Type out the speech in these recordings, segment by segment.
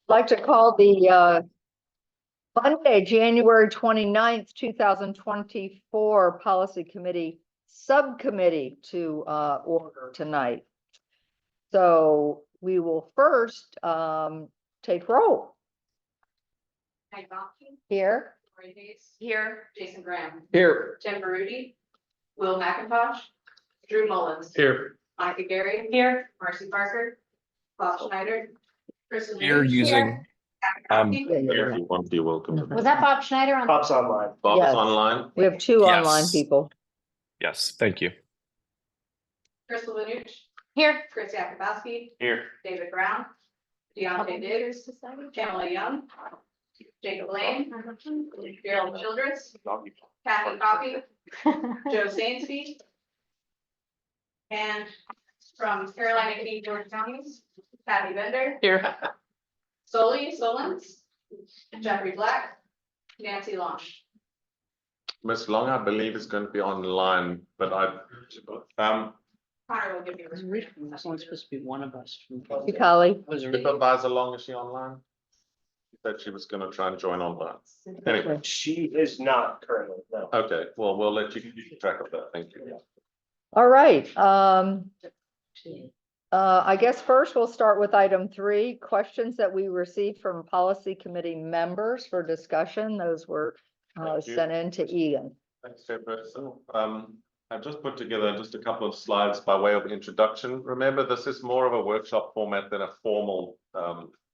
like to call the Monday, January 29th, 2024 Policy Committee Subcommittee to order tonight. So we will first take roll. Mike Bosky, Here. Lori Hayes. Here. Jason Graham. Here. Tim Baruti. Will McIntosh. Drew Mullins. Here. Monica Gary. Here. Marcy Parker. Bob Schneider. Kristen Here Reed. using, If you want, you're welcome. Was that Bob Schneider on? Bob's online. Bob's Yes. online. We have two Yes. online people. Yes, thank you. Crystal Lanucci. Here. Chris Yakubowski. Here. David Brown. Deontay Diggs. Pamela Young. Jacob Lane. Gerald Childress. Kathy Coffey. Joe Sainsby. And from Carolina King George counties, Kathy Bender. Here. Solons. Jeffrey Black. Nancy Long. Miss Long, I believe, is going to be online, but Connor will give you. That's only supposed to be one of us. You, Collie. Supervisor Long, is she online? She said she was going to try and join online. Anyway, She is not currently, no. okay, well, we'll let you keep track of that. Thank you. All right. I guess first we'll start with item 3, questions that we received from policy committee members for discussion. Those were Thank you. sent in to Ian. Thanks, Chairperson. I've just put together just a couple of slides by way of introduction. Remember, this is more of a workshop format than a formal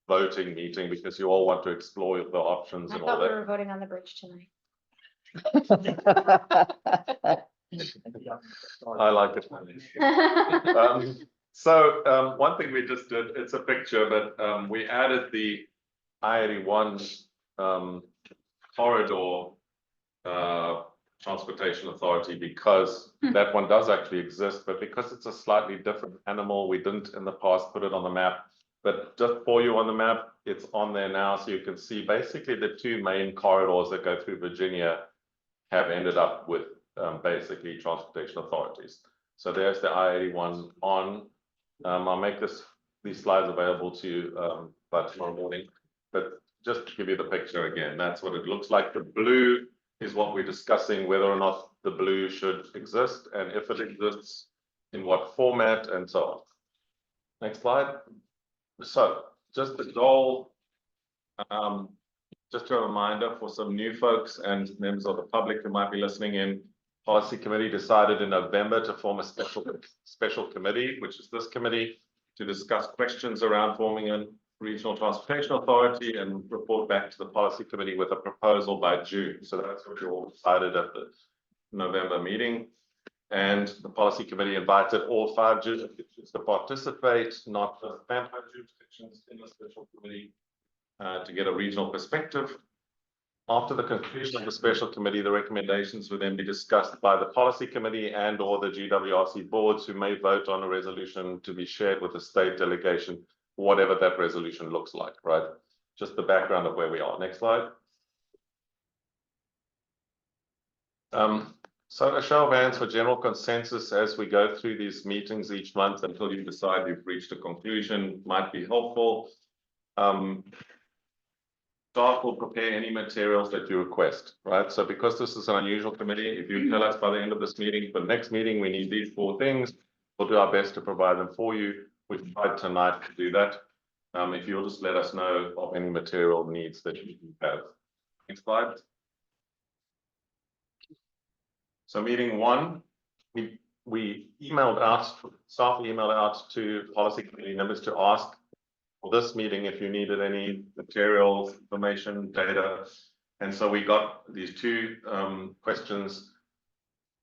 voting meeting because you all want to explore the options I and all thought we that. were voting on the bridge tonight. I like it. One thing we just did, it's a picture, but we added the I-81 corridor Transportation Authority because that one does actually exist, but because it's a slightly different animal, we didn't in the past put it on the map. But just for you on the map, it's on there now, so you can see basically the two main corridors that go through Virginia have ended up with basically transportation authorities. So there's the I-81 on. I'll make these slides available to you by tomorrow morning, but just to give you the picture again, that's what it looks like. The blue is what we're discussing, whether or not the blue should exist, and if it exists, in what format, and so on. Next slide. So just the goal, just a reminder for some new folks and members of the public who might be listening in, Policy Committee decided in November to form a special committee, which is this committee, to discuss questions around forming a regional transportation authority and report back to the Policy Committee with a proposal by June. So that's what you all decided at the November meeting. And the Policy Committee invited all 5 jurisdictions to participate, not the FAMPO jurisdictions in the special committee, to get a regional perspective. After the conclusion of the special committee, the recommendations will then be discussed by the Policy Committee and or the GWRC boards, who may vote on a resolution to be shared with the state delegation, whatever that resolution looks like, right? Just the background of where we are. Next slide. So a show of hands for general consensus as we go through these meetings each month until you decide you've reached a conclusion might be helpful. Staff will prepare any materials that you request, right? So because this is an unusual committee, if you tell us by the end of this meeting, for the next meeting, we need these 4 things, we'll do our best to provide them for you. We've tried tonight to do that. If you'll just let us know of any material needs that you have. Next slide. So meeting 1, we emailed out, staff emailed out to Policy Committee members to ask for this meeting if you needed any materials, information, data. And so we got these 2 questions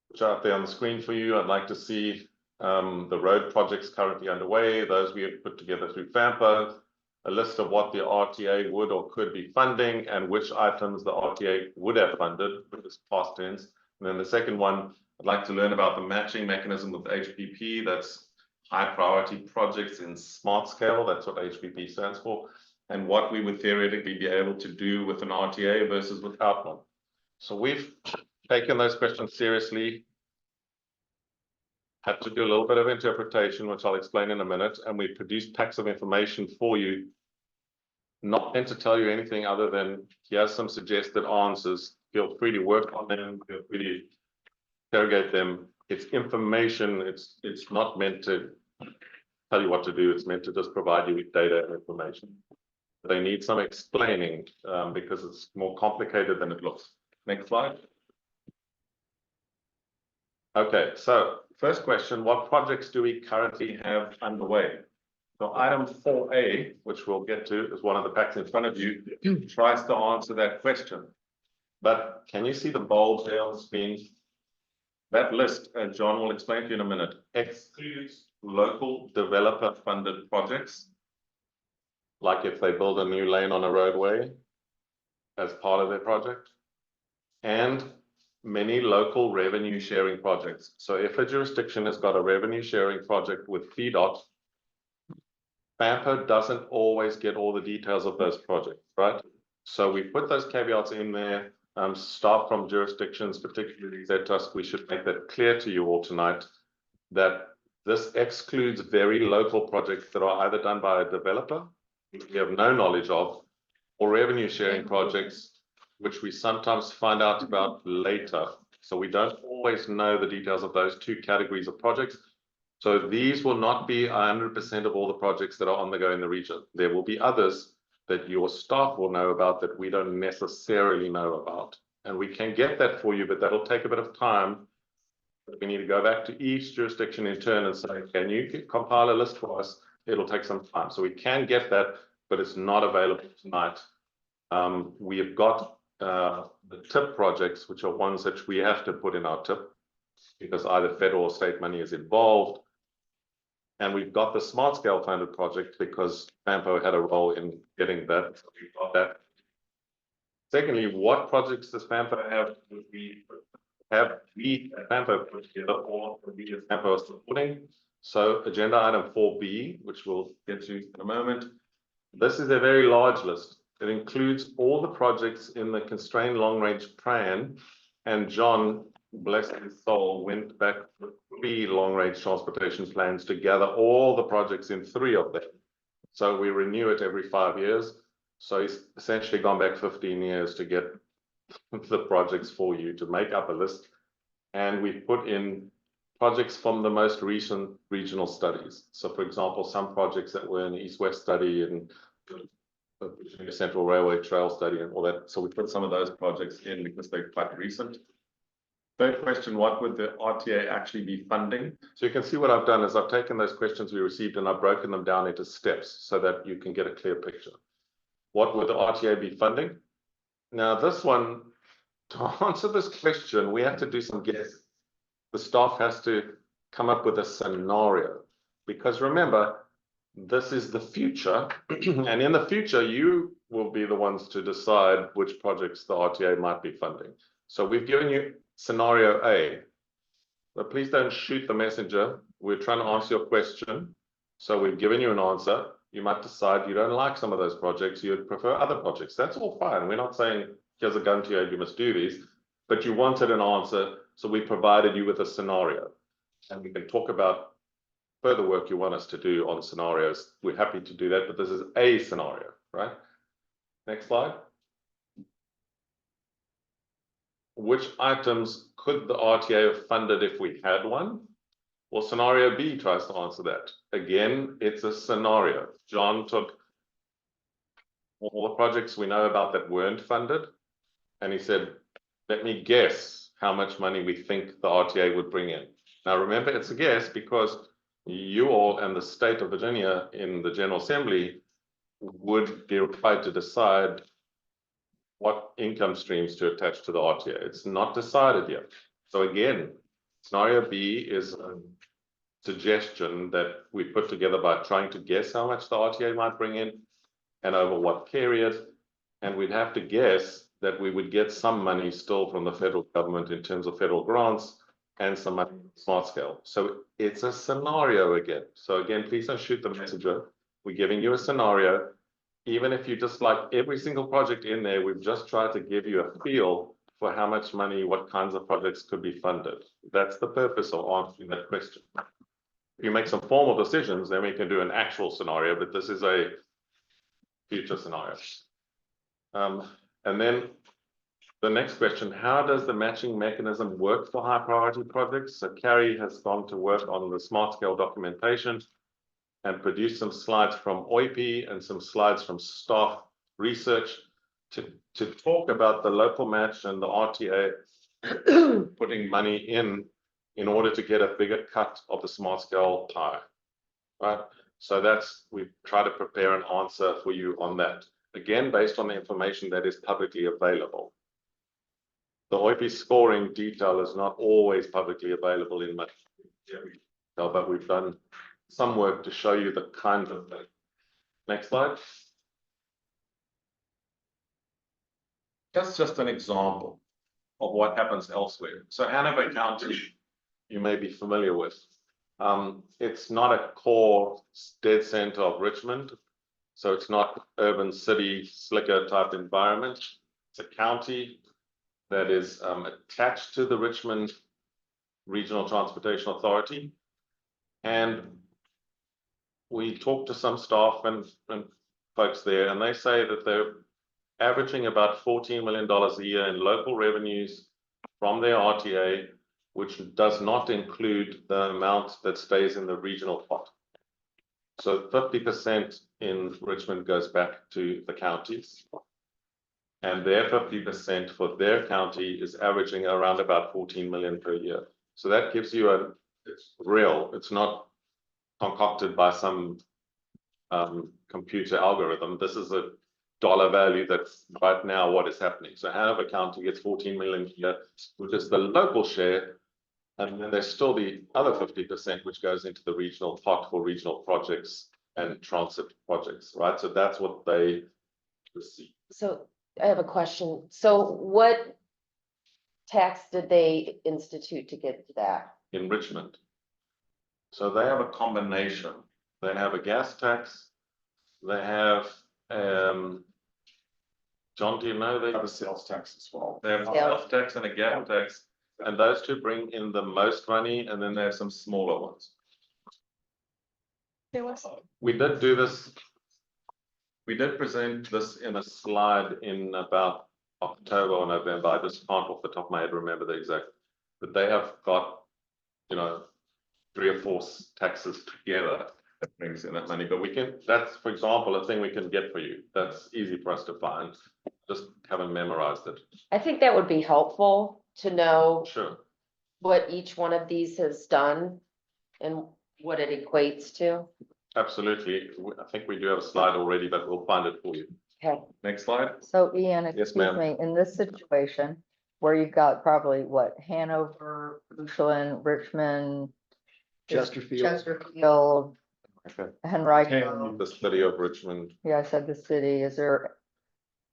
which are up there on the screen for you. I'd like to see the road projects currently underway, those we have put together through FAMPO, a list of what the RTA would or could be funding and which items the RTA would have funded with this past tense. And then the second one, I'd like to learn about the matching mechanism with HPP. That's high priority projects in smart scale. That's what HPP stands for. And what we would theoretically be able to do with an RTA versus without one. So we've taken those questions seriously. Had to do a little bit of interpretation, which I'll explain in a minute. And we produced packs of information for you not meant to tell you anything other than here's some suggested answers. Feel free to work on them, feel free to interrogate them. It's information, it's not meant to tell you what to do, it's meant to just provide you with data and information. They need some explaining because it's more complicated than it looks. Next slide. Okay, so first question, what projects do we currently have underway? So item 4A, which we'll get to, is one of the packs in front of you, tries to answer that question. But can you see the bold there on the screen? That list, and John will explain to you in a minute, excludes local developer funded projects. Like if they build a new lane on a roadway as part of their project. And many local revenue sharing projects. So if a jurisdiction has got a revenue sharing project with FDOT, FAMPO doesn't always get all the details of those projects, right? So we put those caveats in there. Staff from jurisdictions, particularly said to us, we should make that clear to you all tonight, that this excludes very local projects that are either done by a developer, which we have no knowledge of, or revenue sharing projects, which we sometimes find out about later. So we don't always know the details of those two categories of projects. So these will not be 100% of all the projects that are on the go in the region. There will be others that your staff will know about that we don't necessarily know about. And we can get that for you, but that'll take a bit of time. We need to go back to each jurisdiction in turn and say, can you compile a list for us? It'll take some time. So we can get that, but it's not available tonight. We have got the TIP projects, which are ones that we have to put in our TIP because either federal or state money is involved. And we've got the smart scale funded project because FAMPO had a role in getting that. So we've got that. Secondly, what projects does FAMPO have? We at FAMPO put together, or we as FAMPO are supporting. So agenda item 4B, which we'll get to in a moment. This is a very large list. It includes all the projects in the constrained long range plan. And John, bless his soul, went back for 3 long range transportation plans to gather all the projects in 3 of them. So we renew it every 5 years. So he's essentially gone back 15 years to get the projects for you to make up a list. And we put in projects from the most recent regional studies. So for example, some projects that were in the East-West study and the Central Railway Trail study and all that. So we put some of those projects in because they're quite recent. Third question, what would the RTA actually be funding? So you can see what I've done is I've taken those questions we received and I've broken them down into steps so that you can get a clear picture. What would the RTA be funding? Now this one, to answer this question, we have to do some guesses. The staff has to come up with a scenario because remember, this is the future, and in the future, you will be the ones to decide which projects the RTA might be funding. So we've given you scenario A, but please don't shoot the messenger. We're trying to answer your question. So we've given you an answer. You might decide you don't like some of those projects. You'd prefer other projects. That's all fine. We're not saying, here's a gun to you, you must do these, but you wanted an answer. So we provided you with a scenario and we can talk about further work you want us to do on scenarios. We're happy to do that, but this is a scenario, right? Next slide. Which items could the RTA have funded if we had one? Well, scenario B tries to answer that. Again, it's a scenario. John took all the projects we know about that weren't funded, and he said, let me guess how much money we think the RTA would bring in. Now, remember, it's a guess because you all and the state of Virginia in the General Assembly would be required to decide what income streams to attach to the RTA. It's not decided yet. So again, scenario B is a suggestion that we put together by trying to guess how much the RTA might bring in and over what period. And we'd have to guess that we would get some money still from the federal government in terms of federal grants and some money from smart scale. So it's a scenario again. So again, please don't shoot the messenger. We're giving you a scenario. Even if you dislike every single project in there, we've just tried to give you a feel for how much money, what kinds of projects could be funded. That's the purpose of answering that question. If you make some formal decisions, then we can do an actual scenario, but this is a future scenarios. And then the next question, how does the matching mechanism work for high priority projects? So Carrie has gone to work on the smart scale documentation and produced some slides from OIP and some slides from staff research to talk about the local match and the RTA putting money in order to get a bigger cut of the smart scale pie, right? So we try to prepare an answer for you on that. Again, based on the information that is publicly available. The OIP scoring detail is not always publicly available in much detail, but we've done some work to show you the kind of thing. Next slide. That's just an example of what happens elsewhere. So Hanover County, you may be familiar with. It's not a core dead center of Richmond. So it's not urban city slicker type environment. It's a county that is attached to the Richmond Regional Transportation Authority. And we talked to some staff and folks there, and they say that they're averaging about $14 million a year in local revenues from their RTA, which does not include the amount that stays in the regional pot. So 50% in Richmond goes back to the counties. And their 50% for their county is averaging around about 14 million per year. So that gives you it's real, it's not concocted by some computer algorithm. This is a dollar value that's right now what is happening. So Hanover County gets 14 million a year, which is the local share. And then there's still the other 50%, which goes into the regional pot for regional projects and transit projects, right? So that's what they receive. So I have a question. So what tax did they institute to get that? In Richmond. So they have a combination. They have a gas tax. They have, John, do you know they have a sales tax as well? They have a sales tax and a gas tax, and those two bring in the most money, and then they have some smaller ones. We did do this. We did present this in a slide in about October or November. I just can't off the top of my head remember the exact, but they have got, 3 or 4 taxes together that brings in that money. But that's, for example, a thing we can get for you. That's easy for us to find. Just haven't memorized it. I think that would be helpful to know Sure. what each one of these has done and what it equates to. Absolutely. I think we do have a slide already, but we'll find it for you. Okay. Next slide. So Ian, Yes, excuse ma'am. me, in this situation where you've got probably what, Hanover, Bushland, Richmond, Chesterfield, Okay. Henrico. The city of Richmond. Yeah, I said the city.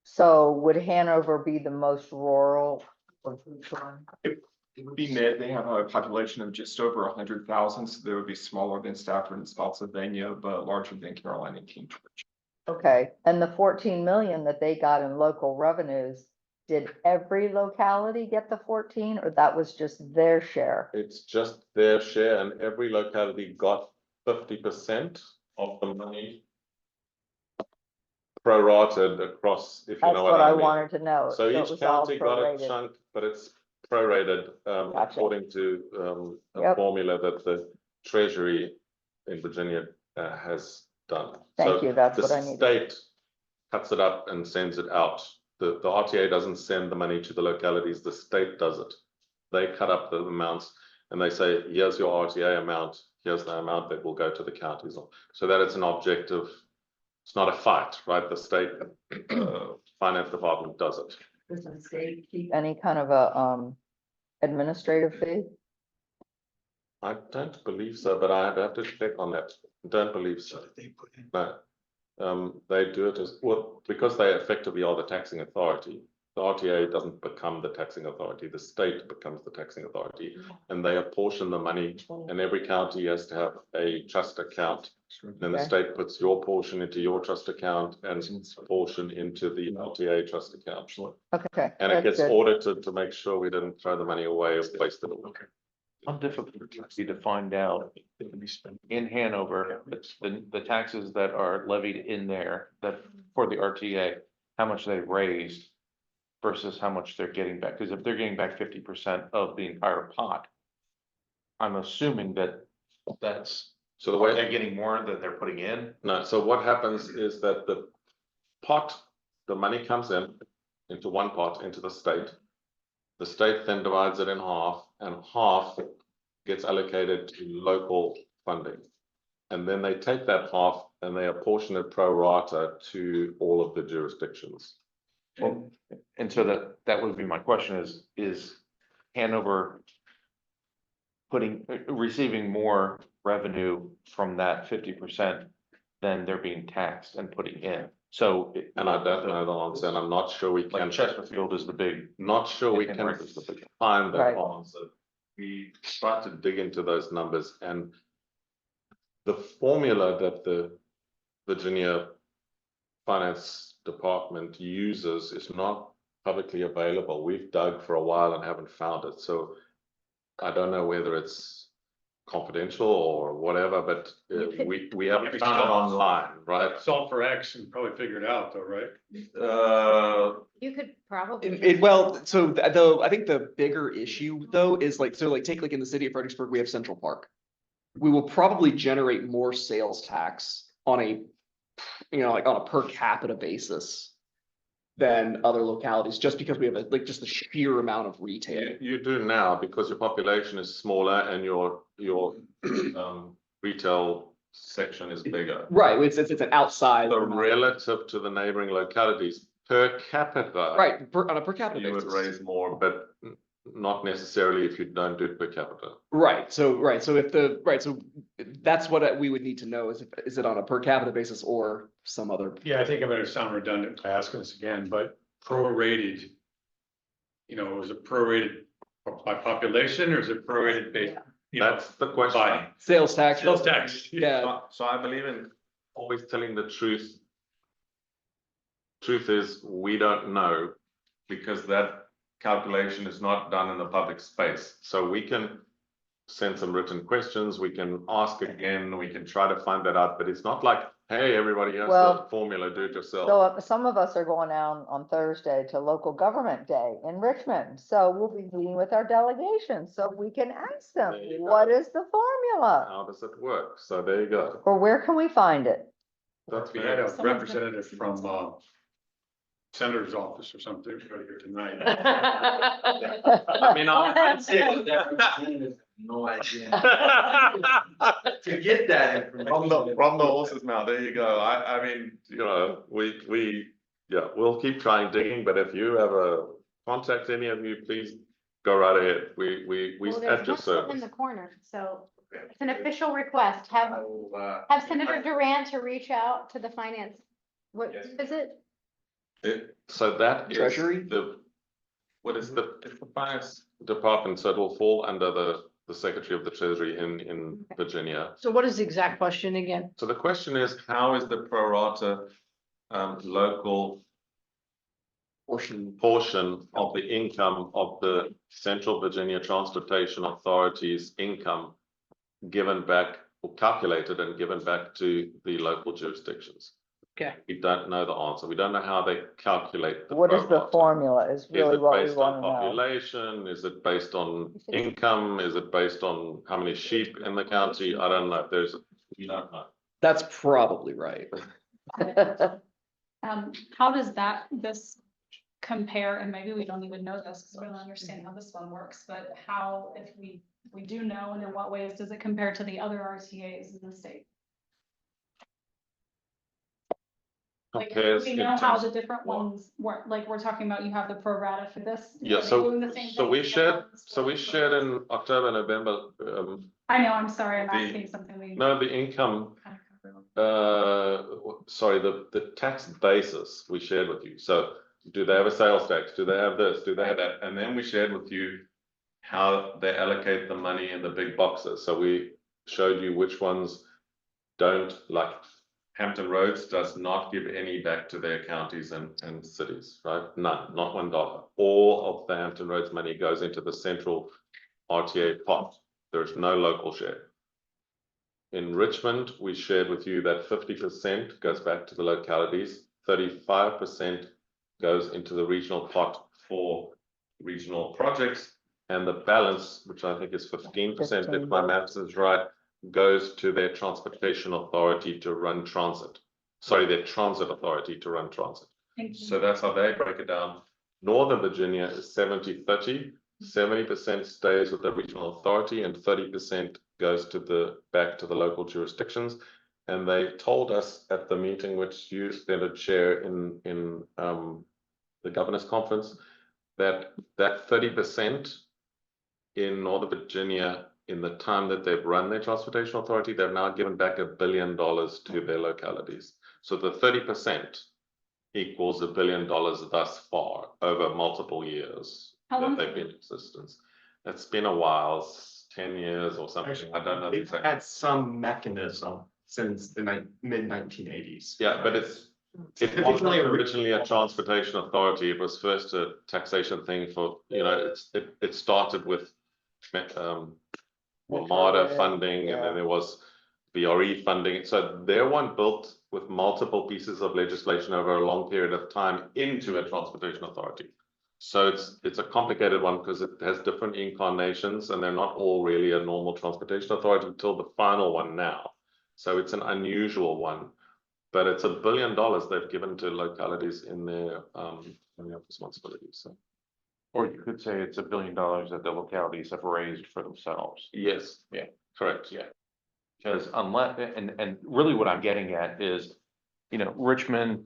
So would Hanover be the most rural of Bushland? It would be mid, they have a population of just over 100,000, so they would be smaller than Stafford and Spotsylvania, but larger than Carolina and King George. Okay, and the 14 million that they got in local revenues, did every locality get the 14 or that was just their share? It's just their share, and every locality got 50% of the money prorated across, if you That's know what what I I mean. wanted to know. So it each was all county got a prorated. chunk, but it's prorated Gotcha. according to a Yep. formula that the Treasury in Virginia has done. Thank So you, that's the what I needed. state cuts it up and sends it out. The RTA doesn't send the money to the localities, the state does it. They cut up the amounts and they say, here's your RTA amount, here's the amount that will go to the counties. So that it's an objective, it's not a fight, right? The state finance department does it. Does the state keep any kind of a administrative fee? I don't believe so, but I'd have to check on that. Don't believe so. No. They do it as well because they effectively are the taxing authority. The RTA doesn't become the taxing authority, the state becomes the taxing authority, and they apportion the money, and every county has to have a trust account. Then the Okay. state puts your portion into your trust account and a portion into the RTA trust account. Okay. And it that's gets good. audited to make sure we didn't throw the money away or waste it. Okay. How difficult would it be to find out in Hanover, the taxes that are levied in there, that for the RTA, how much they raised versus how much they're getting back? Because if they're getting back 50% of the entire pot, I'm assuming that that's, So the are way, they getting more than they're putting in? no, so what happens is that the pot, the money comes in into one pot, into the state. The state then divides it in half, and half gets allocated to local funding. And then they take that half and they apportion it pro rata to all of the jurisdictions. And so that would be my question is Hanover receiving more revenue from that 50% than they're being taxed and putting in? So. And I don't know the answer, and I'm not sure we Like can, Chesterfield is the big. not sure we and can Henry is the big. find that Right. answer. We try to dig into those numbers, and the formula that the Virginia Finance Department uses is not publicly available. We've dug for a while and haven't found it, so I don't know whether it's confidential or whatever, but we haven't found it online, right? Solve for X and probably figure it out though, right? You could probably. Well, so though, I think the bigger issue though is like, so like take like in the city of Fredericksburg, we have Central Park. We will probably generate more sales tax on a, like on a per capita basis than other localities, just because we have like just the sheer amount of retail. You do now because your population is smaller and your retail section is bigger. Right, it's an outside. So relative to the neighboring localities, per capita. Right, on a per capita You would basis. raise more, but not necessarily if you don't do it per capita. Right, so so that's what we would need to know is it on a per capita basis or some other? Yeah, I think I'm gonna sound redundant by asking this again, but prorated. Is it prorated by population or is it prorated based? That's the question. By Sales tax. sales tax. Yeah, So I believe in always telling the truth. Truth is, we don't know because that calculation is not done in the public space. So we can send some written questions, we can ask again, we can try to find that out, but it's not like, hey, everybody has the Well, formula, do it yourself. So some of us are going down on Thursday to local government day in Richmond, so we'll be meeting with our delegation, so we can ask them, There you go. what is the formula? How does it work? So there you go. Or where can we find it? That's We had a representative from Senator's office or something right here tonight. I mean, No idea. To get that information. From the horse's mouth, there you go. I mean, we'll keep trying digging, but if you have a contact any of you, please go right ahead. We at your In service. the corner, so it's an official request. Have Senator Durant to reach out to the finance. What is it? So that is Treasury? what is it's the finance department, so it will fall under the Secretary of the Treasury in Virginia. So what is the exact question again? So the question is, how is the pro rata local portion of the income of the Central Virginia Transportation Authority's income given back or calculated and given back to the local jurisdictions? Okay. We don't know the answer. We don't know how they calculate the What is the pro rata. formula is really Is it what we based want on to know. population? Is it based on income? Is it based on how many sheep in the county? I don't know. We don't know. that's probably right. How does this compare, and maybe we don't even know this, because we don't understand how this one works, but how, if we do know, and in what ways does it compare to the other RTAs in the state? Like, Compares we in know how terms- the different ones work, like, we're talking about, you have the pro rata for this. Yeah, Are they so doing the same thing we for shared, ones? so we shared in October, November, I know, I'm sorry, I'm the- asking something we. no, the income, kind of covered. sorry, the tax basis we shared with you. So do they have a sales tax? Do they have this? Do they have that? And then we shared with you how they allocate the money in the big boxes. So we showed you which ones don't, like Hampton Roads does not give any back to their counties and cities, right? None, not $1. All of the Hampton Roads money goes into the central RTA pot. There's no local share. In Richmond, we shared with you that 50% goes back to the localities, 35% goes into the regional pot for regional projects, and the balance, which I think is 15%, if my maths is right, goes to their transportation authority to run transit. Sorry, their transit authority to run transit. Thank you. So that's how they break it down. Northern Virginia is 70-30. 70% stays with the regional authority and 30% goes to back to the local jurisdictions. And they told us at the meeting, which you extended chair in the governor's conference, that 30% in Northern Virginia, in the time that they've run their transportation authority, they've now given back $1 billion to their localities. So the 30% equals $1 billion thus far over multiple years How long? that they've been in existence. It's been a while, 10 years or something. I don't know. They've had some mechanism since the mid-1980s. Yeah, but it wasn't originally a transportation authority. It was first a taxation thing for, you know, it started with WMATA funding, and then there was VRE funding. So they're one built with multiple pieces of legislation over a long period of time into a transportation authority. So it's a complicated one because it has different incarnations and they're not all really a normal transportation authority until the final one now. So it's an unusual one, but it's $1 billion they've given to localities in their responsibilities. So. Or you could say it's $1 billion that the localities have raised for themselves. Yes. Yeah. Correct. Yeah. Because unless, and really what I'm getting at is, you know, Richmond,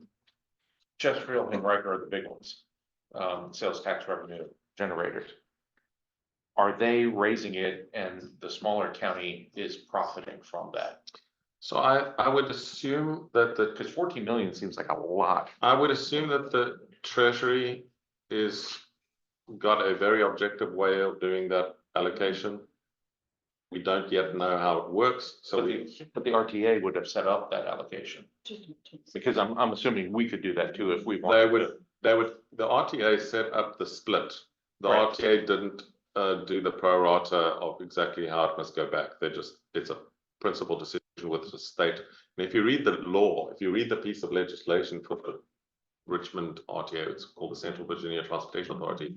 Chesterfield and Riker are the big ones, sales tax revenue generators. Are they raising it and the smaller county is profiting from that? So I would assume that Because 14 million seems like a lot. I would assume that the Treasury got a very objective way of doing that allocation. We don't yet know how it works, so But the RTA would have set up that allocation. Because I'm assuming we could do that too if we wanted. the RTA set up the split. The Right. RTA didn't do the pro rata of exactly how it must go back. It's a principal decision with the state. And if you read the law, if you read the piece of legislation for the Richmond RTA, it's called the Central Virginia Transportation Authority.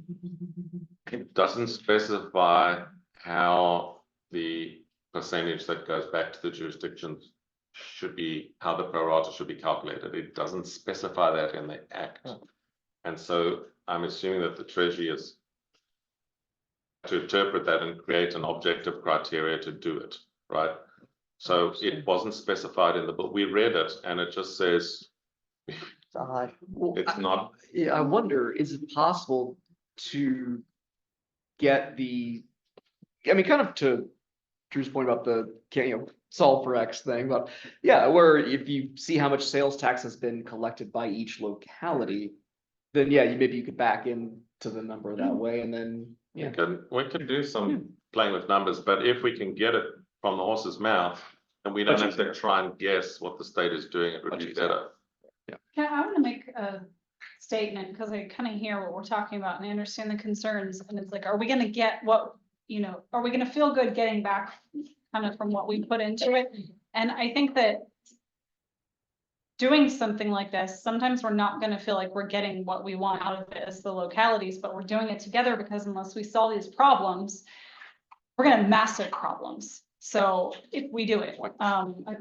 It doesn't specify how the percentage that goes back to the jurisdictions should be, how the pro rata should be calculated. It doesn't specify that in the act. And so I'm assuming that the Treasury is to interpret that and create an objective criteria to do it, right? So it wasn't specified in the book. We read it and it just says it's not. Yeah, I wonder, is it possible to get kind of to Drew's point about solve for X thing, but yeah, where if you see how much sales tax has been collected by each locality, then yeah, maybe you could back into the number that way, and then yeah. We can do some playing with numbers, but if we can get it from the horse's mouth and we don't have to try and guess what the state is doing, it would be better. Yeah, I want to make a statement because I kind of hear what we're talking about and I understand the concerns. And it's like, are we going to get what, you know, are we going to feel good getting back kind of from what we put into it? And I think that doing something like this, sometimes we're not going to feel like we're getting what we want out of it as the localities, but we're doing it together because unless we solve these problems, we're going to have massive problems. So if we do it,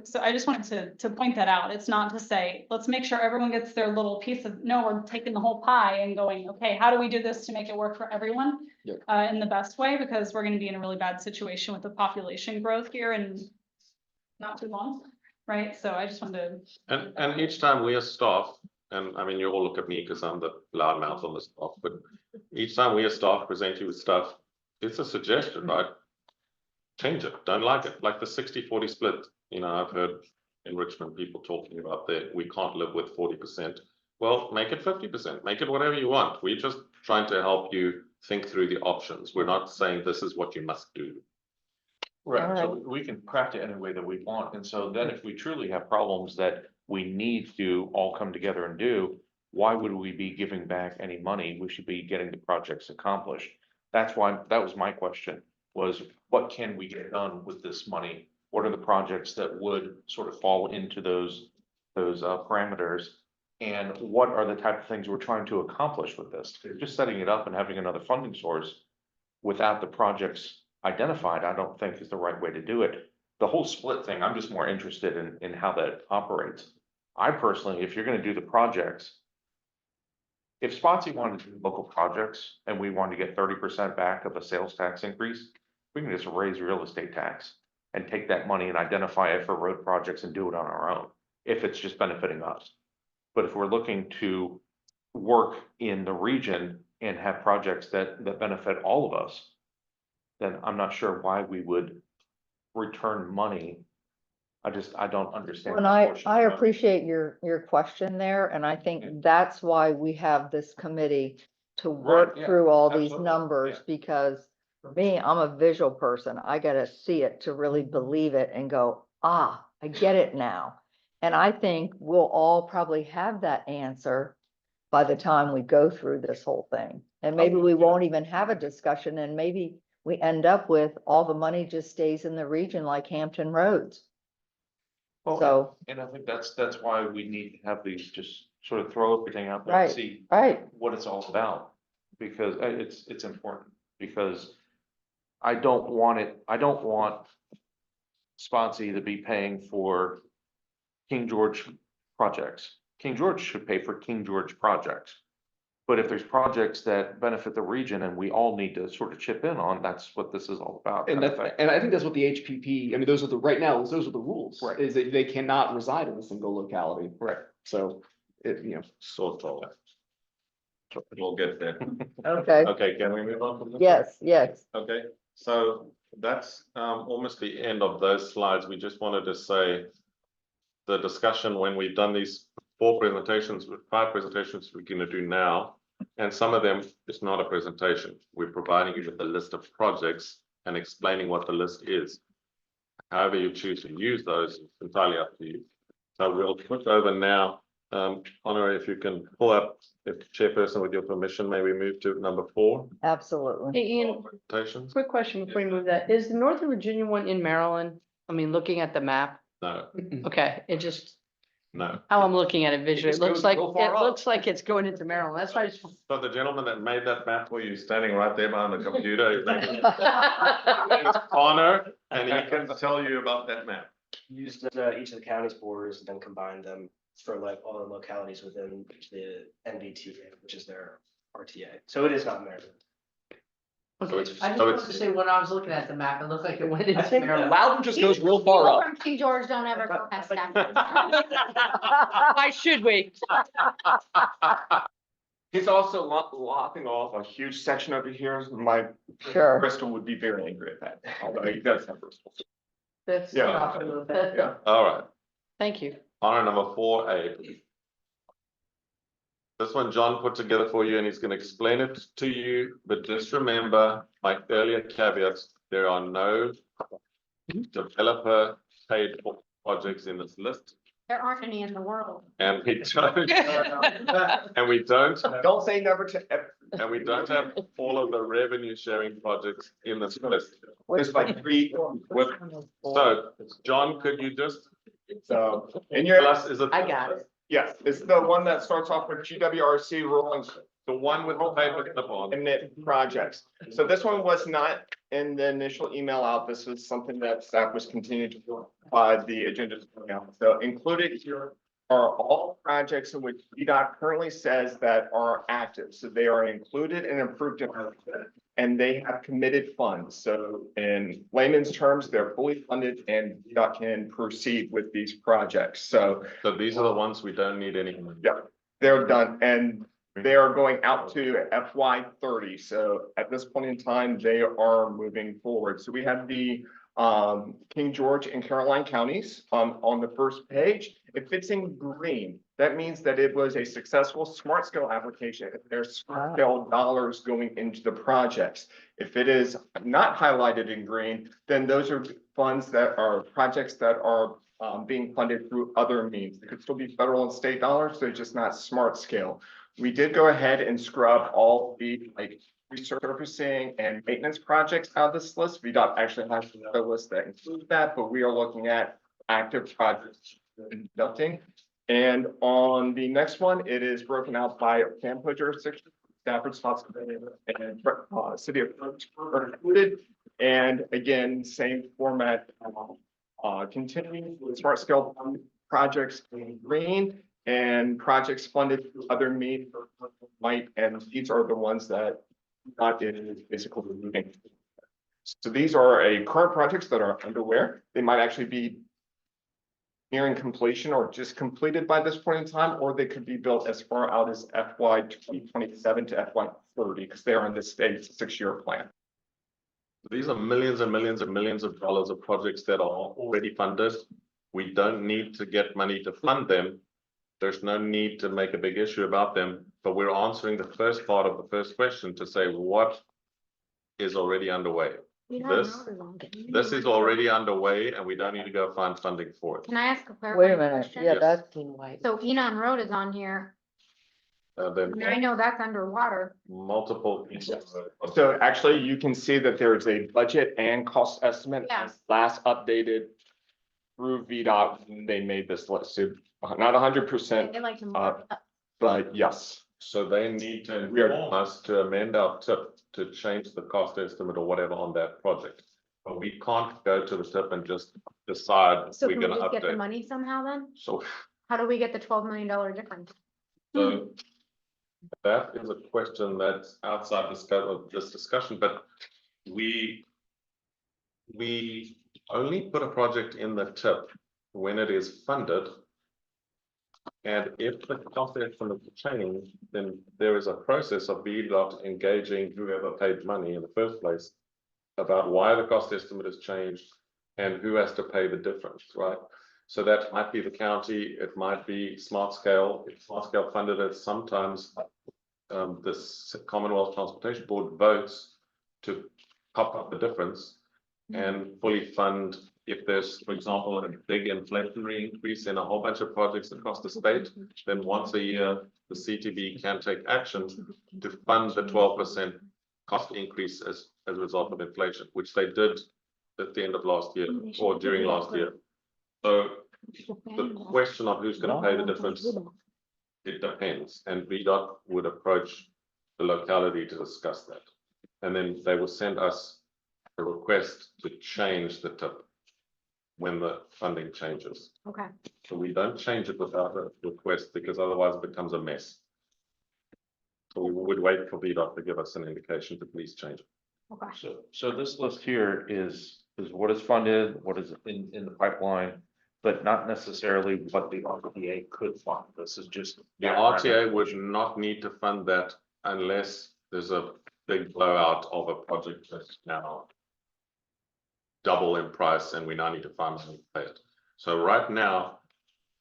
so I just wanted to point that out. It's not to say, let's make sure everyone gets their little piece of, no, we're taking the whole pie and going, okay, how do we do this to make it work for everyone in the best way? Because we're going to be in a really bad situation with the population growth here and not too long, right? So I just wanted to. And each time we as staff, and I mean, you all look at me because I'm the loudmouth on the staff, but each time we as staff present you with stuff, it's a suggestion, right? Change it, don't like it. Like the 60-40 split, you know, I've heard in Richmond people talking about that we can't live with 40%. Well, make it 50%, make it whatever you want. We're just trying to help you think through the options. We're not saying this is what you must do. Right, so we can craft it any way that we want. And so then if we truly have problems that we need to all come together and do, why would we be giving back any money? We should be getting the projects accomplished. That's why, that was my question. was what can we get done with this money? What are the projects that would sort of fall into those parameters? And what are the type of things we're trying to accomplish with this? Just setting it up and having another funding source without the projects identified, I don't think is the right way to do it. The whole split thing, I'm just more interested in how that operates. I personally, if you're gonna do the projects, if Spotsy wanted to do local projects and we wanted to get 30% back of a sales tax increase, we can just raise real estate tax and take that money and identify it for road projects and do it on our own, if it's just benefiting us. But if we're looking to work in the region and have projects that benefit all of us, then I'm not sure why we would return money. I don't understand. And that portion I of it. appreciate your question there, and I think that's why we have this committee to work yeah, through all these absolutely, numbers, yeah. because for me, I'm a visual person. I gotta see it to really believe it and go, I get it now. And I think we'll all probably have that answer by the time we go through this whole thing. And maybe we won't even have a discussion, and maybe we end up with all the money just stays in the region like Hampton Roads. Well, So, and I think that's why we need to have these, just sort of throw everything out there Right. and see right, what it's all about. Because it's important, because I don't want Spotsy to be paying for King George projects. King George should pay for King George projects. But if there's projects that benefit the region and we all need to sort of chip in on, that's what this is all about. And kind of that's, thing. and I think that's what the HPP, I mean, those are the, right now, those are the rules. Right. Is that they cannot reside in a single locality. Right. So, it. Sort of. We'll get there. okay, Okay, can we move on from this? yes, yes. Okay, so that's almost the end of those slides. We just wanted to say the discussion when we've done these 5 presentations we're going to do now, and some of them is not a presentation. We're providing you with a list of projects and explaining what the list is. However you choose to use those, it's entirely up to you. So we'll flip over now. Honor, if you can pull up, if chairperson, with your permission, may we move to number 4? Absolutely. Hey, Ian, Presentations? quick question before you move that. Is the Northern Virginia one in Maryland? I mean, looking at the map, No, okay, it just, no. how I'm looking at it visually, it just looks goes like, real far it up. looks like it's going into Maryland. That's why I just. So the gentleman that made that map for you, standing right there behind the computer, his name is Honor, and he can tell you about that map. Used each of the counties borders and then combined them for like all the localities within the NVTA, which is their RTA. So it is not Maryland. So Okay, it's- I just so wanted it's- to say, when I was looking at the map, it looked like it went into think- Maryland. Loudon just goes real far People up. from King George don't ever go past Stafford. Why should we? He's also lopping off a huge section over here. My Sure. Bristol would be very angry at that, although he does have Bristol. That's Yeah. off a little bit. Yeah. All right, Thank you. honor number 4A. please. This one John put together for you and he's going to explain it to you, but just remember my earlier caveats, there are no developer paid for projects in this list. There aren't any in the world. And we don't, and we don't, Don't say never to ever. and we don't have all of the revenue sharing projects in this list. There's like 3 with, So, John, could you just so, in tell your, us, is it? I got it. yes, it's the one that starts off with GWRC rolling The one with the paper clip on. and it projects. So this one was not in the initial email out. This was something that staff was continuing to provide the agenda coming out. So included here are all projects in which VDOT currently says that are active. So they are included and approved in our, and they have committed funds. So in layman's terms, they're fully funded and VDOT can proceed with these projects. So So these are the ones we don't need anymore. yeah, they're done and they are going out to FY 30. So at this point in time, they are moving forward. So we have the King George and Caroline counties on the first page. If it's in green, that means that it was a successful smart scale application. There's smart scale dollars going into the projects. If it is not highlighted in green, then those are funds that are projects that are being funded through other means. It could still be federal and state dollars, they're just not smart scale. We did go ahead and scrub all the like resurfacing and maintenance projects out of this list. VDOT actually has another list that includes that, but we are looking at active projects we're conducting. And on the next one, it is broken out by FAMPO jurisdiction, Stafford, Spotsylvania, and City of Fredericksburg are included. And again, same format, continuing with smart scale projects in green and projects funded through other means white, and these are the ones that not is basically moving. So these are current projects that are underway. They might actually be nearing completion or just completed by this point in time, or they could be built as far out as FY 2027 to FY 30, because they are in this stage 6-year plan. These are millions and millions and millions of dollars of projects that are already funded. We don't need to get money to fund them. There's no need to make a big issue about them, but we're answering the first part of the first question to say what is already underway. This is already underway and we don't need to go find funding for it. Can I ask a Wait a clarifying minute, question? yeah, Yes. that's, So Enon Road is on here, Then and I know that's underwater. multiple. So actually, you can see that there is a budget and cost estimate Yeah. last updated through VDOT when they made this list. So not 100%, They like to. but yes. So they need to inform us to amend our tip to change the cost estimate or whatever on that project. But we can't go to the tip and just decide So we're can we gonna just get the update. money somehow then? So, How do we get the $12 million difference? so that is a question that's outside the scope of this discussion, but we only put a project in the tip when it is funded. And if the cost estimate change, then there is a process of VDOT engaging whoever paid money in the first place about why the cost estimate has changed and who has to pay the difference, right? So that might be the county, it might be Smart Scale. If Smart Scale funded it, sometimes this Commonwealth Transportation Board votes to top up the difference and fully fund. If there's, for example, a big inflationary increase in a whole bunch of projects across the state, then once a year, the CTB can take action to fund the 12% cost increase as a result of inflation, which they did at the end of last year or during last year. So the question of who's going to pay the difference, it depends, and VDOT would approach the locality to discuss that. And then they will send us a request to change the tip when the funding changes. Okay. So we don't change it without a request because otherwise it becomes a mess. So we would wait for VDOT to give us an indication to please change it. Okay. So this list here is what is funded, what is in the pipeline, but not necessarily what the RTA could fund. This is just. The RTA would not need to fund that unless there's a big blowout of a project that's now double in price and we now need to find money to pay it. So right now,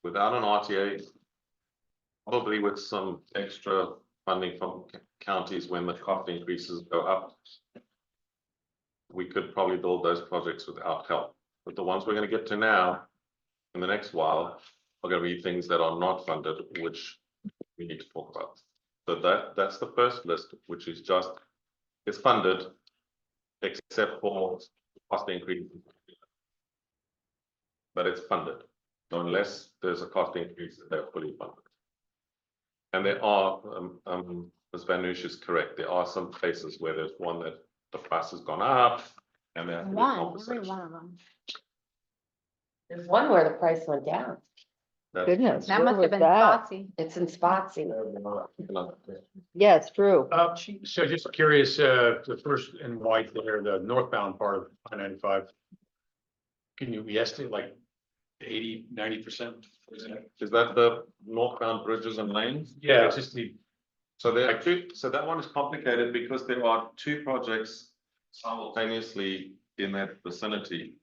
without an RTA, probably with some extra funding from counties when the cost increases go up, we could probably build those projects without help. But the ones we're going to get to now in the next while are going to be things that are not funded, which we need to talk about. So that's the first list, which is just, it's funded except for cost increase. But it's funded. So unless there's a cost increase, they're fully funded. And there are, Ms. Van Noosh is correct, there are some cases where there's one that the price has gone up and there has to be Every compensation. one of them. There's one where the price went down. That's- goodness, That where must was have been that? Spotsy. It's in Spotsy. Yeah, it's true. So just curious, the first in white there, the northbound part of I-95. Can you estimate like 80–90%? Is that the northbound bridges and lanes? Yeah, it's just the, So there are two, so that one is complicated because there are two projects simultaneously in that vicinity.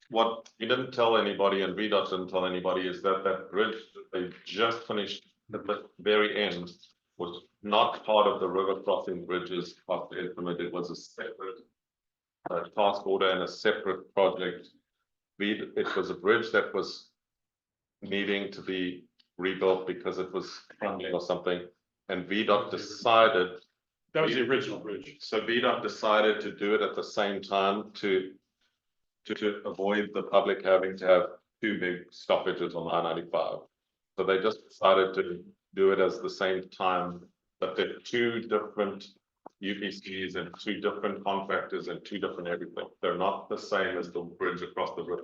What we didn't tell anybody and VDOT didn't tell anybody is that that bridge that they just finished at the very end was not part of the river crossing bridges cost estimate. It was a separate task order and a separate project. It was a bridge that was needing to be rebuilt because it was crumbling or something. And VDOT decided That was the original bridge. So VDOT decided to do it at the same time to avoid the public having to have two big stoppages on I-95. So they just decided to do it as the same time, but they're two different UPCs and two different contractors and two different everything. They're not the same as the bridge across the river.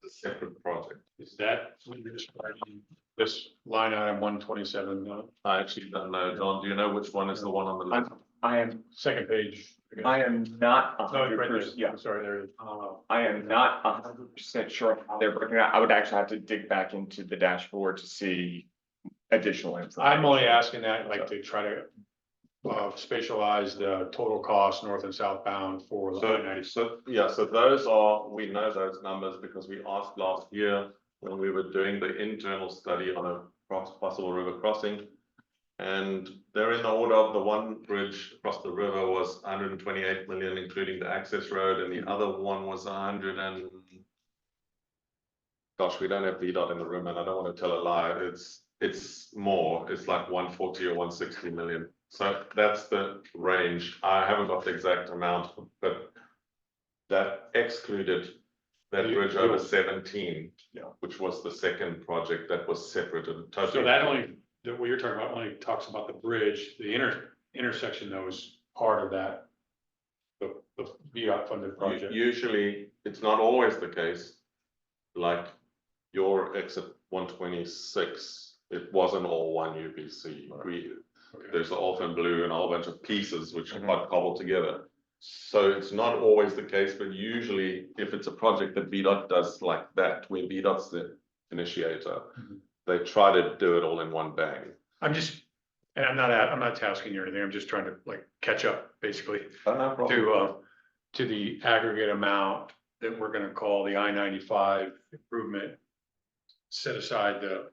It's a separate project. Is that what you're describing? This line item 127, I actually don't know, John, do you know which one is the one on the left? I am, second page. I am not No, right there. 100%, yeah, I'm sorry, there it is. I am not 100% sure how they're breaking out. I would actually have to dig back into the dashboard to see additional information. I'm only asking that like to try to spatialize the total cost north and southbound for the So, I-90. so those are, we know those numbers because we asked last year when we were doing the internal study on a possible river crossing. And they're in the order of the one bridge across the river was 128 million, including the access road, and the other one was 100 and gosh, we don't have VDOT in the room, and I don't want to tell a lie. It's more. It's like 140 or 160 million. So that's the range. I haven't got the exact amount, but that excluded that bridge over 17, which was the second project that was separate and totally. So that only, what you're talking about only talks about the bridge, the intersection though is part of that. The VDOT funded project. Usually, it's not always the case. Like your exit 126, it wasn't all one UPC. There's the orphan blue and a whole bunch of pieces which got cobbled together. So it's not always the case, but usually if it's a project that VDOT does like that, where VDOT's the initiator, they try to do it all in one bang. I'm not tasking you or anything. I'm just trying to like catch up basically No problem. to the aggregate amount that we're gonna call the I-95 improvement. Set aside the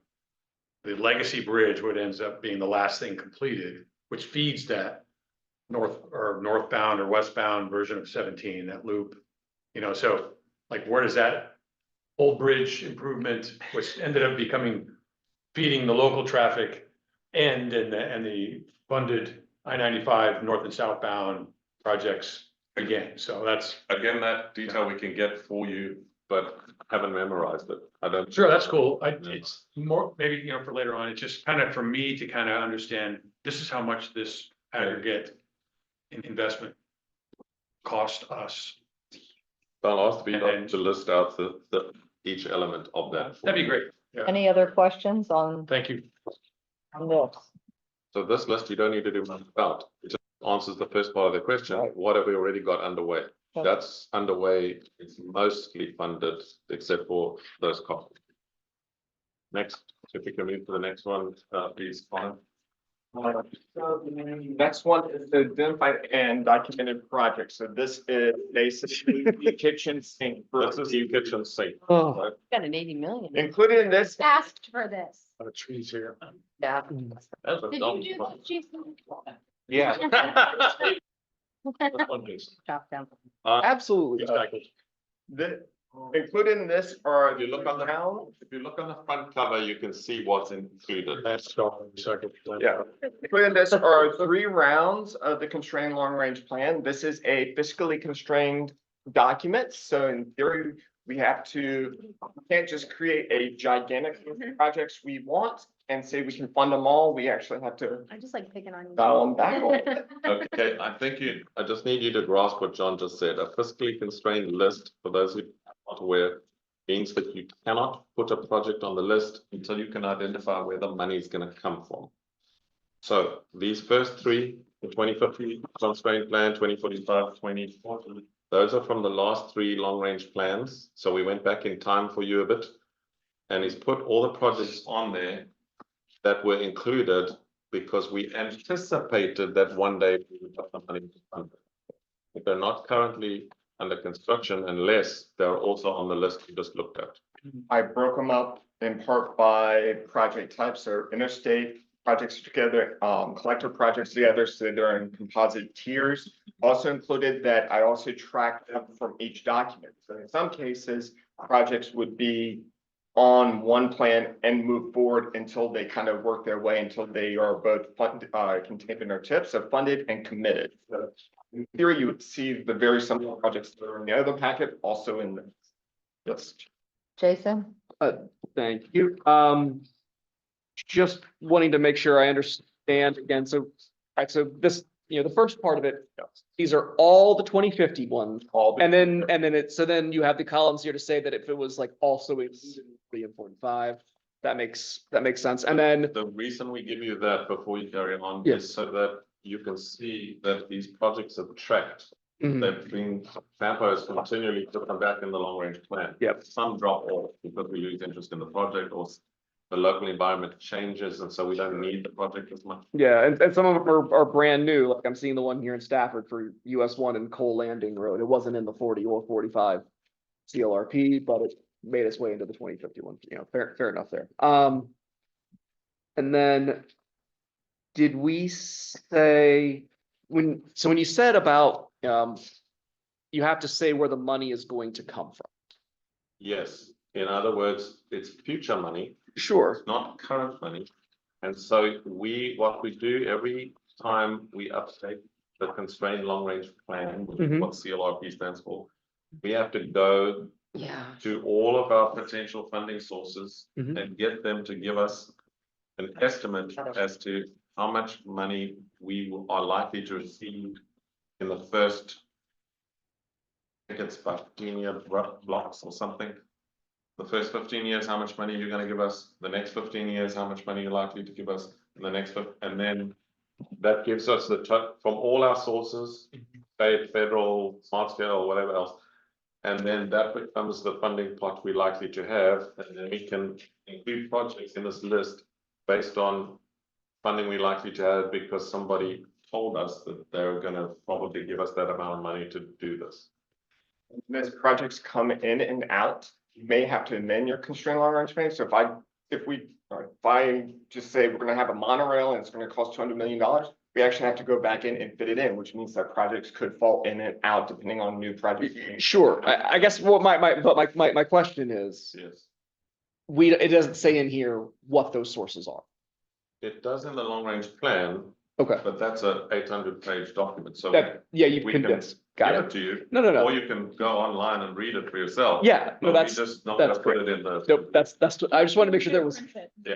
legacy bridge, what ends up being the last thing completed, which feeds that northbound or westbound version of 17, that loop. You know, so like where does that old bridge improvement, which ended up feeding the local traffic and the funded I-95 north and southbound projects again? So that's. Again, that detail we can get for you, but I haven't memorized it. I don't. Sure, that's cool. It's more, maybe, you know, for later on, it's just kind of for me to kind of understand, this is how much this aggregate investment cost us. I'll ask VDOT to list out each element of that. That'd be great. Yeah, Any other questions on thank you. this? So this list, you don't need to do much about. It just answers the first part of the question. What have we already got underway? Okay. That's underway. It's mostly funded except for those costs. Next, if we can move to the next one, please, Connor. So the next one is the identified and documented project. So this is basically the kitchen sink. This is the kitchen sink. Got an 80 million. Included in this, Asked for this. Trees here. Yeah. That's a Did dumb you do one. that, Jason? Yeah. Chop down. absolutely. Included in this are If you look on the front cover, you can see what's included. That's all recycled. Yeah. Included in this are 3 rounds of the constrained long range plan. This is a fiscally constrained document. So in theory, we can't just create a gigantic list of projects we want and say we can fund them all. We actually have to I just like picking on you. dial them back a little bit. Okay, I just need you to grasp what John just said. A fiscally constrained list, for those who are not aware, means that you cannot put a project on the list until you can identify where the money is going to come from. So these first 3, the 2050 constraint plan, 2045, 2040, those are from the last 3 long range plans. So we went back in time for you a bit, and he's put all the projects on there that were included because we anticipated that one day we would have the money to fund it. But they're not currently under construction unless they're also on the list you just looked at. I broke them up in part by project types, so interstate projects together, collector projects together, so they're in composite tiers. Also included that I also tracked them from each document. So in some cases, projects would be on one plan and move forward until they kind of work their way until they are both funded, contained in our tips, so funded and committed. So in theory, you would see the very similar projects that are in the other packet also in the list. Jason? Thank you. Just wanting to make sure I understand again, so, all right, so this, the first part of it, these are all the 2050 ones. And then so then you have the columns here to say that if it was like also included in 3 and 4 and 5, that makes sense. And then, The reason we give you that before you carry on Yes. is so that you can see that these projects have tracked. Mhm. They've been, FAMPO has continually put them back in the long range plan. Yep. Some drop off because we lose interest in the project or the local environment changes, and so we don't need the project as much. yeah, and some of them are brand new, like I'm seeing the one here in Stafford for US1 and Cole Landing Road. It wasn't in the 40 or 45 CLRP, but it made its way into the 2051, fair enough there. And then did we say, when you said about, you have to say where the money is going to come from? Yes, in other words, it's future money. Sure. It's not current money. And so what we do every time we update the constrained long range plan, which is what CLRP stands for, we have to go Yeah. to all of our potential funding sources and get them to give us an estimate as to how much money we are likely to receive in the first, I think it's 15-year blocks or something. The first 15 years, how much money you're going to give us, the next 15 years, how much money you're likely to give us, and the next, and then that gives us from all our sources, state, federal, smart scale, or whatever else. And then that becomes the funding pot we're likely to have, and then we can include projects in this list based on funding we're likely to have because somebody told us that they're going to probably give us that amount of money to do this. As projects come in and out, you may have to amend your constrained long range plan. So if I just say we're gonna have a monorail and it's gonna cost $200 million, we actually have to go back in and fit it in, which means that projects could fall in and out depending on new projects. Sure, I guess what my question is, Yes. it doesn't say in here what those sources are. It does in the long range plan, Okay, but that's a 800-page document. So you we can condensed, got give it. it to you, No, or you can go online and read it for yourself. Yeah, no, But that's, we just not that's gonna put great. it in the. Nope, that's, I just wanted to make sure there was. Yeah.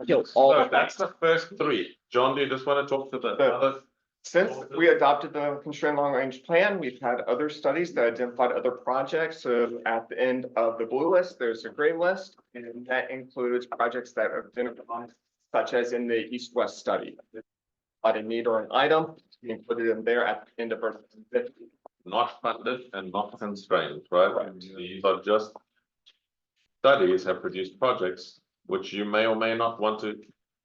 Kill all So the- that's the first 3. John, do you just want to talk to the other? Since we adopted the constrained long range plan, we've had other studies that identified other projects. So at the end of the blue list, there's a gray list, and that includes projects that are identified, such as in the east-west study. A need or an item, we included them there at the end of our. Not funded and not constrained, right? These are just studies have produced projects which you may or may not want to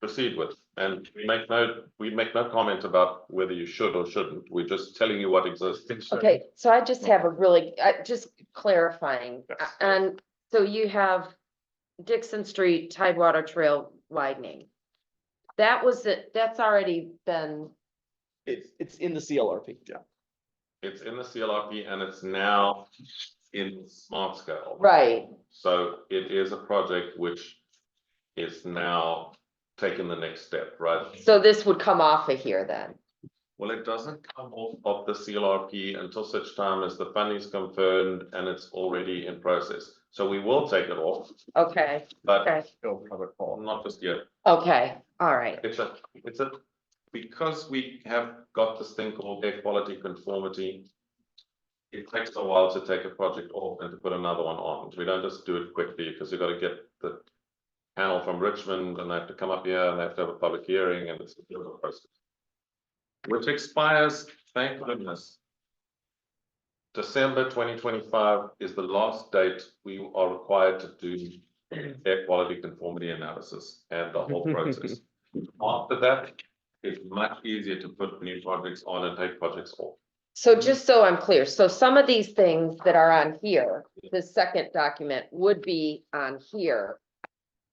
proceed with. And we make no comment about whether you should or shouldn't. We're just telling you what exists. Okay, so I just have a really, just clarifying, Yes. and so you have Dixon Street Tidewater Trail widening. That's already been, It's in the CLRP. Yeah. It's in the CLRP and it's now in smart scale. right, So it is a project which is now taking the next step, right? so this would come off of here then, Well, it doesn't come off of the CLRP until such time as the funding is confirmed and it's already in process. So we will take it off, okay, but okay, Still public call. not just yet. okay, all right, Because we have got this thing called air quality conformity. It takes a while to take a project off and to put another one on. We don't just do it quickly because you've got to get the panel from Richmond and they have to come up here and they have to have a public hearing and it's a bit of a process. Which expires, thank goodness. December 2025 is the last date we are required to do air quality conformity analysis and the whole process. After that, it's much easier to put new projects on and take projects off. so just so I'm clear, so some of these things that are on here, the second document would be on here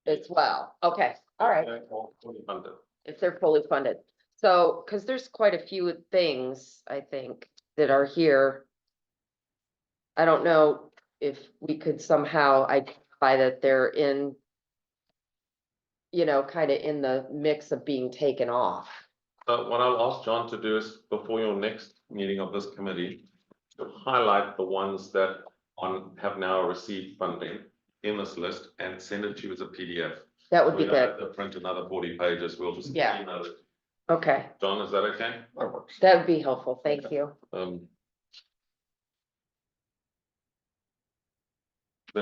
as well, okay, all right. They're all fully funded. If they're fully funded. So, because there's quite a few things, I think, that are here. I don't know if we could somehow by that they're in, you know, kind of in the mix of being taken off. So what I'll ask John to do is before your next meeting of this committee, to highlight the ones that have now received funding in this list and send it to you as a PDF. That would be We don't good. have to print another 40 pages, we'll just Yeah. email it. Okay, John, is that okay? That works. that would be helpful. Thank you. The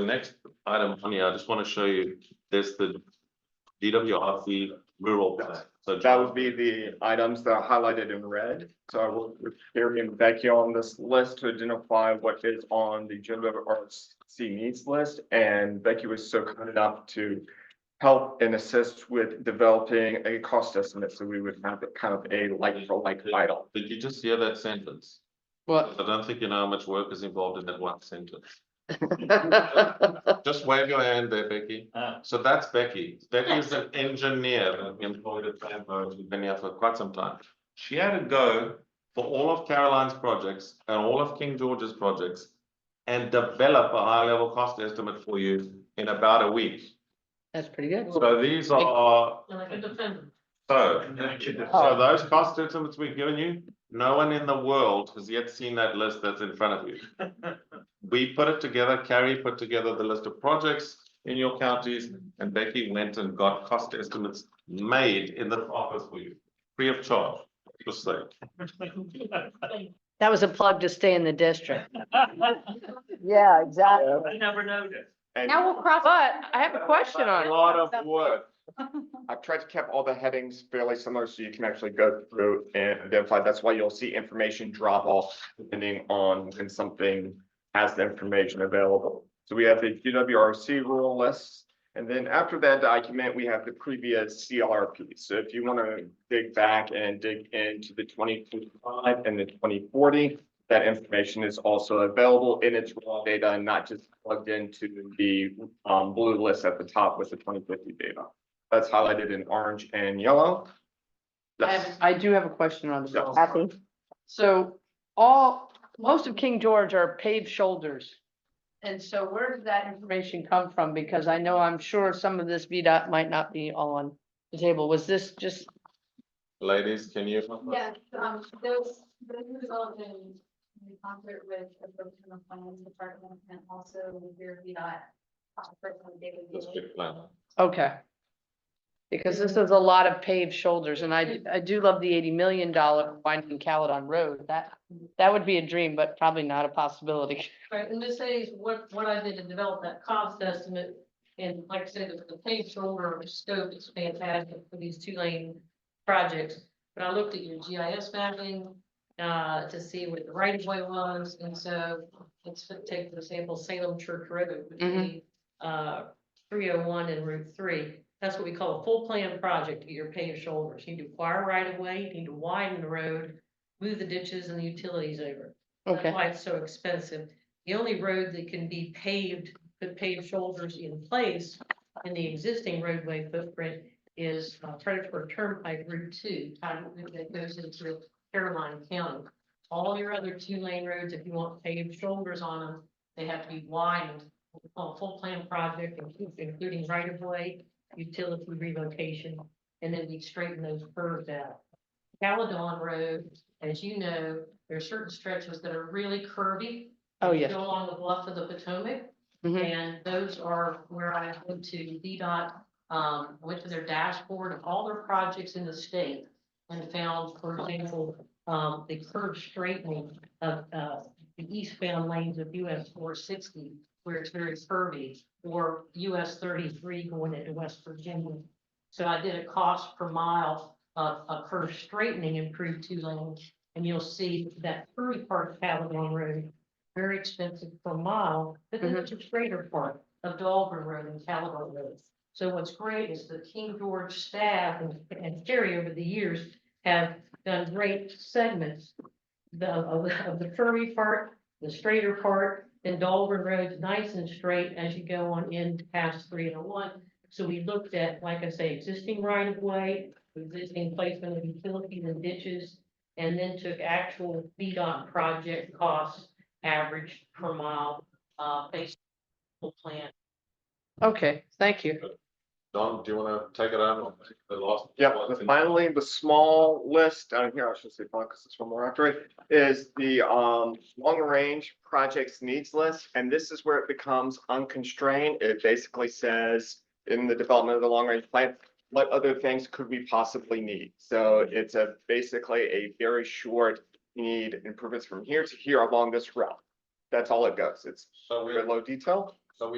next item on here, I just want to show you, there's the DWRC rural plan. So That would be the items that are highlighted in red. So I worked with Gary and Becky on this list to identify what is on the GWRC needs list. And Becky was so kind enough to help and assist with developing a cost estimate. So we would have it kind of a like for like item. Did you just hear that sentence? What? I don't think you know how much work is involved in that one sentence. Just wave your hand there, Becky. So that's Becky. Becky is an engineer that we employed at FAMPO. She's been here for quite some time. She had to go for all of Caroline's projects and all of King George's projects and develop a high level cost estimate for you in about a week. That's pretty good. So these are. So those cost estimates we've given you, no one in the world has yet seen that list that's in front of you. We put it together, Carrie put together the list of projects in your counties, and Becky went and got cost estimates made in the office for you, free of charge, just say. That was a plug to stay in the district. Yeah, exactly. I never noticed. And Now we'll cross. But I have a question a on, lot of work. I've tried to keep all the headings fairly similar so you can actually go through and identify. That's why you'll see information drop off depending on when something has the information available. So we have the GWRC rural lists. And then after that document, we have the previous CLRP. So if you want to dig back and dig into the 2025 and the 2040, that information is also available in its raw data and not just plugged into the blue list at the top with the 2050 data. That's highlighted in orange and yellow. I do have a question on this. Yes. Happy? So most of King George are paved shoulders. And so where does that information come from? Because I know, I'm sure some of this VDOT might not be all on the table. Was this just, Ladies, can you? Yeah, those result in concert with the Provincial Finance Department and also with your VDOT. This big plan. okay. Because this is a lot of paved shoulders and I do love the $80 million winding Caledon Road. That would be a dream, but probably not a possibility. Right, and this is what I did to develop that cost estimate, and like I said, the paved shoulder scope is fantastic for these 2-lane projects. But I looked at your GIS mapping, to see what the right of way was, and so let's take for example, Salem Church Road between, 301 and Route 3. That's what we call a full plan project to get your paved shoulders. You need to acquire right of way, you need to widen the road, move the ditches and the utilities over. Okay. That's why it's so expensive. The only road that can be paved, put paved shoulders in place in the existing roadway footprint is Fredericksburg Turnpike Route 2, that goes into Caroline County. All your other 2-lane roads, if you want paved shoulders on them, they have to be widened. We call a full plan project, including right of way, utility relocation, and then we straighten those curves out. Caledon Road, as you know, there are certain stretches that are really curvy. Oh, yes. Go along the bluff of the Potomac, Mhm. and those are where I went to VDOT, went to their dashboard of all their projects in the state and found, for example, the curve straightening of the eastbound lanes of US 460, where it's very curvy, or US 33 going into West Virginia. So I did a cost per mile of a curve straightening improved 2 lanes, and you'll see that curvy part of Caledon Road, very expensive per mile, but then there's a straighter part of Dahlgren Road and Caledon Road. So what's great is the King George staff and Terry over the years have done great segments of the curvy part, the straighter part, and Dahlgren Road's nice and straight as you go on in past 301. So we looked at, like I say, existing right of way, existing placement of utilities and ditches, and then took actual VDOT project costs average per mile, based on the plan. Okay, thank you. Don, do you want to take it on? The last. Yeah, finally, the small list down here, I should say, because it's one more after it, is the long range projects needs list. And this is where it becomes unconstrained. It basically says in the development of the long range plan, what other things could we possibly need? So it's basically a very short need improvements from here to here along this route. That's all it goes. It's So very low detail. So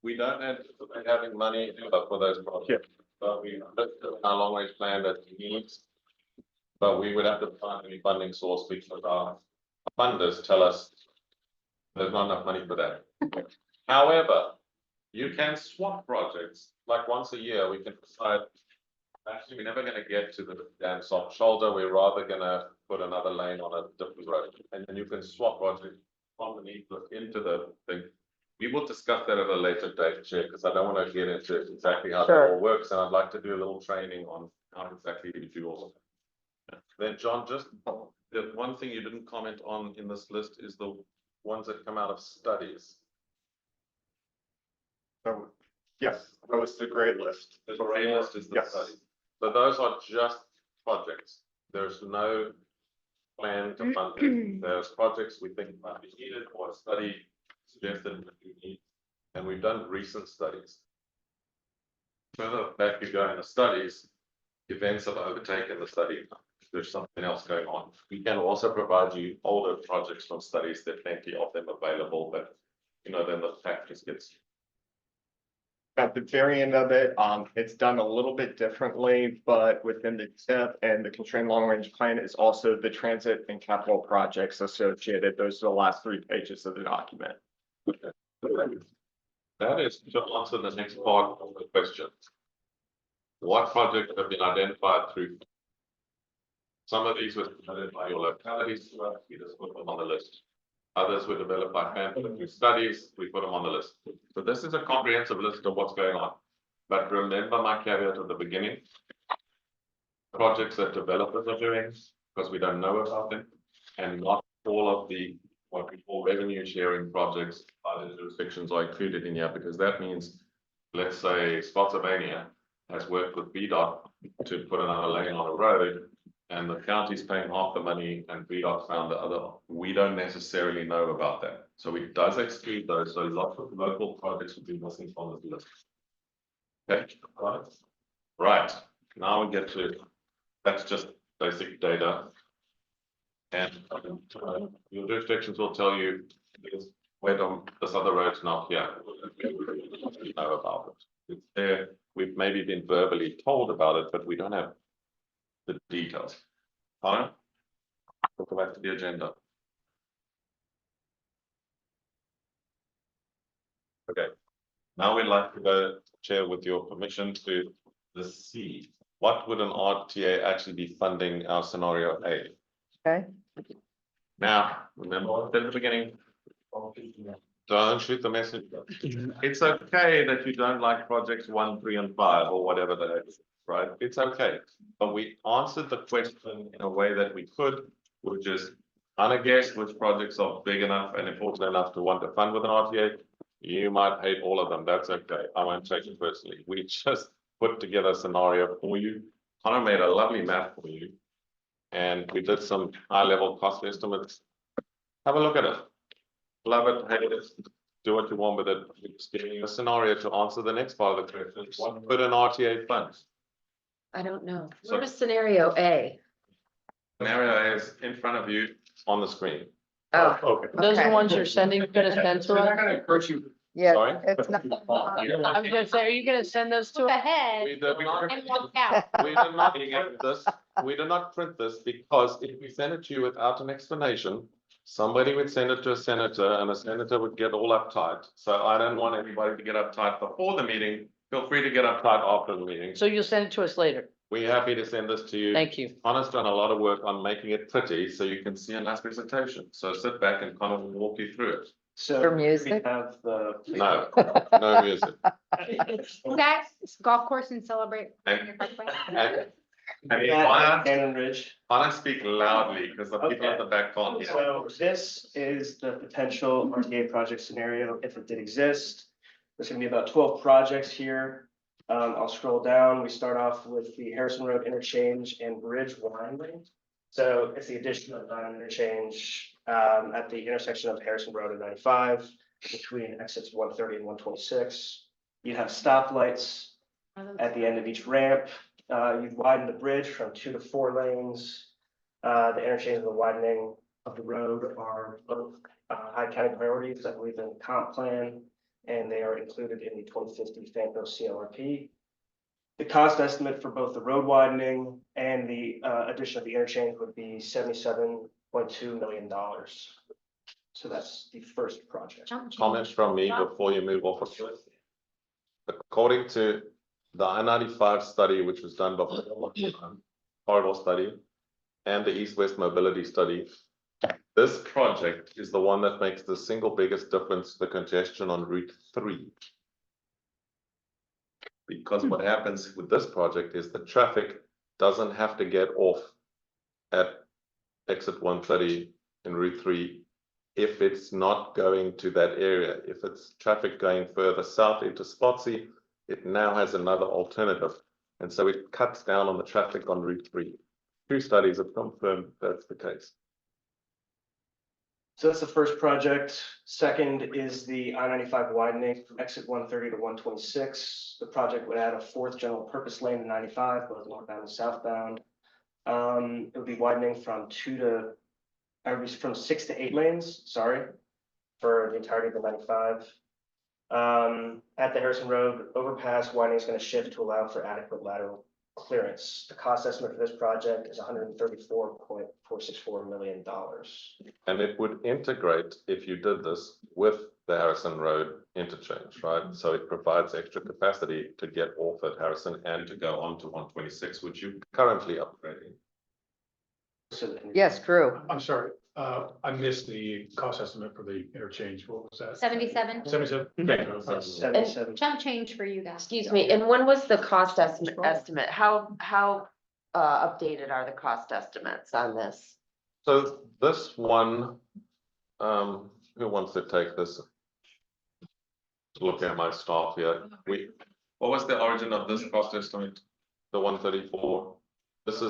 we don't anticipate having money for those projects. But we looked at our long range plan that needs. But we would have to find any funding source because our funders tell us there's not enough money for that. However, you can swap projects, like once a year, we can decide. Actually, we're never gonna get to the damn soft shoulder, we're rather gonna put another lane on a different road, and then you can swap projects from the need into the thing. We will discuss that at a later date, Chair, because I don't want to get into exactly how that Sure. all works, and I'd like to do a little training on how exactly we do all of that. Then, John, just the one thing you didn't comment on in this list is the ones that come out of studies. So, yes, that was the gray list. The gray list is the Yes. study. So those are just projects. There's no plan to fund them. There's projects we think might be needed or a study suggested that we need. And we've done recent studies. Further back you go in the studies, events have overtaken the study. There's something else going on. We can also provide you older projects from studies. There are plenty of them available, but then the fact just gets. At the very end of it, it's done a little bit differently, but within the tip and the constrained long range plan is also the transit and capital projects associated. Those are the last 3 pages of the document. That is to answer the next part of the question. What projects have been identified through? Some of these were submitted by your localities, we just put them on the list. Others were developed by FAMPO through studies, we put them on the list. So this is a comprehensive list of what's going on. But remember my caveat at the beginning. Projects that developers are doing, because we don't know about them, and not all of the what we call revenue sharing projects by the jurisdictions are included in here, because that means, let's say Spotsylvania has worked with VDOT to put another lane on a road, and the county's paying half the money and VDOT found the other. We don't necessarily know about that. So it does exclude those. So lots of local projects would be missing from this list. Okay, right. Now we get to, that's just basic data. And your jurisdictions will tell you where this other road's not here. We know about it. It's there. We've maybe been verbally told about it, but we don't have the details. Fine. We'll go back to the agenda. Okay. Now we'd like to go, Chair, with your permission to the C. What would an RTA actually be funding our scenario A? Okay. Now, remember what I said at the beginning. Don't shoot the messenger. It's okay that you don't like projects 1, 3, and 5 or whatever that is, right? It's okay. But we answered the question in a way that we could, which is unguessed which projects are big enough and important enough to want to fund with an RTA. You might hate all of them. That's okay. I won't take it personally. We just put together a scenario for you. Connor made a lovely map for you. And we did some high-level cost estimates. Have a look at it. Love it, hate it, do what you want with it. It's giving you a scenario to answer the next part of the question. What could an RTA fund? I don't know. So- Where's scenario A? Scenario A is in front of you on the screen. Oh, Okay. Those are okay. the ones you're sending, gonna send to So they're us? gonna encourage you. Yeah, Sorry? it's not. I was gonna say, are you gonna send those to Look us? ahead We did and walk out. not print this. We did not print this because if we send it to you without an explanation, somebody would send it to a senator and a senator would get all uptight. So I don't want anybody to get uptight before the meeting. Feel free to get uptight after the meeting. So you'll send it to us later. We're happy to send this to you. Thank you. Connor's done a lot of work on making it pretty so you can see a nice presentation. So sit back and Connor will walk you through it. So For we music? have the. No, no music. That golf course and celebrate. And- We And have Cannon Ridge. Connor, speak loudly because the people at Okay. the back can't hear. So this is the potential RTA project scenario if it did exist. There's gonna be about 12 projects here. I'll scroll down. We start off with the Harrison Road interchange and bridge widening. So it's the addition of an interchange at the intersection of Harrison Road and 95 between exits 130 and 126. You have stoplights at the end of each ramp. You'd widen the bridge from 2 to 4 lanes. The interchange and the widening of the road are both high county priorities, I believe, in the comp plan, and they are included in the 2050 FAMPO CLRP. The cost estimate for both the road widening and the addition of the interchange would be $77.2 million. So that's the first project. Comments from me before you move off of this. According to the I-95 study, which was done by corridor study and the East-West mobility study, this project is the one that makes the single biggest difference to the congestion on Route 3. Because what happens with this project is the traffic doesn't have to get off at exit 130 in Route 3 if it's not going to that area. If it's traffic going further south into Spotsy, it now has another alternative. And so it cuts down on the traffic on Route 3. 2 studies have confirmed that's the case. So that's the first project. Second is the I-95 widening from exit 130 to 126. The project would add a 4th general purpose lane to 95, both northbound and southbound. It would be widening from 6 to 8 lanes, sorry, for the entirety of the 95. At the Harrison Road overpass, widening is going to shift to allow for adequate lateral clearance. The cost estimate for this project is $134.464 million. And it would integrate, if you did this, with the Harrison Road interchange, right? So it provides extra capacity to get off at Harrison and to go on to 126, which you're currently upgrading. Yes, Drew. I'm sorry, I missed the cost estimate for the interchange. What was that? 77. 77? Okay. 77. Chump change for you guys. Excuse me, and when was the cost estimate? How updated are the cost estimates on this? So this one, who wants to take this? Look at my staff here. What was the origin of this cost estimate? The 134. This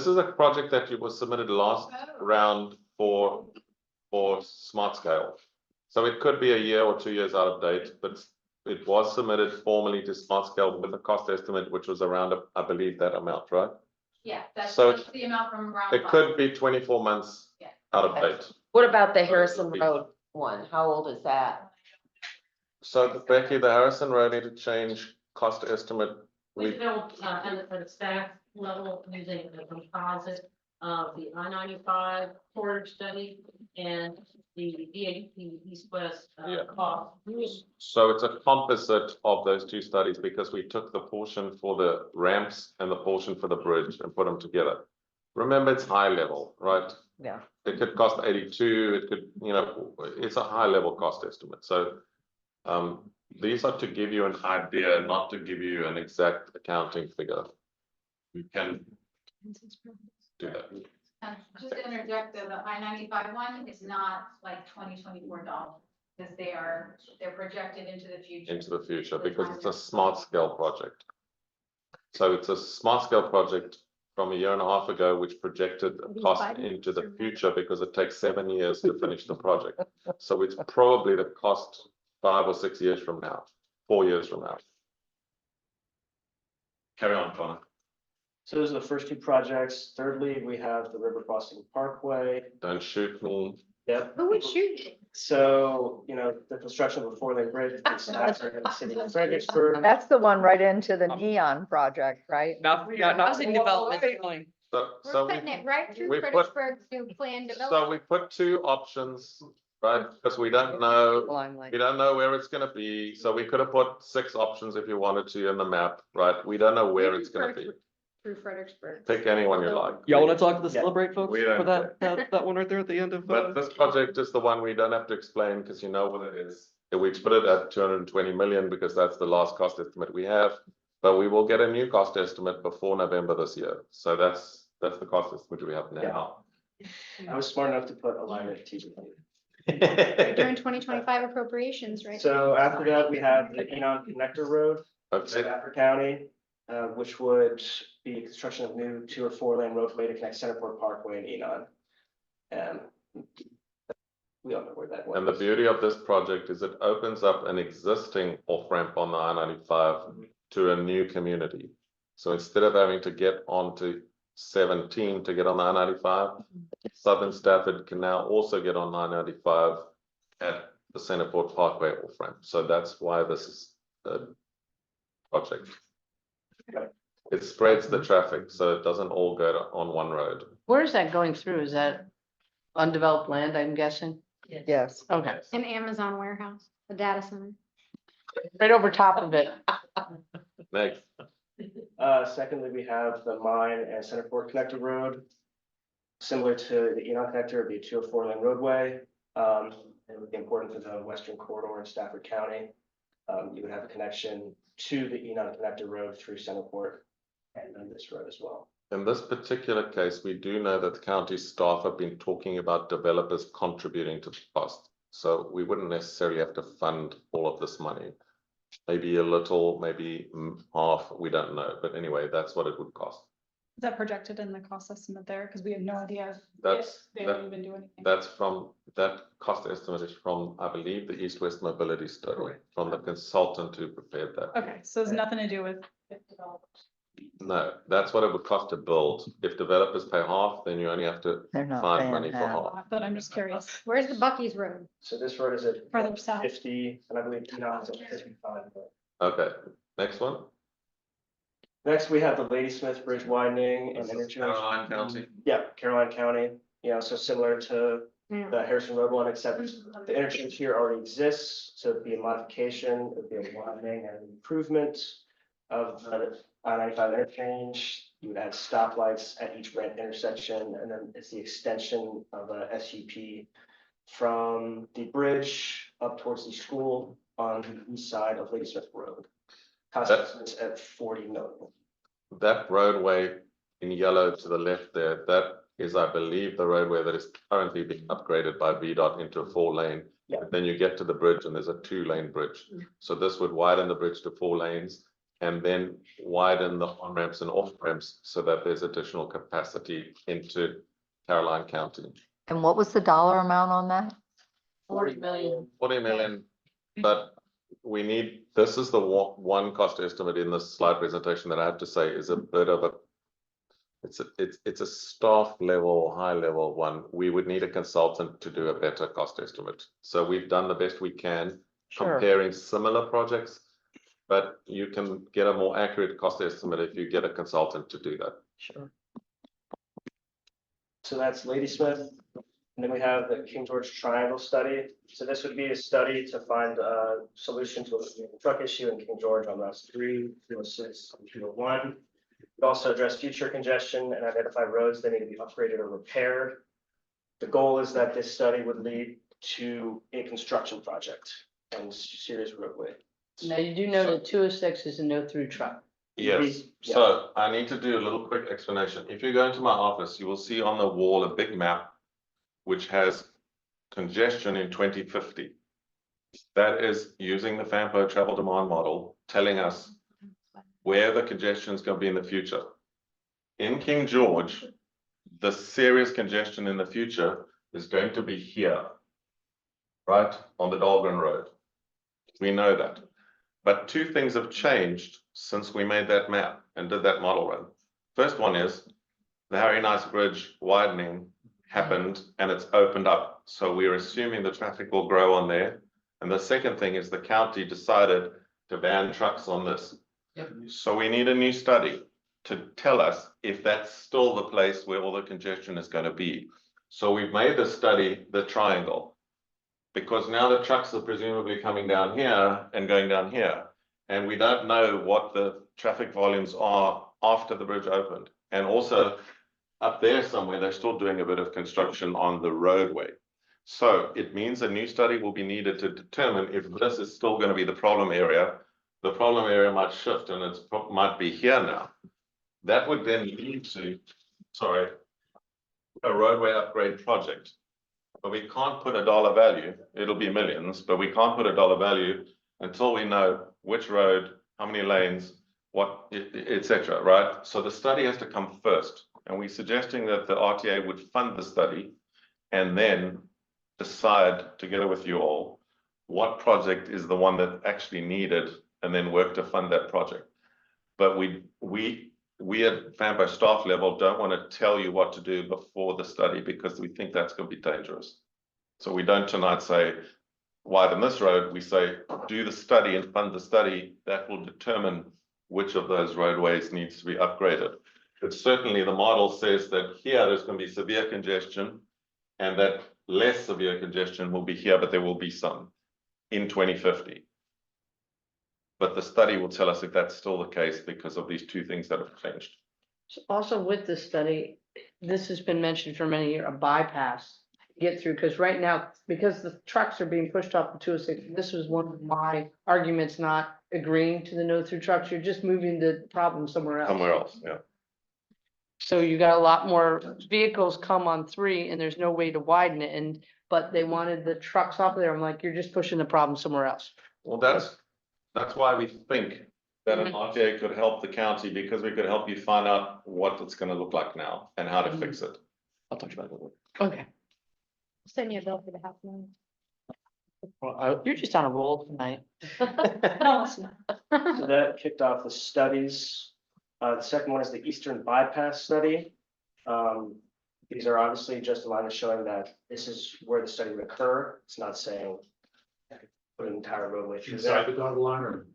is a project that was submitted last round for smart scale. So it could be a year or 2 years out of date, but it was submitted formally to smart scale with a cost estimate, which was around, I believe, that amount, right? Yeah, that's So the amount from around. It could be 24 months Yeah. out of date. What about the Harrison Road one? How old is that? So Becky, the Harrison Road interchange cost estimate, We built at a staff level using the composite of the I-95 corridor study and the DAP East-West Yeah. cost. so it's a composite of those 2 studies because we took the portion for the ramps and the portion for the bridge and put them together. Remember, it's high level, right? Yeah. It could cost 82, it could, it's a high level cost estimate. So these are to give you an idea, not to give you an exact accounting figure. We can do that. Just to interject, though, the I-95 one is not like $2024, because they're projected into the future. Into the future, because it's a smart scale project. So it's a smart scale project from a year and a half ago, which projected a cost into the future because it takes 7 years to finish the project. So it's probably the cost 5 or 6 years from now, 4 years from now. Carry on, Connor. So those are the first 2 projects. Thirdly, we have the River Crossing Parkway. Don't shoot me. Yep. Who would shoot? So, the construction of a 4-lane bridge between Stafford and the City of Fredericksburg. That's the one right into the neon project, right? Housing development. Going. So We're we putting it right through we put- Fredericksburg's new planned development. So we put 2 options, right? Because we don't know where it's gonna be. So we could have put 6 options if you wanted to in the map, right? We don't know where it's gonna be. Through Fredericksburg. Pick anyone you like. Y'all wanna talk to the Yeah. Celebrate folks We don't for that one right there at the end of? But this project is the one we don't have to explain because you know what it is. We put it at 220 million because that's the last cost estimate we have. But we will get a new cost estimate before November this year. So that's the cost estimate we have now. I was smart enough to put alignment TV. During 2025 appropriations, right? So after that, we have the Enon Connector Road, Okay, Stafford County, which would be construction of new 2 or 4 lane roadway to connect Centerport Parkway and Enon. We all know where that was. and the beauty of this project is it opens up an existing off-ramp on the I-95 to a new community. So instead of having to get onto 17 to get on the I-95, Southern Stafford can now also get on I-95 at the Centerport Parkway off-ramp. So that's why this is a project. It spreads the traffic, so it doesn't all go on one road. Where is that going through? Is that undeveloped land, I'm guessing? Yes. Okay, An Amazon warehouse, a data center. right over top of it. Next, Secondly, we have the Mine and Centerport Connector Road. Similar to the Enon Connector, it'd be a 2 or 4 lane roadway. It would be important for the western corridor in Stafford County. You would have a connection to the Enon Connector Road through Centerport and then this road as well. in this particular case, we do know that the county staff have been talking about developers contributing to the cost. So we wouldn't necessarily have to fund all of this money. Maybe a little, maybe half, we don't know. But anyway, that's what it would cost. Is that projected in the cost estimate there? Because we have no idea if That's, they that, don't even do anything. that's from, that cost estimate is from, I believe, the East-West Mobility Study, from the consultant who prepared that. Okay, so it's nothing to do with developers. No, that's what it would cost to build. If developers pay half, then you only have to They're not find paying money for half. half. But I'm just curious, Where's the Bucky's Road? So this road is at further south. 50, and I believe Enon is at 55. Okay, next one. Next, we have the Ladysmith Bridge widening and This is interchange. Caroline County. Yeah, Caroline County, so similar to Yeah. the Harrison Road one, except the interchange here already exists, so it'd be a modification, it'd be a widening and improvement of the I-95 interchange. You would add stoplights at each ramp intersection, and then it's the extension of a SUP from the bridge up towards the school on the east side of Ladysmith Road. Cost estimates at 40 million. That roadway in yellow to the left there, that is, I believe, the roadway that is currently being upgraded by VDOT into a 4 lane. Yeah. Then you get to the bridge and there's a 2 lane bridge. So this would widen the bridge to 4 lanes and then widen the on ramps and off ramps so that there's additional capacity into Caroline County. And what was the dollar amount on that? 40 million. 40 million, but we need, this is the one cost estimate in this slide presentation that I have to say is a bit of a, it's a staff level, high level one. We would need a consultant to do a better cost estimate. So we've done the best we can Sure. comparing similar projects, but you can get a more accurate cost estimate if you get a consultant to do that. Sure. So that's Ladysmith. And then we have the King George Triangle study. So this would be a study to find a solution to a truck issue in King George on routes 3, 306, and 301. We also address future congestion and identify roads that need to be upgraded or repaired. The goal is that this study would lead to a construction project and serious roadway. Now, you do know that 206 is a no through truck. Yes, Yeah. so I need to do a little quick explanation. If you go into my office, you will see on the wall a big map which has congestion in 2050. That is using the FAMPO travel demand model, telling us where the congestion is going to be in the future. In King George, the serious congestion in the future is going to be here, right on the Dahlgren Road. We know that. But 2 things have changed since we made that map and did that model run. First one is the Harry Nice Bridge widening happened and it's opened up. So we're assuming the traffic will grow on there. And the second thing is the county decided to ban trucks on this. Yep. So we need a new study to tell us if that's still the place where all the congestion is going to be. So we've made the study, the triangle, because now the trucks are presumably coming down here and going down here. And we don't know what the traffic volumes are after the bridge opened. And also up there somewhere, they're still doing a bit of construction on the roadway. So it means a new study will be needed to determine if this is still going to be the problem area. The problem area might shift and it might be here now. That would then lead to, a roadway upgrade project. But we can't put a dollar value. It'll be millions, but we can't put a dollar value until we know which road, how many lanes, what, et cetera, right? So the study has to come first. And we're suggesting that the RTA would fund the study and then decide together with you all what project is the one that actually needed and then work to fund that project. But we at FAMPO staff level don't want to tell you what to do before the study because we think that's going to be dangerous. So we don't tonight say, widen this road. We say, do the study and fund the study. That will determine which of those roadways needs to be upgraded. But certainly the model says that here there's going to be severe congestion and that less severe congestion will be here, but there will be some in 2050. But the study will tell us if that's still the case because of these two things that have changed. Also with this study, this has been mentioned for many years, a bypass to get through, because right now, because the trucks are being pushed off the 206, this was one of my arguments not agreeing to the no through trucks. You're just moving the problem somewhere else. Somewhere else, yeah. So you got a lot more vehicles come on 3 and there's no way to widen it, but they wanted the trucks off there. I'm like, you're just pushing the problem somewhere else. Well, that's why we think that an RTA could help the county because we could help you find out what it's going to look like now and how to fix it. I'll talk about it later. Okay. Send you a bill for the half million. Well, you're just on a roll tonight. No, it's not. So that kicked off the studies. The second one is the Eastern Bypass Study. These are obviously just a line of showing that this is where the study would occur. It's not saying put an entire roadway through there. Inside the dotted line or?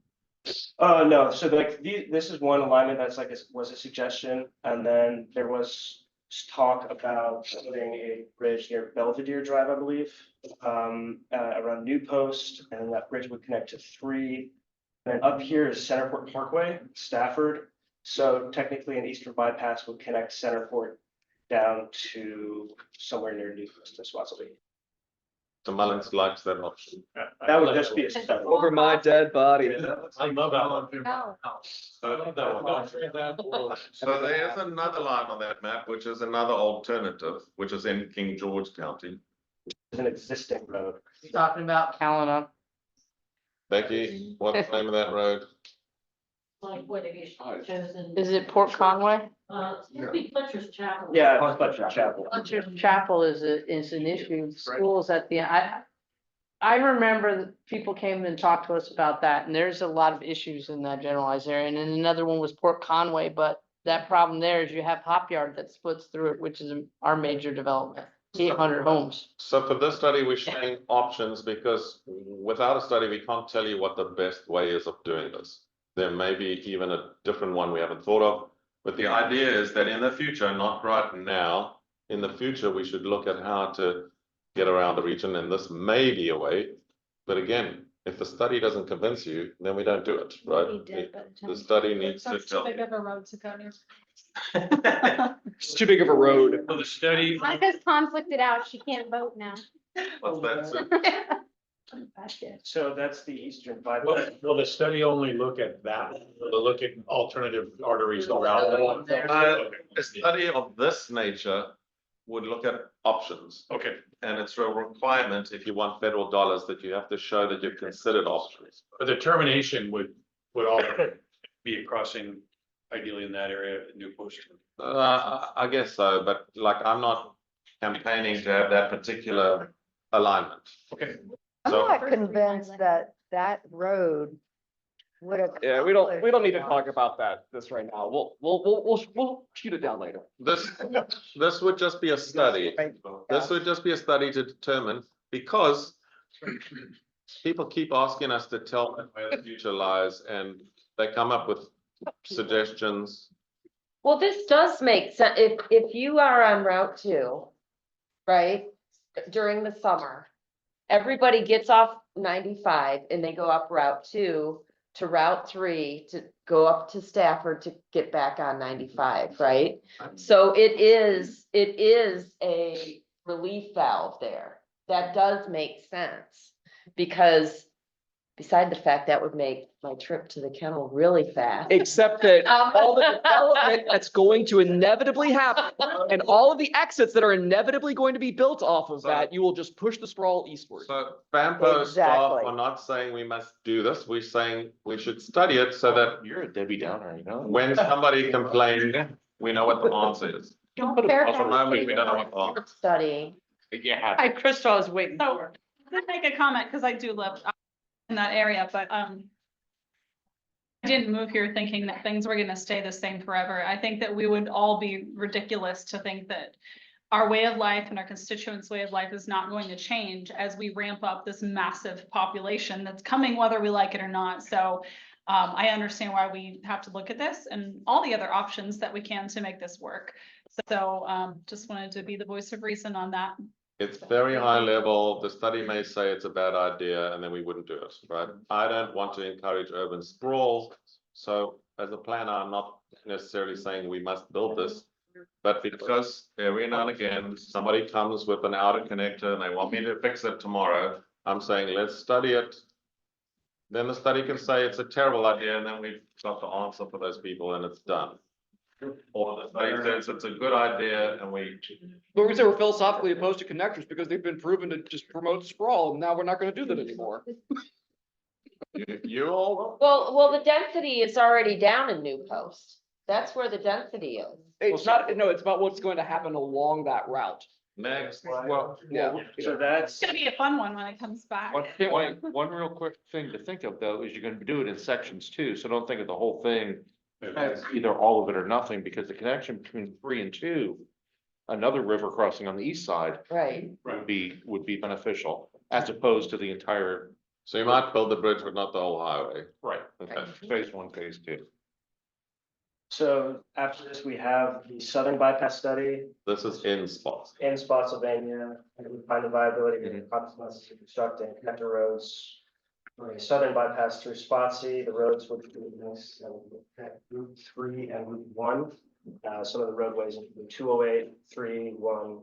No, so like this is one alignment that's like, was a suggestion, and then there was talk about putting a bridge near Belvedere Drive, I believe, around New Post, and then that bridge would connect to 3. And then up here is Centerport Parkway, Stafford. So technically an Eastern Bypass would connect Centerport down to somewhere near New Post in Spotsylvania. So Mullins likes that option. That would just be a study. Over my dead body. I love that one. No. I love that one. So there's another line on that map, which is another alternative, which is in King George County. It's an existing road. Talking about Callan. Becky, what's the name of that road? Like what have you chosen? Is it Port Conway? It'd be Fletcher's Chapel. Yeah, it's Fletcher Chapel. Fletcher's Chapel is an issue. Schools at the, I remember that people came and talked to us about that, and there's a lot of issues in that generalized area. And then another one was Port Conway, but that problem there is you have Hop Yard that splits through it, which is our major development, 800 homes. So for this study, we're showing options because without a study, we can't tell you what the best way is of doing this. There may be even a different one we haven't thought of, but the idea is that in the future, not right now, in the future, we should look at how to get around the region, and this may be a way. But again, if the study doesn't convince you, then we don't do it, right? The study needs to That's too tell big you. of a road to go near. It's too big of a road. So the study, Monica's conflicted out. She can't vote now. What's that? So that's the Eastern Bypass. will the study only look at that? Will it look at alternative arteries around? A study of this nature would look at options. Okay, And it's a requirement if you want federal dollars that you have to show that you've considered options. but the termination would all be a crossing ideally in that area, New Post. I guess so, but like I'm not campaigning to have that particular alignment. Okay. I'm So- not convinced that that road would have. Yeah, we don't need to talk about this right now. We'll shoot it down later. This would just be a study. This would just be a study to determine, because people keep asking us to tell them where the future lies, and they come up with suggestions. Well, this does make sense. If you are on Route 2, right, during the summer, everybody gets off 95 and they go up Route 2 to Route 3 to go up to Stafford to get back on 95, right? So it is a relief valve there. That does make sense, because Beside the fact that would make my trip to the kennel really fast. Except that all the development that's going to inevitably happen and all of the exits that are inevitably going to be built off of that, you will just push the sprawl eastward. So FAMPO staff Exactly. are not saying we must do this, we're saying we should study it so that You're a Debbie Downer, you know? when somebody complains, we know what the answer is. Don't At the Fairfax moment, we don't know what the answer is. Studying. Yeah. I, Crystal was waiting So- for. I did make a comment, because I do live in that area, but, I didn't move here thinking that things were gonna stay the same forever. I think that we would all be ridiculous to think that our way of life and our constituents' way of life is not going to change as we ramp up this massive population that's coming whether we like it or not. So, I understand why we have to look at this and all the other options that we can to make this work. So, just wanted to be the voice of reason on that. It's very high level. The study may say it's a bad idea and then we wouldn't do it, right? I don't want to encourage urban sprawl. So as a planner, I'm not necessarily saying we must build this. But because every now and again, somebody comes with an outer connector and they want me to fix it tomorrow, I'm saying, let's study it. Then the study can say it's a terrible idea and then we've got the answer for those people and it's done. Or the study says it's a good idea and we. But we say we're philosophically opposed to connectors because they've been proven to just promote sprawl, and now we're not gonna do that anymore. You all. Well, the density is already down in New Post. That's where the density is. It's not, no, it's about what's going to happen along that route. Next. Well, Yeah. So that's, It's gonna be a fun one when it comes back. one real quick thing to think of though, is you're gonna do it in sections too, so don't think of the whole thing as either all of it or nothing, because the connection between 3 and 2, another river crossing on the east side Right. would be beneficial, as opposed to the entire. So you might build the bridge, but not the whole highway. Right. Okay. Phase 1, phase 2. so after this, we have the southern bypass study This is in spots. in Spotsylvania. And we find the viability of consequences of constructing connector roads. For a southern bypass through Spotsy, the roads would be this, Route 3 and Route 1. Some of the roadways include 208, 3, 1,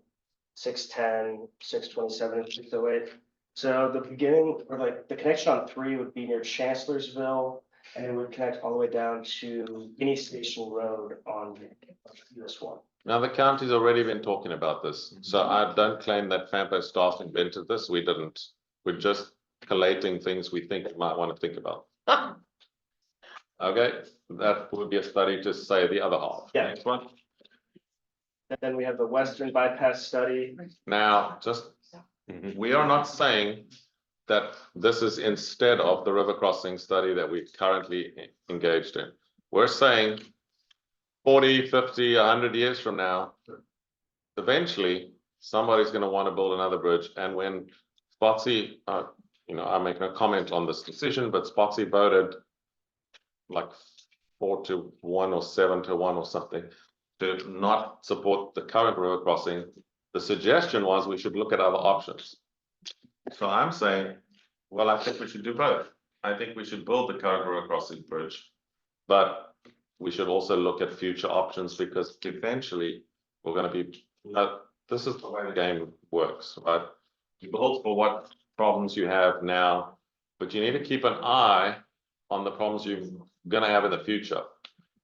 610, 627, and 608. So the beginning, or like the connection on 3 would be near Chancellorsville, and it would connect all the way down to Guinea Station Road on this one. Now, the county's already been talking about this, so I don't claim that FAMPO staff invented this. We didn't. We're just collating things we think you might want to think about. Okay, that would be a study to say the other half. Yeah. Next one. And then we have the western bypass study. Now, just, we are not saying that this is instead of the river crossing study that we're currently engaged in. We're saying 40, 50, 100 years from now, eventually, somebody's going to want to build another bridge. And when Spotsy, I'm making a comment on this decision, but Spotsy voted like 4-1 or 7-1 or something to not support the current river crossing. The suggestion was we should look at other options. So I'm saying, well, I think we should do both. I think we should build the current river crossing bridge, but we should also look at future options because eventually we're going to be, this is the way the game works, right? You build for what problems you have now, but you need to keep an eye on the problems you're going to have in the future.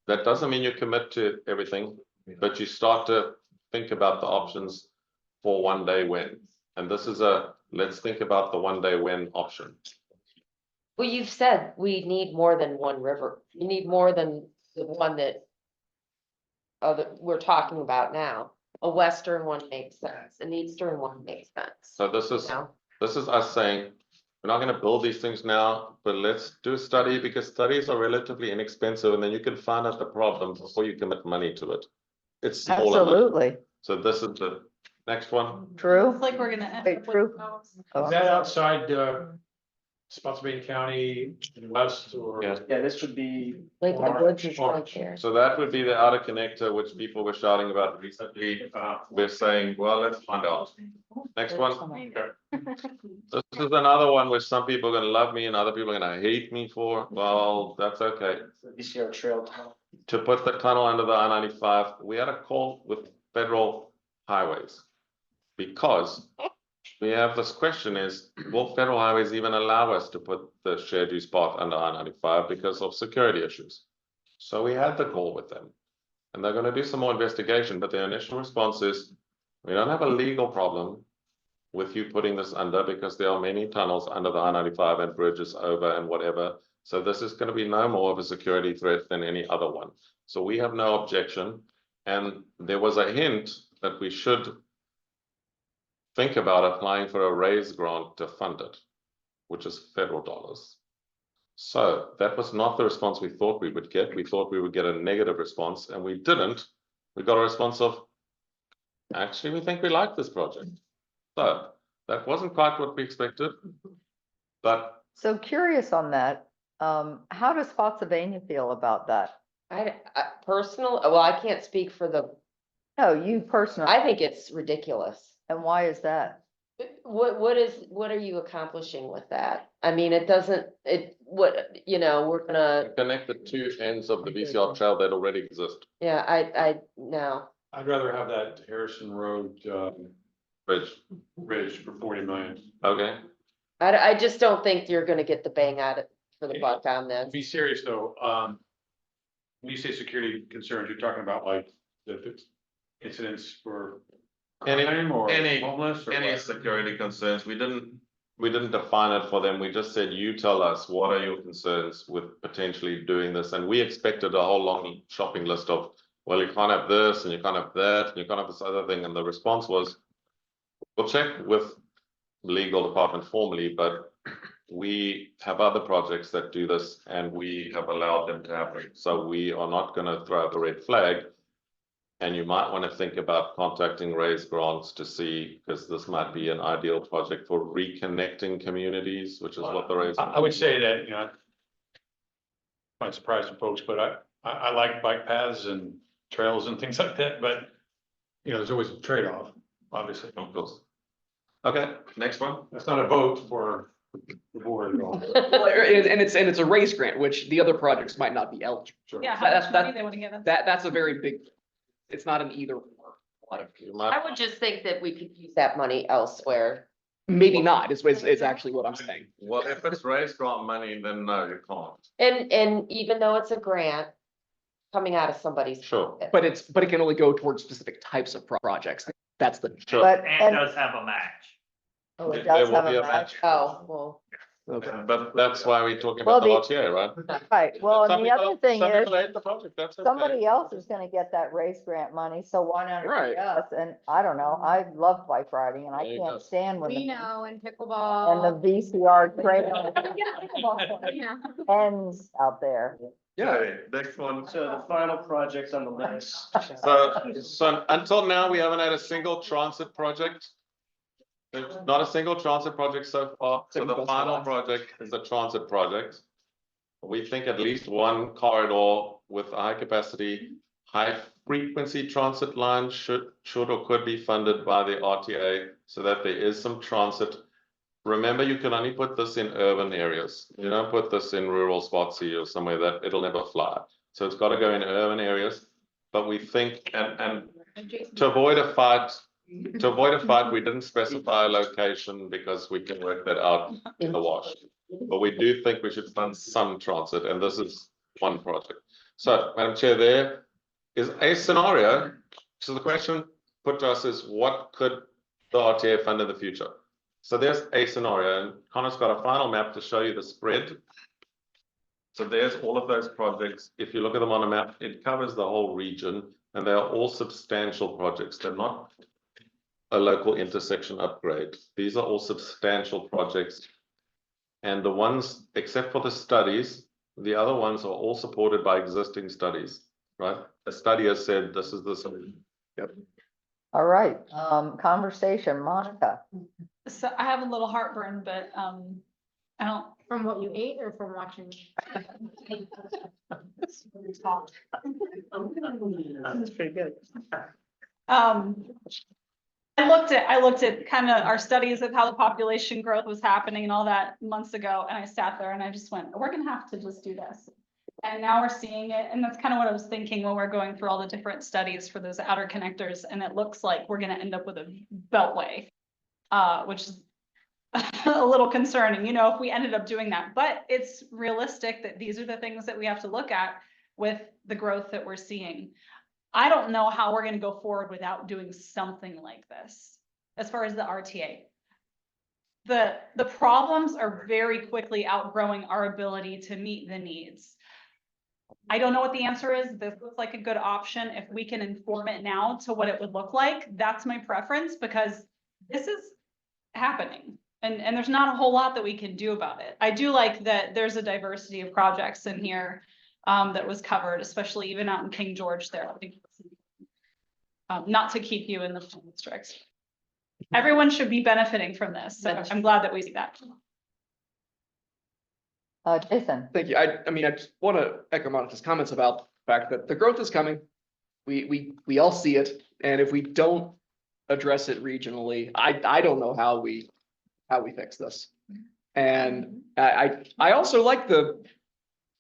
That doesn't mean you commit to everything, but you start to think about the options for one day when. And this is let's think about the one day when option. Well, you've said we need more than one river. You need more than the one that we're talking about now. A western one makes sense. An eastern one makes sense. So this is us saying, we're not going to build these things now, but let's do a study because studies are relatively inexpensive and then you can find out the problem before you commit money to it. It's small enough. Absolutely. So this is the next one. True. It's like we're gonna end Wait, up with true. those. Is that outside, Spotsylvania County west or? Yes. Yeah, this would be. Like the woods is right there. So that would be the outer connector, which people were shouting about recently. We're saying, well, let's find out. Next one. This is another one which some people are going to love me and other people are going to hate me for. Well, that's okay. DCR Trail Tunnel. To put the tunnel under the I-95, we had a call with federal highways because we have this question is, will federal highways even allow us to put the shared use path under I-95 because of security issues? So we had the call with them. And they're gonna do some more investigation, but their initial response is, we don't have a legal problem with you putting this under, because there are many tunnels under the I-95 and bridges over and whatever. So this is gonna be no more of a security threat than any other one. So we have no objection. And there was a hint that we should think about applying for a raise grant to fund it, which is federal dollars. So that was not the response we thought we would get. We thought we would get a negative response, and we didn't. We got a response of, actually, we think we like this project. So that wasn't quite what we expected, but So curious on that, how does Spotsylvania feel about that? I well, I can't speak for No, you personally, I think it's ridiculous. and why is that? What are you accomplishing with that? I mean, it doesn't, we're gonna, connect the two ends of the VCR trail that already exist. yeah, no. I'd rather have that Harrison Road, Bridge, bridge for 40 million. okay? I just don't think you're gonna get the bang out of for the buck on this. Be serious though, when you say security concerns, you're talking about like the incidents for crime or homeless or Any what? security concerns, we didn't define it for them, we just said, you tell us, what are your concerns with potentially doing this? And we expected a whole long shopping list of, well, you can't have this, and you can't have that, and you can't have this other thing, and the response was, we'll check with legal department formally, but we have other projects that do this, and we have allowed them to happen, so we are not gonna throw up a red flag. And you might want to think about contacting raise grants to see, because this might be an ideal project for reconnecting communities, which is what the raise. I would say that, might surprise some folks, but I like bike paths and trails and things like that, but there's always a trade-off, obviously. Of course. Okay, next one. That's not a vote for the board at all. Well, and it's a raise grant, which the other projects might not be eligible. Sure. Yeah, how That's- much that- money they wanna give us? That's a very big, it's not an either or. A lot of- You might- I would just think that we could use that money elsewhere. Maybe not, is actually what I'm saying. Well, if it's raise grant money, then no, you can't. And even though it's a grant coming out of somebody's. Sure. pocket. But it can only go towards specific types of projects. That's the. Sure. But, And and, does have a match. oh, it There does will have be a a match. Oh, well, But that's why we're talking Well, about the the- RTA, right? Right, well, Some and the people- other thing some is, people hate the project, that's okay. somebody else is gonna get that race grant money, so why not Right. it us? And I don't know, I love bike riding and I There you go. can't stand when We the, know, and and pickleball. the VCR trail Yeah. ends out there. Okay, next one. So the final project on the list. So until now, we haven't had a single transit project. There's not a single transit project so far, so Second the best final one. project is a transit project. We think at least one corridor with a high capacity, high frequency transit line should or could be funded by the RTA so that there is some transit. Remember, you can only put this in urban areas. You don't put this in rural Spotsy or somewhere that it'll never fly. So it's got to go in urban areas. But we think, and to avoid a fight, we didn't specify a location because we can work that out in the wash. But we do think we should fund some transit, and this is one project. So, Madam Chair, there is a scenario. So the question put to us is, what could the RTA fund in the future? So there's a scenario, and Connor's got a final map to show you the spread. So there's all of those projects. If you look at them on a map, it covers the whole region, and they are all substantial projects. They're not a local intersection upgrade. These are all substantial projects. And the ones, except for the studies, the other ones are all supported by existing studies, right? A study has said this is the solution. All right, conversation, Monica. So I have a little heartburn, but, I don't. From what you ate or from watching? That's pretty good. I looked at kind of our studies of how the population growth was happening and all that months ago, and I sat there and I just went, we're gonna have to just do this. And now we're seeing it, and that's kind of what I was thinking when we're going through all the different studies for those outer connectors, and it looks like we're gonna end up with a beltway. which is a little concerning, you know, if we ended up doing that, but it's realistic that these are the things that we have to look at with the growth that we're seeing. I don't know how we're gonna go forward without doing something like this, as far as the RTA. The problems are very quickly outgrowing our ability to meet the needs. I don't know what the answer is. This looks like a good option. If we can inform it now to what it would look like, that's my preference, because this is happening. And there's not a whole lot that we can do about it. I do like that there's a diversity of projects in here that was covered, especially even out in King George there. I think not to keep you in the districts. Everyone should be benefiting from this, so I'm glad that we see that. Jason, Thank you. I mean, I just want to echo Monica's comments about the fact that the growth is coming. We all see it, and if we don't address it regionally, I don't know how we fix this. And I also like the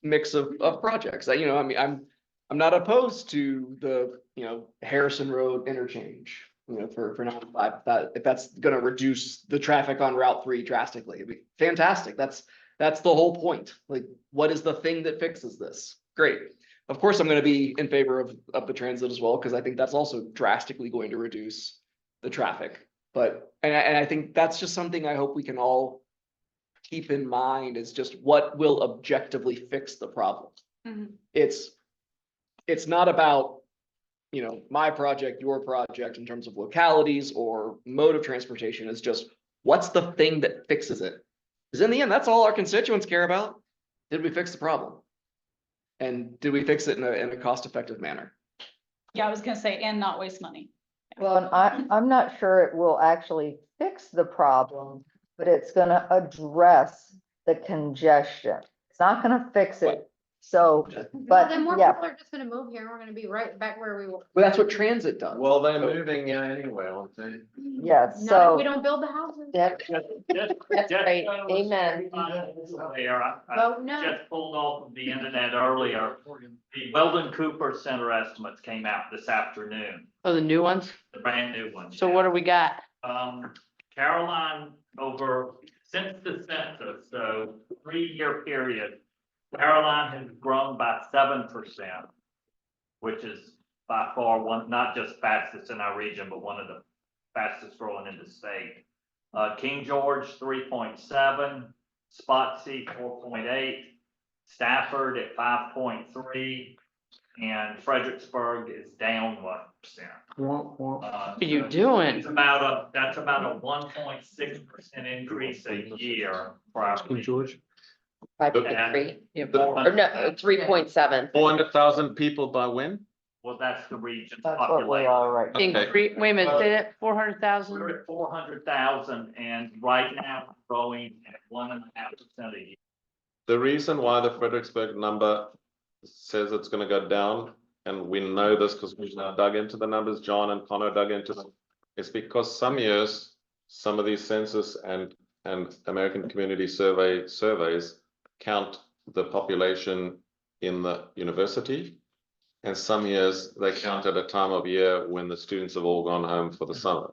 mix of projects. You know, I mean, I'm not opposed to the, you know, Harrison Road interchange, you know, for 95, if that's gonna reduce the traffic on Route 3 drastically, it'd be fantastic. That's the whole point. Like, what is the thing that fixes this? Great. Of course, I'm gonna be in favor of the transit as well, because I think that's also drastically going to reduce the traffic. But, and I think that's just something I hope we can all keep in mind, is just what will objectively fix the problem. Mhm. It's not about, you know, my project, your project in terms of localities or mode of transportation. It's just, what's the thing that fixes it? Because in the end, that's all our constituents care about. Did we fix the problem? And did we fix it in a cost-effective manner? Yeah, I was gonna say, and not waste money. well, and I'm not sure it will actually fix the problem, but it's gonna address the congestion. It's not gonna fix it. So, but Then more yeah, people are just gonna move here, and we're gonna be right back where we were. Well, that's what transit does. Well, they're moving anyway, aren't they? yes, Not if we so, don't build the houses. That's right. Amen. Vote no. Just pulled off of the internet earlier. The Weldon Cooper Center estimates came out this afternoon, Oh, the new ones? the brand new ones. So what do we got? Caroline, since the census, so 3-year period, Caroline has grown by 7%, which is by far not just fastest in our region, but one of the fastest growing in the state. King George, 3.7, Spotsy, 4.8, Stafford at 5.3, and Fredericksburg is down 1%. What are you doing? That's about a 1.6% increase a year for our King George. 5.3, or no, 3.7. 400,000 people by when? Well, that's the region's that's what we population. are right now. Increase, wait a minute, say that, 400,000? We're at 400,000, and right now we're growing at 1.5% a year. The reason why the Fredericksburg number says it's gonna go down, and we know this because we've now dug into the numbers, John and Connor dug into them, is because some years, some of these census and American Community surveys count the population in the university. And some years they count at a time of year when the students have all gone home for the summer.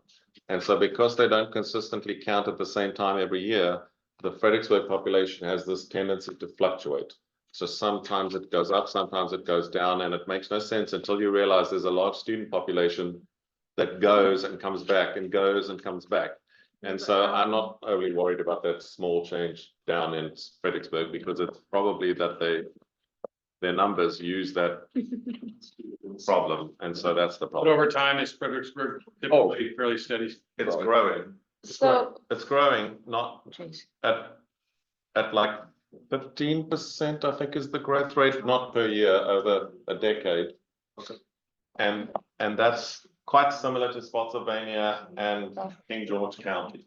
And so because they don't consistently count at the same time every year, the Fredericksburg population has this tendency to fluctuate. So sometimes it goes up, sometimes it goes down, and it makes no sense until you realize there's a large student population that goes and comes back and goes and comes back. And so I'm not overly worried about that small change down in Fredericksburg, because it's probably that their numbers use that problem, and so that's the But problem. over time, is Fredericksburg typically fairly steady? It's growing. So, It's growing, not at like 15%, I think is the growth rate, not per year, over a decade. And that's quite similar to Spotsylvania and King George County.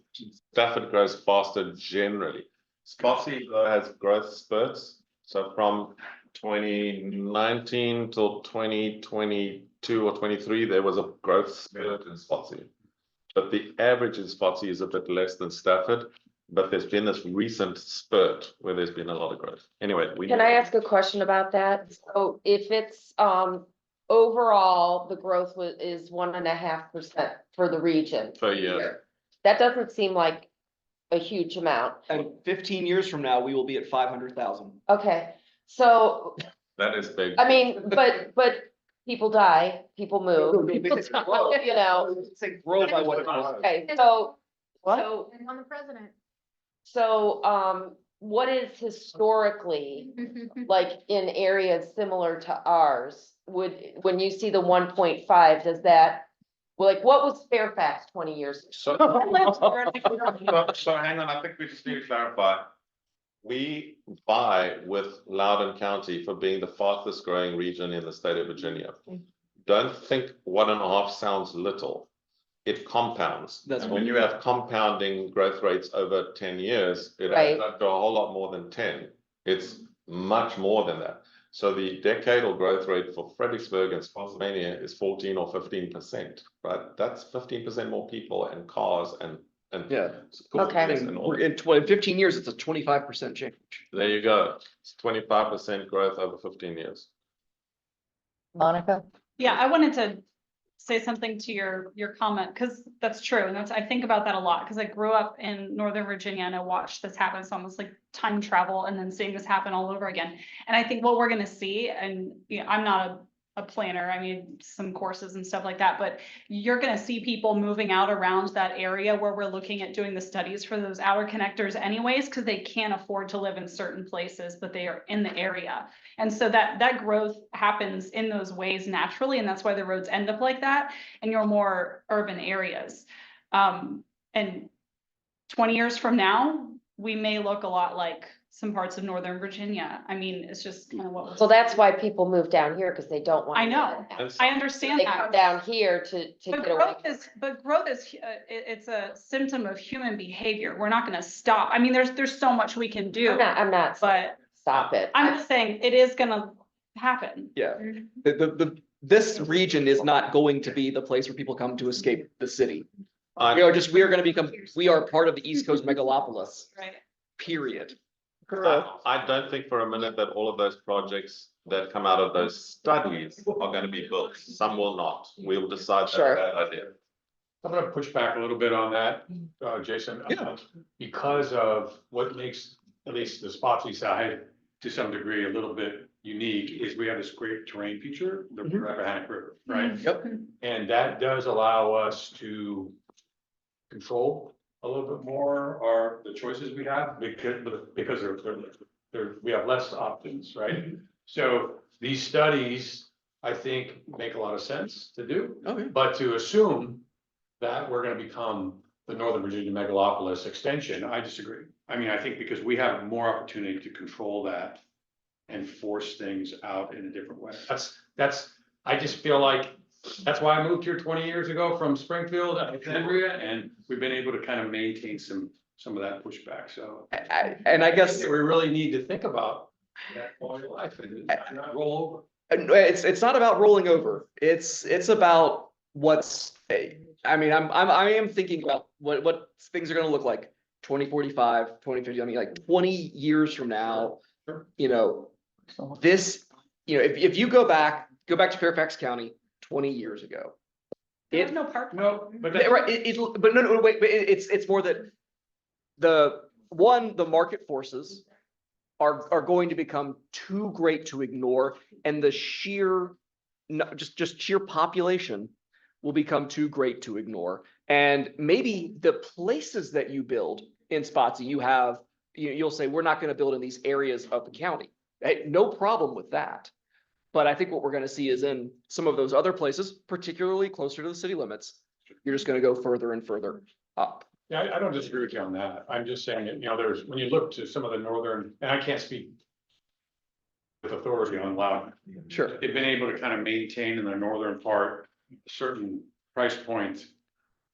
Stafford grows faster generally. Spotsylvania has growth spurts. So from 2019 till 2022 or 23, there was a growth spurt in Spotsylvania. But the average in Spotsylvania is a bit less than Stafford. But there's been this recent spurt where there's been a lot of growth. Anyway, can I ask a question about that? So if it's, overall, the growth is 1.5% for the region. Per year. That doesn't seem like a huge amount. And 15 years from now, we will be at 500,000. Okay, so, That is big. I mean, but people die, people move, people die, you know. Say grow by what it was. Okay, so, What? so, And on the president. so, what is historically, like in areas similar to ours, when you see the 1.5, does that, well, like, what was Fairfax 20 years? So, so hang on, I think we just need to clarify. We vie with Loudoun County for being the fastest growing region in the state of Virginia. Don't think 1.5 sounds little. It compounds. That's And when you have compounding growth rates over 10 years, it Right. adds up to a whole lot more than 10. It's much more than that. So the decadal growth rate for Fredericksburg and Spotsylvania is 14 or 15%, right? That's 15% more people and cars and Yeah. school Okay. buildings and all. In 15 years, it's a 25% change. There you go. It's 25% growth over 15 years. Monica? Yeah, I wanted to say something to your comment, because that's true, and that's, I think about that a lot, because I grew up in Northern Virginia and I watched this happen. It's almost like time travel and then seeing this happen all over again. And I think what we're gonna see, and you know, I'm not a planner, I mean, some courses and stuff like that, but you're gonna see people moving out around that area where we're looking at doing the studies for those outer connectors anyways, because they can't afford to live in certain places, but they are in the area. And so that growth happens in those ways naturally, and that's why the roads end up like that in your more urban areas. And 20 years from now, we may look a lot like some parts of Northern Virginia. I mean, it's just kind of what. So that's why people move down here, because they don't want. I know, I understand They come that. down here to But get away. growth is, it's a symptom of human behavior. We're not gonna stop. I mean, there's so much we can do, I'm not, but stop it. I'm just saying it is gonna happen. Yeah. This region is not going to be the place where people come to escape the city. We are gonna become, we are part of the East Coast megalopolis, Right. period. I don't think for a minute that all of those projects that come out of those studies are going to be built. Some will not. We'll decide that's a Sure. bad idea. I'm gonna push back a little bit on that, Jason. Yeah. Because of what makes at least the Spotsy side to some degree a little bit unique is we have this great terrain feature, the Rappahannock River, right? Yep. And that does allow us to control a little bit more the choices we have because we have less options, right? So these studies, I think, make a lot of sense to do. Okay. But to assume that we're gonna become the Northern Virginia megalopolis extension, I disagree. I mean, I think because we have more opportunity to control that and force things out in a different way. I just feel like, that's why I moved here 20 years ago from Springfield, Alexandria, and we've been able to kind of maintain some of that pushback, so. And I guess We really need to think about that quality of life and not roll over. it's not about rolling over. It's about what's, I mean, I am thinking about what things are gonna look like 2045, 2050. I mean, like 20 years from now, you know, this, you know, if you go back to Fairfax County 20 years ago. There's no park. No, but Right, but no, wait, but it's more that the market forces are going to become too great to ignore, and the sheer, just sheer population will become too great to ignore. And maybe the places that you build in Spotsy, you'll say, we're not gonna build in these areas of the county. Hey, no problem with that. But I think what we're gonna see is in some of those other places, particularly closer to the city limits, you're just gonna go further and further up. Yeah, I don't disagree with you on that. I'm just saying that, you know, when you look to some of the northern, and I can't speak with authority on Loudoun. Sure. They've been able to kind of maintain in the northern part, a certain price point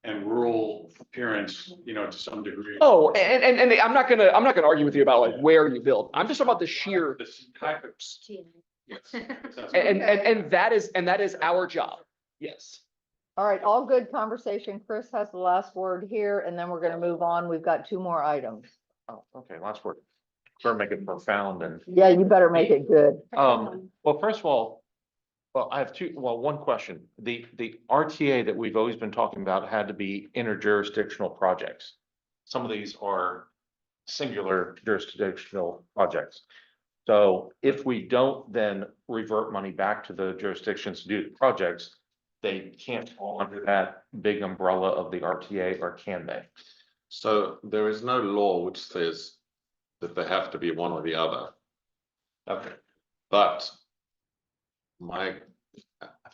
and rural appearance, you know, to some degree. Oh, and I'm not gonna argue with you about like where you build. I'm just talking about the sheer, This type of. Yes. and that is our job. Yes. All right, all good conversation. Chris has the last word here, and then we're gonna move on. We've got 2 more items. Oh, okay, last word. Better make it profound and, Yeah, you better make it good. well, first of all, Well, I have one question. The RTA that we've always been talking about had to be interjurisdictional projects. Some of these are singular jurisdictional projects. So if we don't then revert money back to the jurisdictions to do the projects, they can't fall under that big umbrella of the RTA, or can they? So there is no law which says that they have to be one or the other. Okay. But I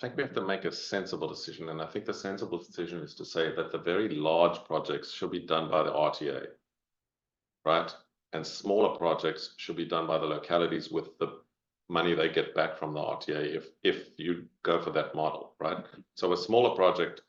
think we have to make a sensible decision, and I think the sensible decision is to say that the very large projects should be done by the RTA, right? And smaller projects should be done by the localities with the money they get back from the RTA if you go for that model, right? So a smaller project,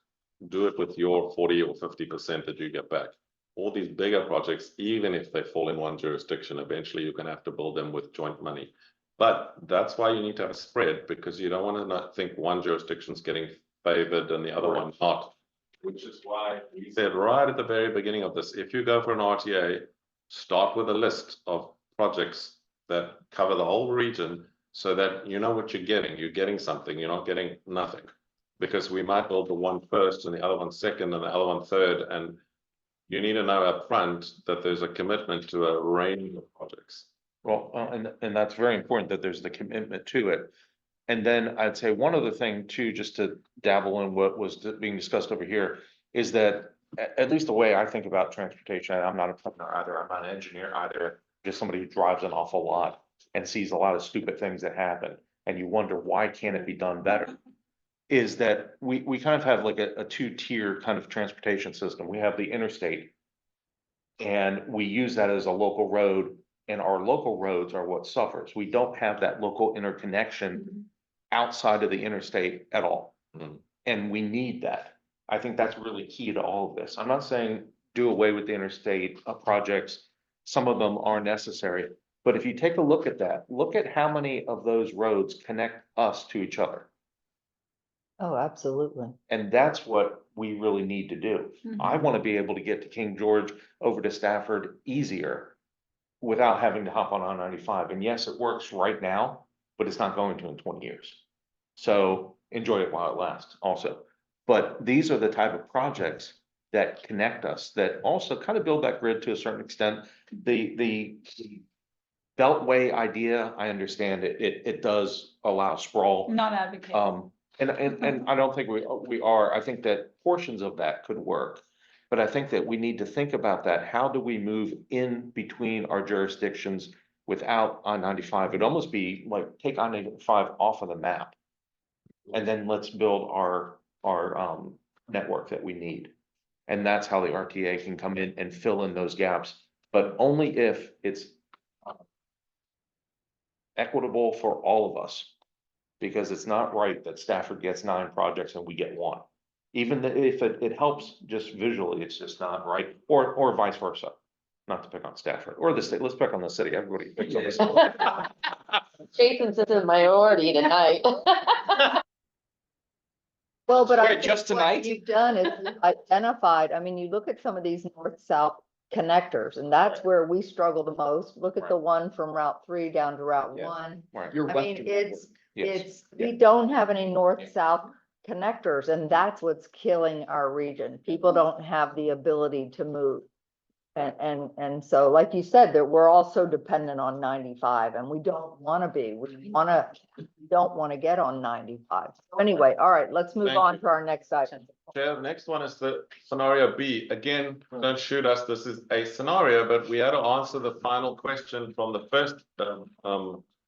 do it with your 40 or 50% that you get back. All these bigger projects, even if they fall in one jurisdiction, eventually you're going to have to build them with joint money. But that's why you need to have a spread, because you don't want to not think one jurisdiction's getting favored and the other one not. Which is why we said right at the very beginning of this, if you go for an RTA, start with a list of projects that cover the whole region so that you know what you're getting. You're getting something, you're not getting nothing. Because we might build the one first and the other one second and the other one third, and you need to know up front that there's a commitment to a range of projects. Well, and that's very important that there's the commitment to it. And then I'd say one other thing too, just to dabble in what was being discussed over here, is that at least the way I think about transportation, I'm not a planner either, I'm not an engineer either, just somebody who drives an awful lot and sees a lot of stupid things that happen, and you wonder why can't it be done better? Is that we kind of have like a two-tier kind of transportation system. We have the interstate, and we use that as a local road, and our local roads are what suffers. We don't have that local interconnection outside of the interstate at all. And we need that. I think that's really key to all of this. I'm not saying do away with the interstate projects. Some of them are necessary, but if you take a look at that, look at how many of those roads connect us to each other. Oh, absolutely. And that's what we really need to do. I want to be able to get to King George over to Stafford easier without having to hop on I-95. And yes, it works right now, but it's not going to in 20 years. So enjoy it while it lasts also. But these are the type of projects that connect us, that also kind of build that grid to a certain extent. The Beltway idea, I understand it does allow sprawl. Not advocate. And I don't think we are. I think that portions of that could work. But I think that we need to think about that. How do we move in between our jurisdictions without I-95? It'd almost be like take I-95 off of the map. And then let's build our network that we need. And that's how the RTA can come in and fill in those gaps, but only if it's equitable for all of us. Because it's not right that Stafford gets 9 projects and we get 1. Even if it helps just visually, it's just not right, or vice versa. Not to pick on Stafford or the state. Let's pick on the city. Everybody picks on the city. Jason's in the minority tonight. Well, but I Wait, think just what tonight? you've done is you've identified, I mean, you look at some of these north-south connectors, and that's where we struggle the most. Look at the one from Route 3 down to Route Yeah. 1. Right. Your I mean, western it's, Yes. we don't have any north-south connectors, and that's what's killing our region. People don't have the ability to move. And so, like you said, that we're also dependent on 95, and we don't want to be. We don't want to get on 95. So anyway, all right, let's move Thank on you. to our next item. Chair, the next one is the scenario B. Again, don't shoot us. This is a scenario, but we had to answer the final question from the first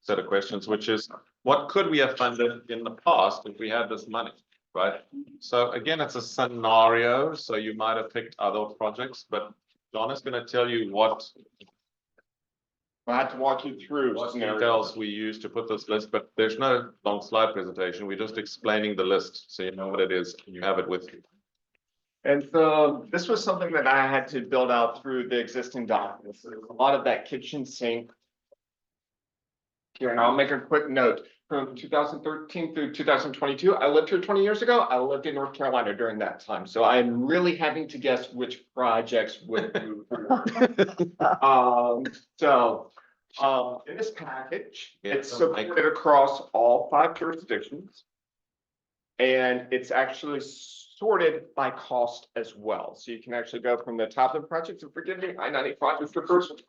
set of questions, which is what could we have funded in the past if we had this money, right? So again, it's a scenario. So you might have picked other projects, but John is going to tell you what I had to walk you through. details we use to put this list, but there's no long slide presentation. We're just explaining the list so you know what it is and you have it with you. And so this was something that I had to build out through the existing documents. A lot of that kitchen sink. Here, and I'll make a quick note. From 2013 through 2022, I lived here 20 years ago. I lived in North Carolina during that time. So I'm really having to guess which projects would move through. In this package, it's supported across all 5 jurisdictions. And it's actually sorted by cost as well. So you can actually go from the top of the project, and forgive me, I-95 is the first.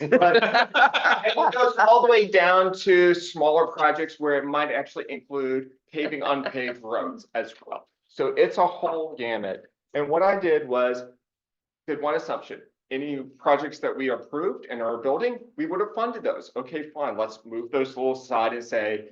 But it goes all the way down to smaller projects where it might actually include paving unpaved roads as well. So it's a whole gamut. And what I did was, did one assumption. Any projects that we approved and are building, we would have funded those. Okay, fine, let's move those a little aside and say,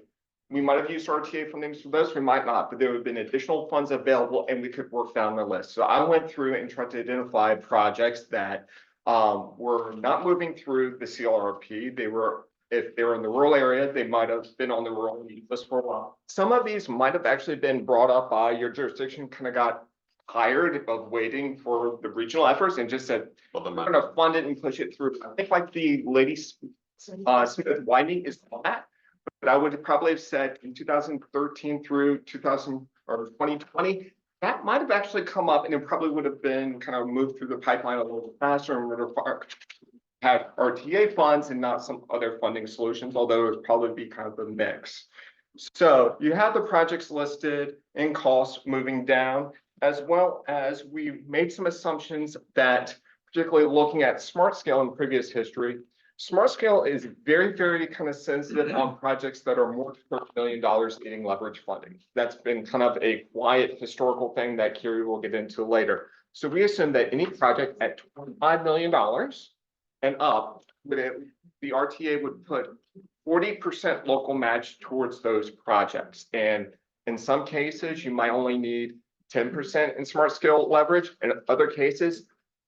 we might have used RTA funding for those, we might not, but there would have been additional funds available and we could work down the list. So I went through and tried to identify projects that were not moving through the CLRP. They were, if they were in the rural area, they might have been on the rural need list for a while. Some of these might have actually been brought up by your jurisdiction, kind of got tired of waiting for the regional efforts and just said, we're gonna fund it and push it through. I think like the ladies, Smith widening is that, but I would probably have said in 2013 through 2000 or 2020, that might have actually come up and it probably would have been kind of moved through the pipeline a little faster and would have had RTA funds and not some other funding solutions, although it would probably be kind of a mix. So you have the projects listed and costs moving down, as well as we made some assumptions that, particularly looking at smart scale in previous history, smart scale is very, very kind of sensitive on projects that are more than $30 million needing leverage funding. That's been kind of a quiet historical thing that Kerry will get into later. So we assume that any project at $25 million and up, the RTA would put 40% local match towards those projects. And in some cases, you might only need 10% in smart scale leverage. In other cases,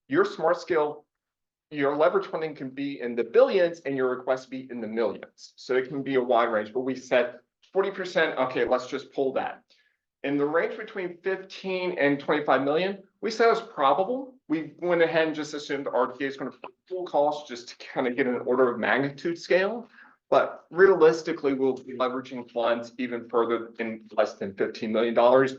your smart scale, your leverage funding can be in the billions and your request be in the millions. So it can be a wide range, but we said 40%, okay, let's just pull that. In the range between 15 and 25 million, we said it was probable. We went ahead and just assumed the RTA is going to full cost just to kind of get an order of magnitude scale. But realistically, we'll be leveraging funds even further in less than $15 million.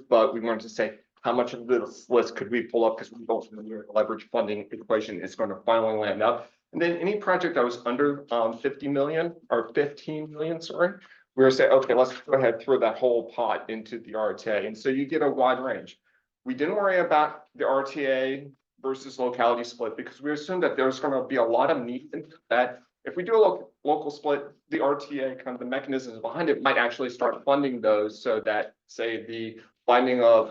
But we wanted to say, how much of this list could we pull up? Because we don't know where the leverage funding equation is going to finally land up. And then any project that was under 50 million or 15 million, sorry, we were saying, okay, let's go ahead and throw that whole pot into the RTA. And so you get a wide range. We didn't worry about the RTA versus locality split because we assumed that there's going to be a lot of need in that. If we do a local split, the RTA, kind of the mechanisms behind it might actually start funding those so that, say, the finding of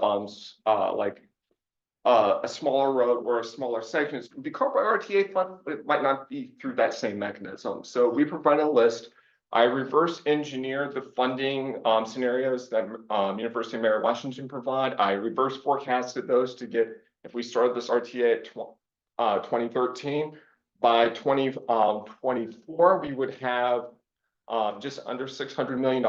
a smaller road or a smaller section is be covered by RTA fund, but it might not be through that same mechanism. So we provide a list. I reverse engineer the funding scenarios that University of Mary Washington provide. I reverse forecasted those to get, if we started this RTA at 2013, by 2024, we would have just under $600 million.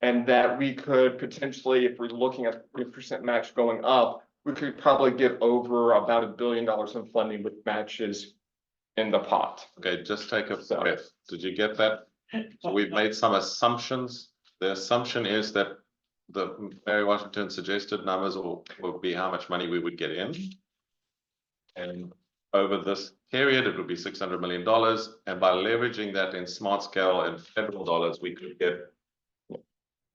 And that we could potentially, if we're looking at 3% match going up, we could probably get over about $1 billion in funding with matches in the pot. Okay, just take a breath. Did you get that? So we've made some assumptions. The assumption is that the Mary Washington suggested numbers will be how much money we would get in. And over this period, it would be $600 million. And by leveraging that in smart scale and federal dollars, we could get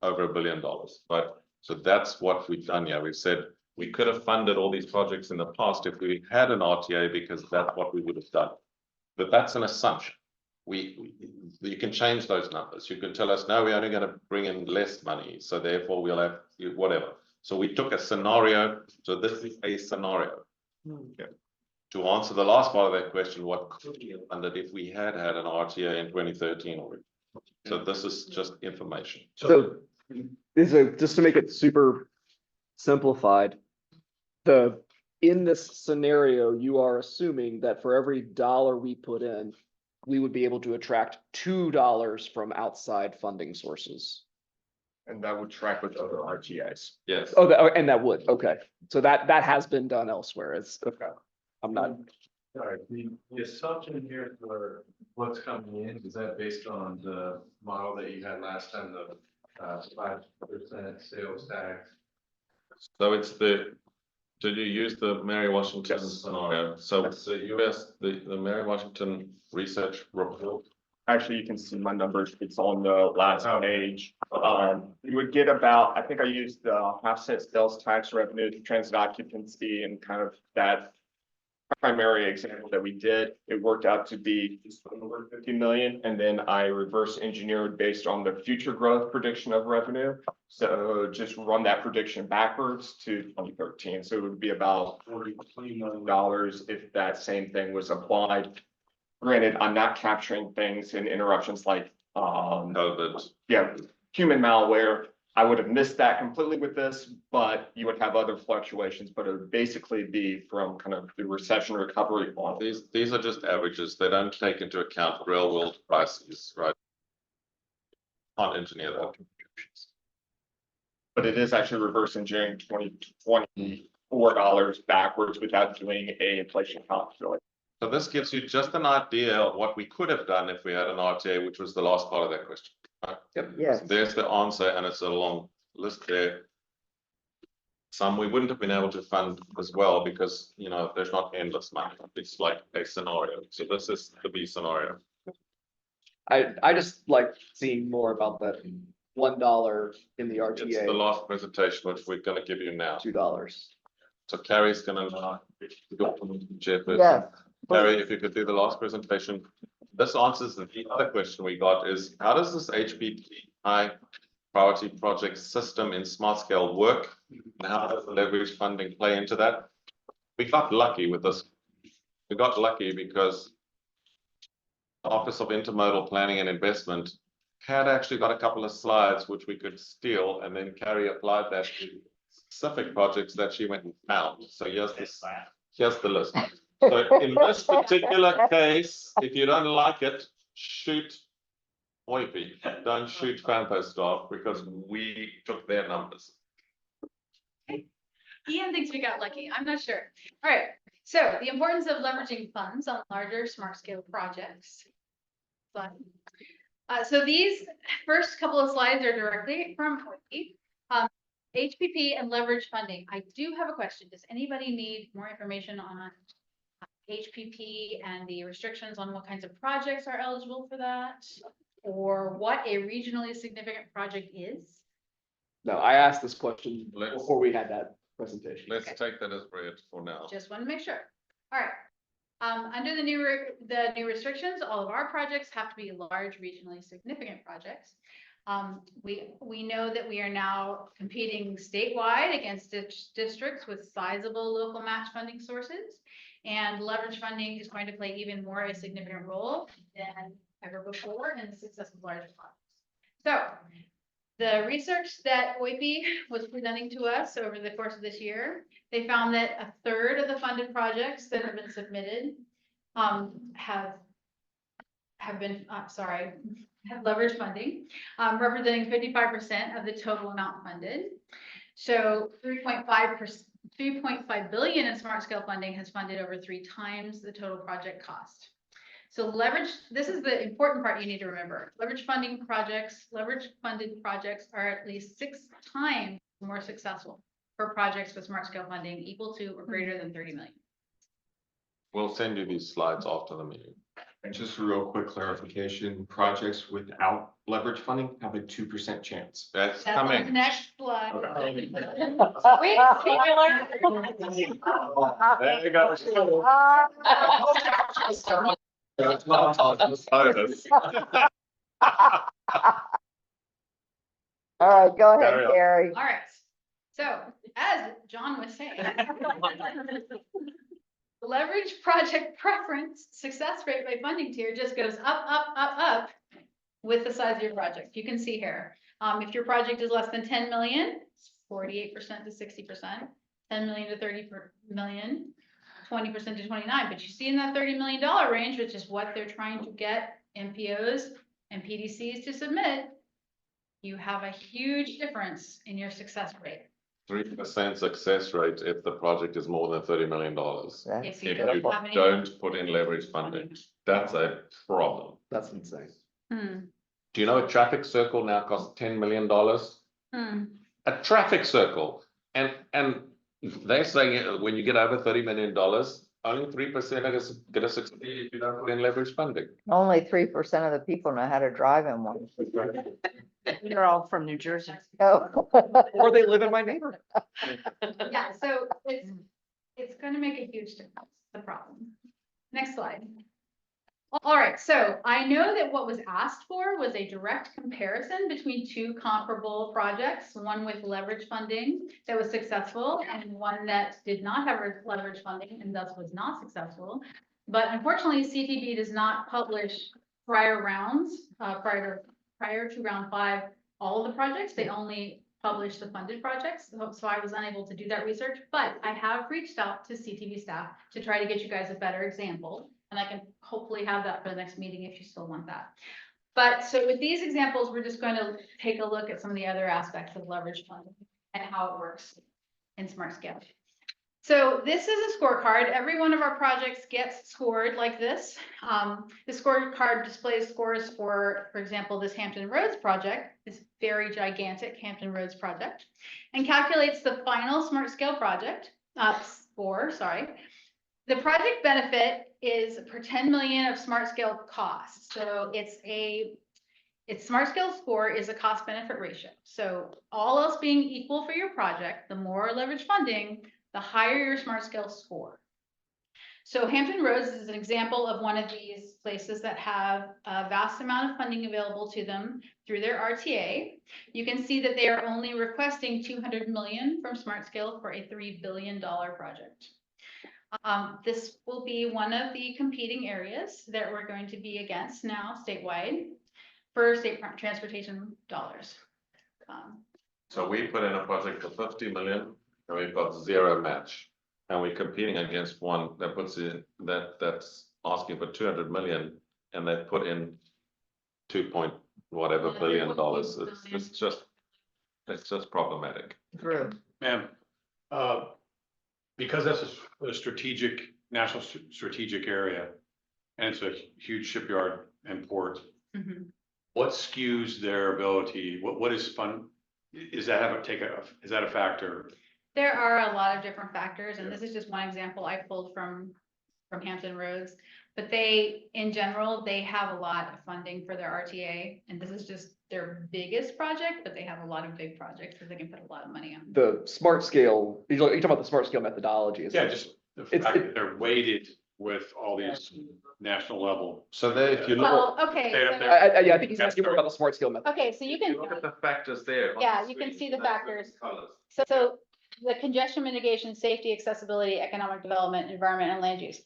over $1 billion, right? So that's what we've done here. We've said we could have funded all these projects in the past if we had an RTA because that's what we would have done. But that's an assumption. You can change those numbers. You can tell us, no, we're only going to bring in less money. So therefore we'll have whatever. So we took a scenario. So this is a scenario. Yeah. To answer the last part of that question, what could we have funded if we had had an RTA in 2013 already? So this is just information. So just to make it super simplified, in this scenario, you are assuming that for every dollar we put in, we would be able to attract $2 from outside funding sources. And that would track with other RTAs. Yes. Oh, and that would, okay. So that has been done elsewhere. It's okay. I'm not. All right, the assumption here for what's coming in, is that based on the model that you had last time, the 5% sales tax? So it's did you use the Mary Washington scenario? So it's the US, the Mary Washington research report actually, you can see my numbers, it's on the last page. You would get about, I think I used the half-cent sales tax revenue, transit occupancy, and kind of that primary example that we did, it worked out to be just over 50 million, and then I reverse engineered based on the future growth prediction of revenue. So just run that prediction backwards to 2013, so it would be about $40 million if that same thing was applied. Granted, I'm not capturing things in interruptions like, yeah, human malware. I would have missed that completely with this, but you would have other fluctuations, but it would basically be from kind of the recession recovery on. These are just averages. They don't take into account real world prices, right? Can't engineer that. But it is actually reverse engineering $24 backwards without doing a inflation calculation. So this gives you just an idea of what we could have done if we had an RTA, which was the last part of that question. Right? Yep. Yes. There's the answer, and it's a long list there. Some we wouldn't have been able to fund as well because, you know, there's not endless money. It's like a scenario. So this is the B scenario. I just like seeing more about that $1 in the It's the RTA, last presentation, which we're going to give you now. $2. So Carrie's going to chairperson. Yes. Carrie, if you could do the last presentation. This answers the other question we got is, how does this HPP high priority project system in smart scale work? And how does the leverage funding play into that? We got lucky with this. We got lucky because the Office of Intermodal Planning and Investment had actually got a couple of slides which we could steal, and then Carrie applied that to specific projects that she went and found. So here's the list. So in this particular case, if you don't like it, shoot OIP. Don't shoot FAMPO staff because we took their numbers. Ian thinks we got lucky. I'm not sure. All right. So the importance of leveraging funds on larger smart scale projects. Fun. So these first couple of slides are directly from HPP and leverage funding. I do have a question. Does anybody need more information on HPP and the restrictions on what kinds of projects are eligible for that? Or what a regionally significant project is? No, I asked this question before we had that presentation. Let's take that as read for now. Just want to make sure. All right. Under the new restrictions, all of our projects have to be large, regionally significant projects. We know that we are now competing statewide against districts with sizable local match funding sources, and leverage funding is going to play even more a significant role than ever before in the success of larger projects. So the research that OIP was presenting to us over the course of this year, they found that 1/3 of the funded projects that have been submitted have leverage funding, representing 55% of the total amount funded. So 3.5 billion in smart scale funding has funded over 3 times the total project cost. So leverage, this is the important part you need to remember. Leverage funded projects are at least 6 times more successful for projects with smart scale funding equal to or greater than 30 million. We'll send you these slides after the meeting. And just a real quick clarification, projects without leverage funding have a 2% chance. That's On the coming. next slide. Wait, There you go. All right, go ahead, Carry on. Carrie. All right. So as John was saying, leverage project preference success rate by funding tier just goes up with the size of your project. You can see here, if your project is less than 10 million, it's 48% to 60%, 10 million to 30 million, 20% to 29. But you see in that $30 million range, which is what they're trying to get MPOs and PDCs to submit, you have a huge difference in your success rate. 3% success rate if the project is more than $30 million. If you If don't you have any. don't put in leverage funding, that's a problem. That's insane. Do you know a traffic circle now costs $10 million? A traffic circle. And they're saying when you get over $30 million, Only 3% are gonna succeed if you don't put in leverage funding. Only 3% of the people know how to drive in one. They're all from New Jersey. Oh. Or they live in my neighborhood. Yeah, so it's gonna make a huge difference, the problem. Next slide. All right, so I know that what was asked for was a direct comparison between two comparable projects, one with leverage funding that was successful and one that did not have leverage funding and thus was not successful. But unfortunately, CTB does not publish prior rounds, prior to round 5, all of the projects. They only publish the funded projects. So I was unable to do that research, but I have reached out to CTV staff to try to get you guys a better example. And I can hopefully have that for the next meeting if you still want that. But so with these examples, we're just going to take a look at some of the other aspects of leverage funding and how it works in Smart Scale. So this is a scorecard. Every one of our projects gets scored like this. The scorecard displays scores for example, this Hampton Roads project, this very gigantic Hampton Roads project, and calculates the final Smart Scale project score, sorry. The project benefit is per 10 million of Smart Scale costs. So its Smart Scale score is a cost benefit ratio. So all else being equal for your project, the more leverage funding, the higher your Smart Scale score. So Hampton Roads is an example of one of these places that have a vast amount of funding available to them through their RTA. You can see that they are only requesting 200 million from Smart Scale for a $3 billion project. This will be one of the competing areas that we're going to be against now statewide for state transportation dollars. So we put in a project for 50 million and we've got 0 match. And we're competing against one that puts in that's asking for 200 million and they put in 2 point whatever billion dollars. It's just problematic. Drew. Ma'am, because that's a strategic, national strategic area, and it's a huge shipyard and port, what skews their ability, what is fun, is that is that a factor? There are a lot of different factors, and this is just one example I pulled from Hampton Roads. But in general, they have a lot of funding for their RTA, and this is just their biggest project, but they have a lot of big projects that they can put a lot of money on. The Smart Scale, you're talking about the Smart Scale methodology. Yeah, just the fact that they're weighted with all these national level. So there, if you look, Well, okay. Yeah, I think he's asking more about the Smart Scale method. Okay, so you can. look at the factors there. Yeah, you can see the factors. So the congestion mitigation, safety, accessibility, economic development, environment, and land use.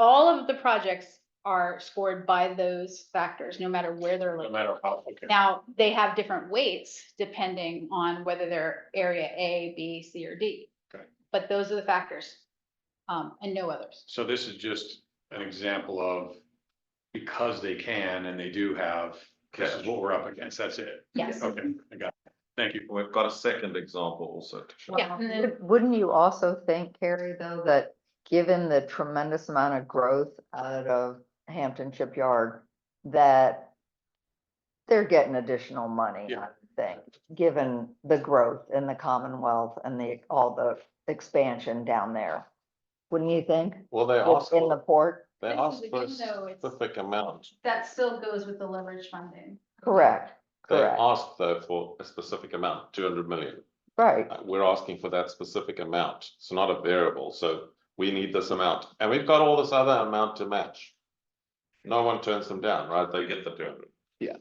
All of the projects are scored by those factors, no matter where they're located. No matter how, okay. Now, they have different weights depending on whether they're area A, B, C, or D. Okay. But those are the factors, and no others. So this is just an example of, because they can and they do have, this is what we're up against, that's it. Yes. Okay, I got it. Thank you. We've got a second example also to show. Yeah, and then Wouldn't you also think, Carrie, though, that given the tremendous amount of growth out of Hampton Shipyard, that they're getting additional money, Yeah. I would think, given the growth in the Commonwealth and all the expansion down there. Wouldn't you think? Well, they With- asked in the port? they This asked is for a again, though, it's- specific amount. that still goes with the leverage funding. Correct, They correct, asked though for a specific amount, 200 million. right. We're asking for that specific amount. It's not a variable, so we need this amount. And we've got all this other amount to match. No one turns them down, right? They get the 200.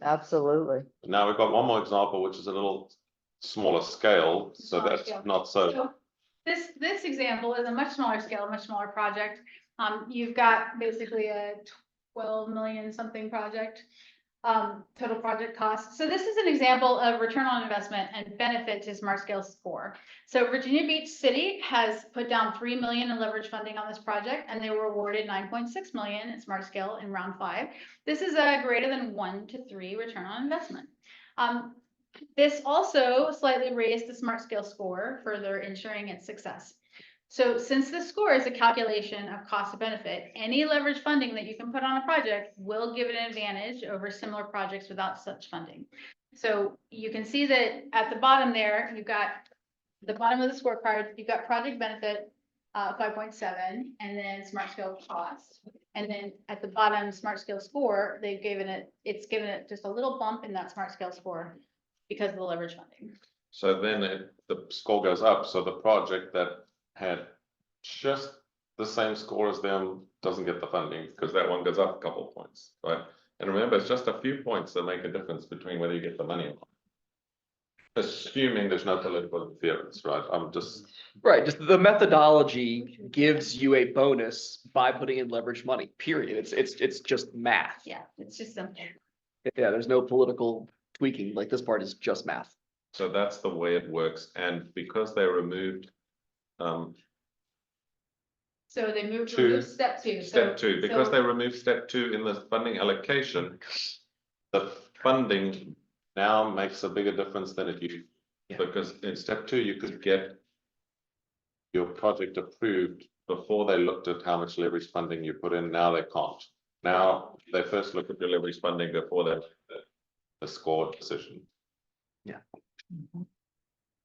Absolutely. Now we've got one more example, which is a little smaller scale, so Smaller that's scale. not so. So this example is a much smaller scale, a much smaller project. You've got basically a 12 million something project, total project cost. So this is an example of return on investment and benefit to Smart Scale score. So Virginia Beach City has put down 3 million in leverage funding on this project, and they were awarded 9.6 million in Smart Scale in round 5. This is a greater than 1 to 3 return on investment. This also slightly raised the Smart Scale score, further ensuring its success. So since the score is a calculation of cost to benefit, any leverage funding that you can put on a project will give it an advantage over similar projects without such funding. So you can see that at the bottom there, you've got the bottom of the scorecard, you've got project benefit, 5.7, and then smart scale cost. And then at the bottom, smart scale score, it's given it just a little bump in that smart scale score because of the leverage funding. So then the score goes up, so the project that had just the same score as them doesn't get the funding, because that one goes up a couple of points, right? And remember, it's just a few points that make a difference between whether you get the money or not. Assuming there's no political interference, right? I'm just, Right, just the methodology gives you a bonus by putting in leverage money, period. It's just math. Yeah, it's just simple. Yeah, there's no political tweaking, like this part is just math. so that's the way it works, and because they removed So they moved Two. to step 2. step two, because so- they removed step 2 in the funding allocation, the funding now makes a bigger difference than it used. Yeah. Because in step 2, you could get your project approved before they looked at how much leverage funding you put in. Now they can't. Now they first look at your leverage funding before they the score decision. Yeah.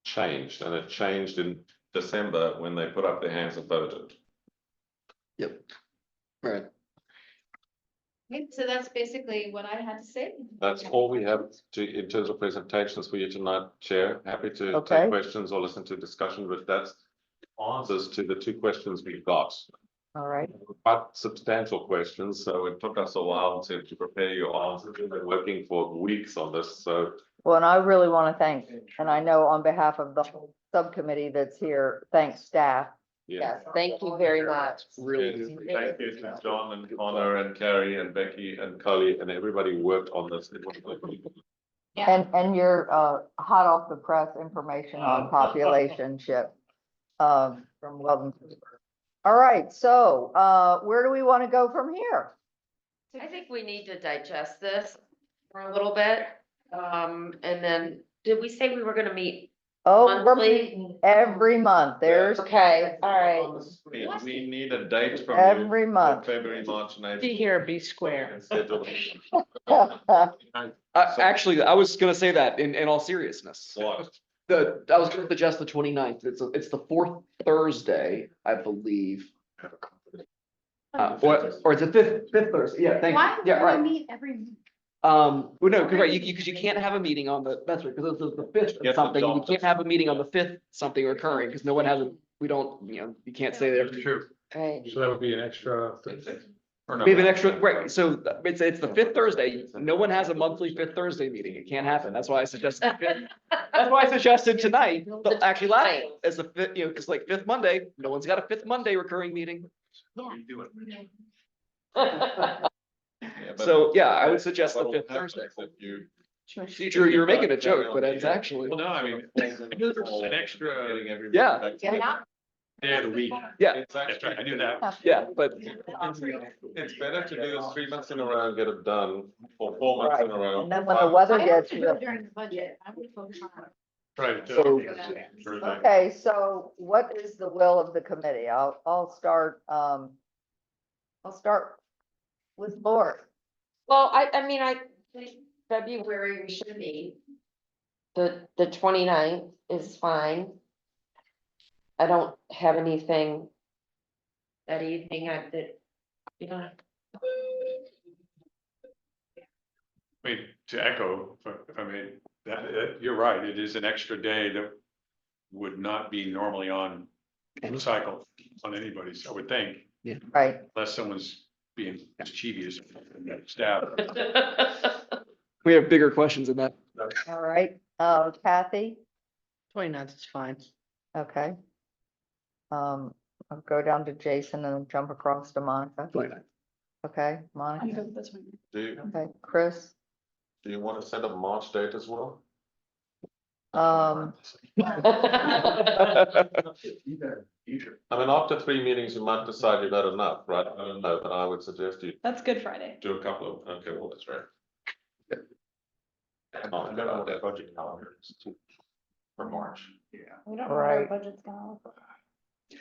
Changed, and it changed in December when they put up their hands and voted. Yep. Right. Okay, so that's basically what I had to say. That's all we have to, in terms of presentations for you tonight, Chair. Happy to Okay. take questions or listen to discussion, but that's answers to the 2 questions we've got. All right. Quite substantial questions, so it took us a while to prepare your answers. We've been working for weeks on this, so Well, and I really want to thank, and I know on behalf of the whole subcommittee that's here, thanks staff. yeah. Yes, thank you very much. Really. Yes, thank you to John and Connor and Carrie and Becky and Cully and everybody who worked on this. It was Yeah. And your hot off the press information on population shift from Weldon. All right, so where do we want to go from here? I think we need to digest this for a little bit. And then, did we say we were gonna meet Oh, we're monthly? meeting every month. There's Okay, all right. We need a date from every you month. for February, March, and Be April. here, be square. Schedule. Actually, I was gonna say that in all seriousness. What? I was gonna suggest the 29th. It's the 4th Thursday, I believe. Or it's the fifth Thursday. Yeah, thank Why you. Yeah, do right. we meet every month? Well, no, because right, because you can't have a meeting on that's right, because it's the 5th Yes, or something. You adopt can't it. have a meeting on the 5th, something recurring, because no one has we don't, you can't say there. True. Right. So that would be an extra. Or no? We have an extra, right, so it's the 5th Thursday. No one has a monthly 5th Thursday meeting. It can't happen. That's why I suggested. That's why I suggested tonight, but actually last, as the 5th, because like 5th Monday, no one's got a 5th Monday recurring meeting. Yeah, but- So, yeah, I would suggest the What'll 5th happen Thursday. is if you You're making a joke, but it's actually, Well, no, I mean, an extra. Getting everybody Yeah. back. Day of the week. yeah, It's That's actually, right, I knew that. yeah, but it's better to do this 3 months in a row and get it done, or 4 months in a row. And then when the weather I gets, have to do it during the budget. I would focus on. Try to So- do it. Sure. okay, so what is the will of the committee? I'll start with Laura. Well, I mean, I think February we should meet. The 29th is fine. I don't have anything that evening. I did, yeah. I mean, to echo, I mean, that, you're right, it is an extra day that would not be normally on the cycle on anybody's, I would think, Right, unless someone's being mischievous staff. we have bigger questions than that. all right, Kathy, 29th is fine. okay. I'll go down to Jason and jump across to Monica, 29th. okay, I'm Monica, good with this one. okay, Chris. Do you want to set a March date as well? Um, I mean, after 3 meetings, you might decide you've had enough, right? I don't know, but I would suggest you That's Good Friday. do a couple of, okay, well, that's right. I've got all the budget calendars for March. We don't know what Right. our budget's gonna look like.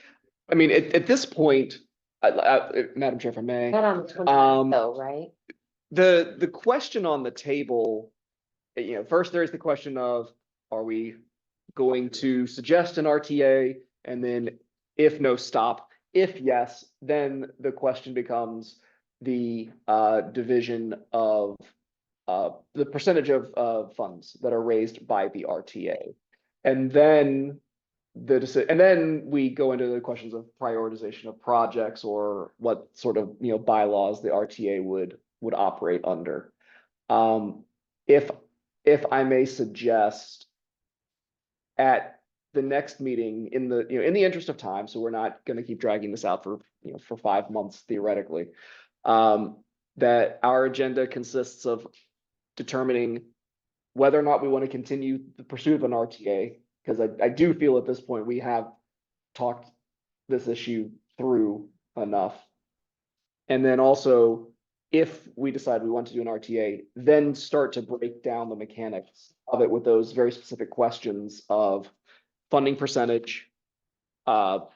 I mean, at this point, Madam Chair, if I may. Not on the 29th though, right? The question on the table, first there's the question of, are we going to suggest an RTA? And then If no, stop. If yes, then the question becomes the division of the percentage of funds that are raised by the RTA. And then and then we go into the questions of prioritization of projects or what sort of, bylaws the RTA would operate under. If I may suggest, at the next meeting, in the interest of time, so we're not gonna keep dragging this out for, for 5 months theoretically. That our agenda consists of determining whether or not we want to continue the pursuit of an RTA, because I do feel at this point we have talked this issue through enough. And then also, if we decide we want to do an RTA, then start to break down the mechanics of it with those very specific questions of funding percentage, how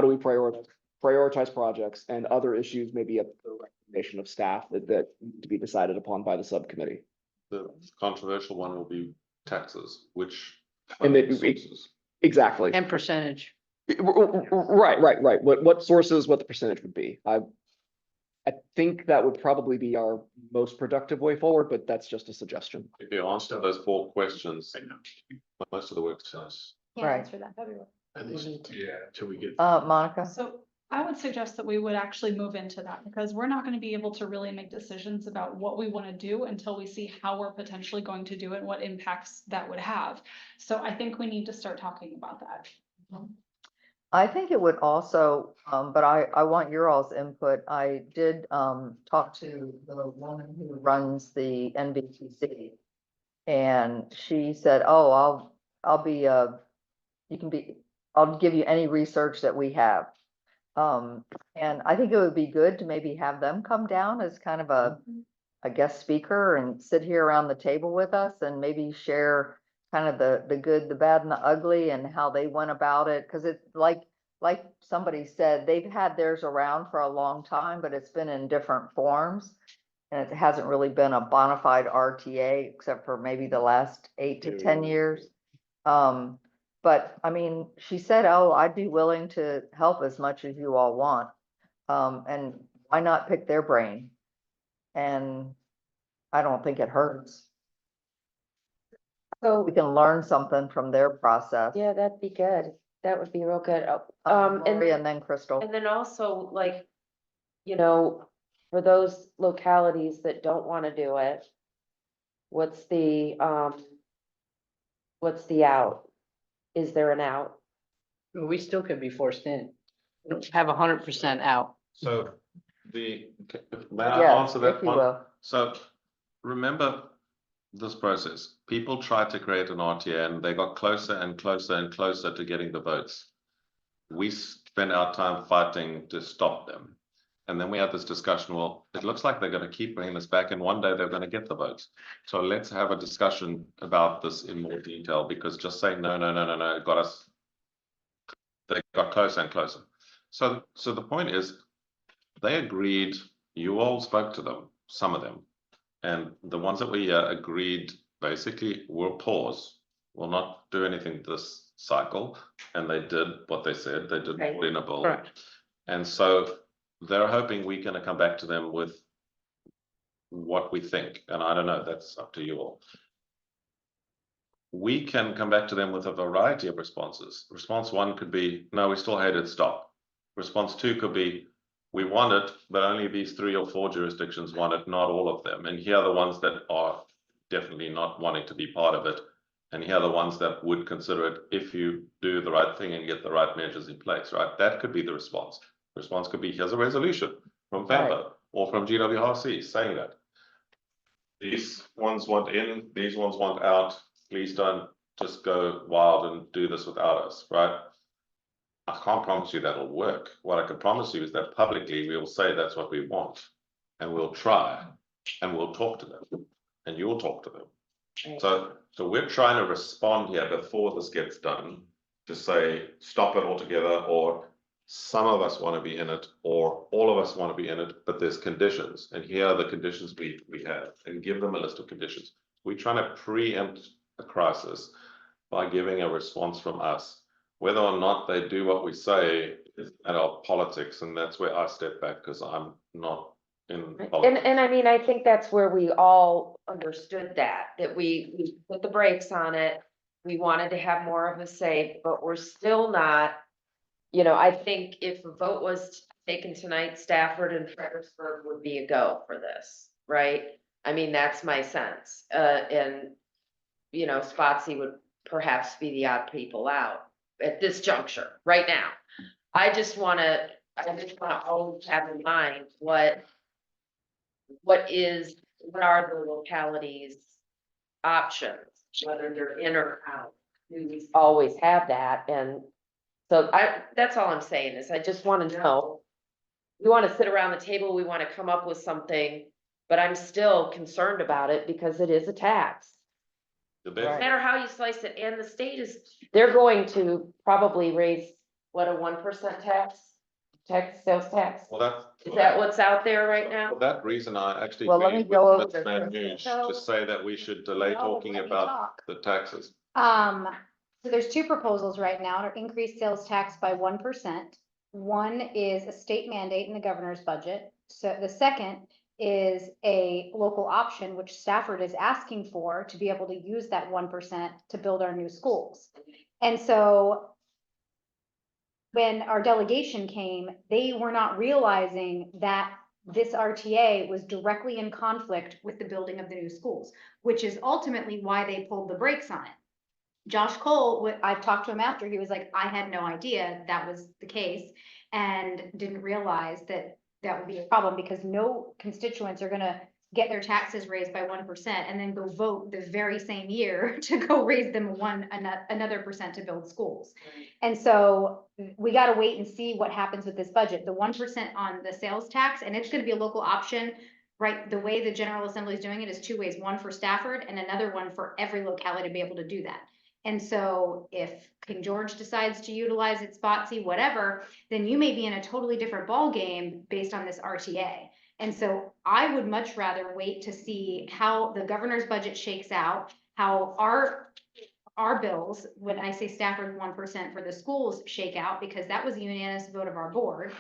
do we prioritize projects, and other issues, maybe at the recommendation of staff that need to be decided upon by the subcommittee. The controversial one will be taxes, which. And funding then sources. Exactly. And percentage. Right. What sources, what the percentage would be. I think that would probably be our most productive way forward, but that's just a suggestion. If you answer those 4 questions, most of the work's done. Can't Right. answer that everywhere. At least, yeah, till we get. Monica? So I would suggest that we would actually move into that because we're not gonna be able to really make decisions about what we wanna do until we see how we're potentially going to do it and what impacts that would have. So I think we need to start talking about that. I think it would also, but I want your all's input. I did talk to the woman who runs the NBTC. And she said, oh, I'll be, I'll give you any research that we have. And I think it would be good to maybe have them come down as kind of a guest speaker and sit here around the table with us and maybe share kind of the good, the bad and the ugly and how they went about it. Cause it's like somebody said, they've had theirs around for a long time, but it's been in different forms. And it hasn't really been a bona fide RTA except for maybe the last 8 to 10 years. But I mean, she said, oh, I'd be willing to help as much as you all want. And why not pick their brain? And I don't think it hurts. So, We can learn something from their process. yeah, that'd be good. That would be real good. Lori and then Crystal. And then also, like, for those localities that don't want to do it, what's the out? Is there an out? We still could be forced in. We don't have 100% out. So may I Yes, answer that if you one? will. So remember this process. People tried to create an RTA and they got closer and closer and closer to getting the votes. We spent our time fighting to stop them. And then we had this discussion, well, it looks like they're going to keep bringing this back and one day they're going to get the votes. So let's have a discussion about this in more detail, because just saying no, it got us, they got closer and closer. So the point is, they agreed, you all spoke to them, some of them, and the ones that we agreed basically will pause, will not do anything this cycle, and they did what they said, they did put in a bill. Correct. And so they're hoping we're going to come back to them with what we think, and I don't know, that's up to you all. We can come back to them with a variety of responses. Response 1 could be, no, we still hate it, stop. Response 2 could be, we want it, but only these 3 or 4 jurisdictions want it, not all of them. And here are the ones that are definitely not wanting to be part of it. And here are the ones that would consider it if you do the right thing and get the right measures in place, right? That could be the response. The response could be, here's a resolution from FAMPO or from GWRC saying that these ones want in, these ones want out. Please don't just go wild and do this without us, right? I can't promise you that'll work. What I can promise you is that publicly we will say that's what we want, and we'll try, and we'll talk to them, and you'll talk to them. Right. So we're trying to respond here before this gets done to say, stop it altogether, or some of us want to be in it, or all of us want to be in it, but there's conditions, and here are the conditions we have, and give them a list of conditions. We're trying to preempt a crisis by giving a response from us whether or not they do what we say is a matter of politics, and that's where I step back, because I'm not in politics. And I mean, I think that's where we all understood that we put the brakes on it. We wanted to have more of a say, but we're still not. You know, I think if a vote was taken tonight, Stafford and Fredericksburg would be a go for this, right? I mean, that's my sense, and, you know, Spotsy would perhaps be the odd people out at this juncture, right now. I just wanna always have in mind what are the localities' options, whether they're in or out. We always have that, and so that's all I'm saying is I just wanna know. We wanna sit around the table, we wanna come up with something, but I'm still concerned about it because it is a tax. The No best, matter how you slice it, and the state they're going to probably raise, what, a 1% sales tax? well, that's. Is that what's out there right now? For that reason, I actually Well, let agree me go over with Ms. this. Manoush to say that we should delay talking about the taxes. So there's two proposals right now to increase sales tax by 1%. One is a state mandate in the governor's budget. So the second is a local option, which Stafford is asking for to be able to use that 1% to build our new schools. And so when our delegation came, they were not realizing that this RTA was directly in conflict with the building of the new schools, which is ultimately why they pulled the brakes on it. Josh Cole, I've talked to him after, he was like, I had no idea that was the case and didn't realize that that would be a problem because no constituents are gonna get their taxes raised by 1% and then go vote the very same year to go raise them another percent to build schools. And so we gotta wait and see what happens with this budget. The 1% on the sales tax, and it's gonna be a local option, right? The way the General Assembly is doing it is two ways, one for Stafford and another one for every locality to be able to do that. And so if King George decides to utilize its Spotsy, whatever, then you may be in a totally different ballgame based on this RTA. And so I would much rather wait to see how the governor's budget shakes out, how our bills, when I say Stafford 1% for the schools shake out, because that was a unanimous vote of our board,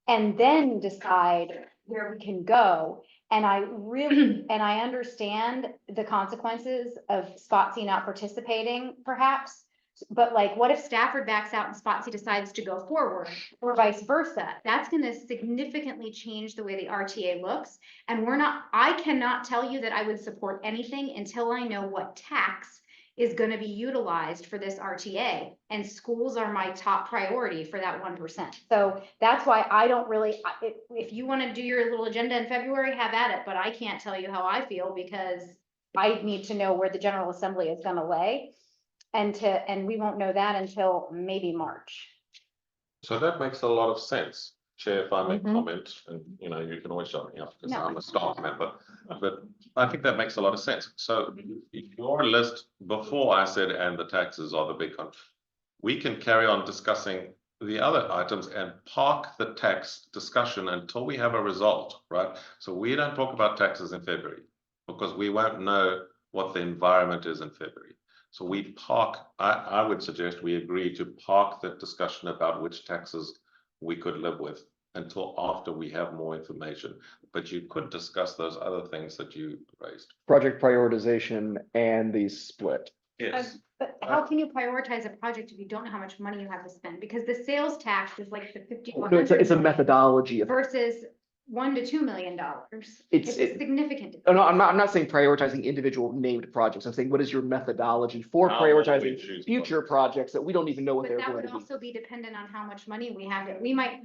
and then decide where we can go. And I really, and I understand the consequences of Spotsy not participating, perhaps. But like, what if Stafford backs out and Spotsy decides to go forward, or vice versa? That's gonna significantly change the way the RTA looks. And I cannot tell you that I would support anything until I know what tax is gonna be utilized for this RTA. And schools are my top priority for that 1%. So that's why I don't really, if you wanna do your little agenda in February, have at it, but I can't tell you how I feel because I need to know where the General Assembly is gonna lay. And we won't know that until maybe March. So that makes a lot of sense. Chair, if I may Mhm. comment, and you know, you can always shut me up because No. I'm a staff member, but I think that makes a lot of sense. So your list before I said, and the taxes are the big one. We can carry on discussing the other items and park the tax discussion until we have a result, right? So we don't talk about taxes in February because we won't know what the environment is in February. So we park, I would suggest we agree to park the discussion about which taxes we could live with until after we have more information. But you could discuss those other things that you raised. Project prioritization and the split. Yes. But how can you prioritize a project if you don't know how much money you have to spend? Because the sales tax is like the 50 to No, 100 it's a methodology of, versus $1 to $2 million. It's a significant. oh, no, I'm not saying prioritizing individual named projects. I'm saying, what is your methodology for How will we prioritizing choose future projects that we don't even know what But they're that going would to be? also be dependent on how much money we have. We might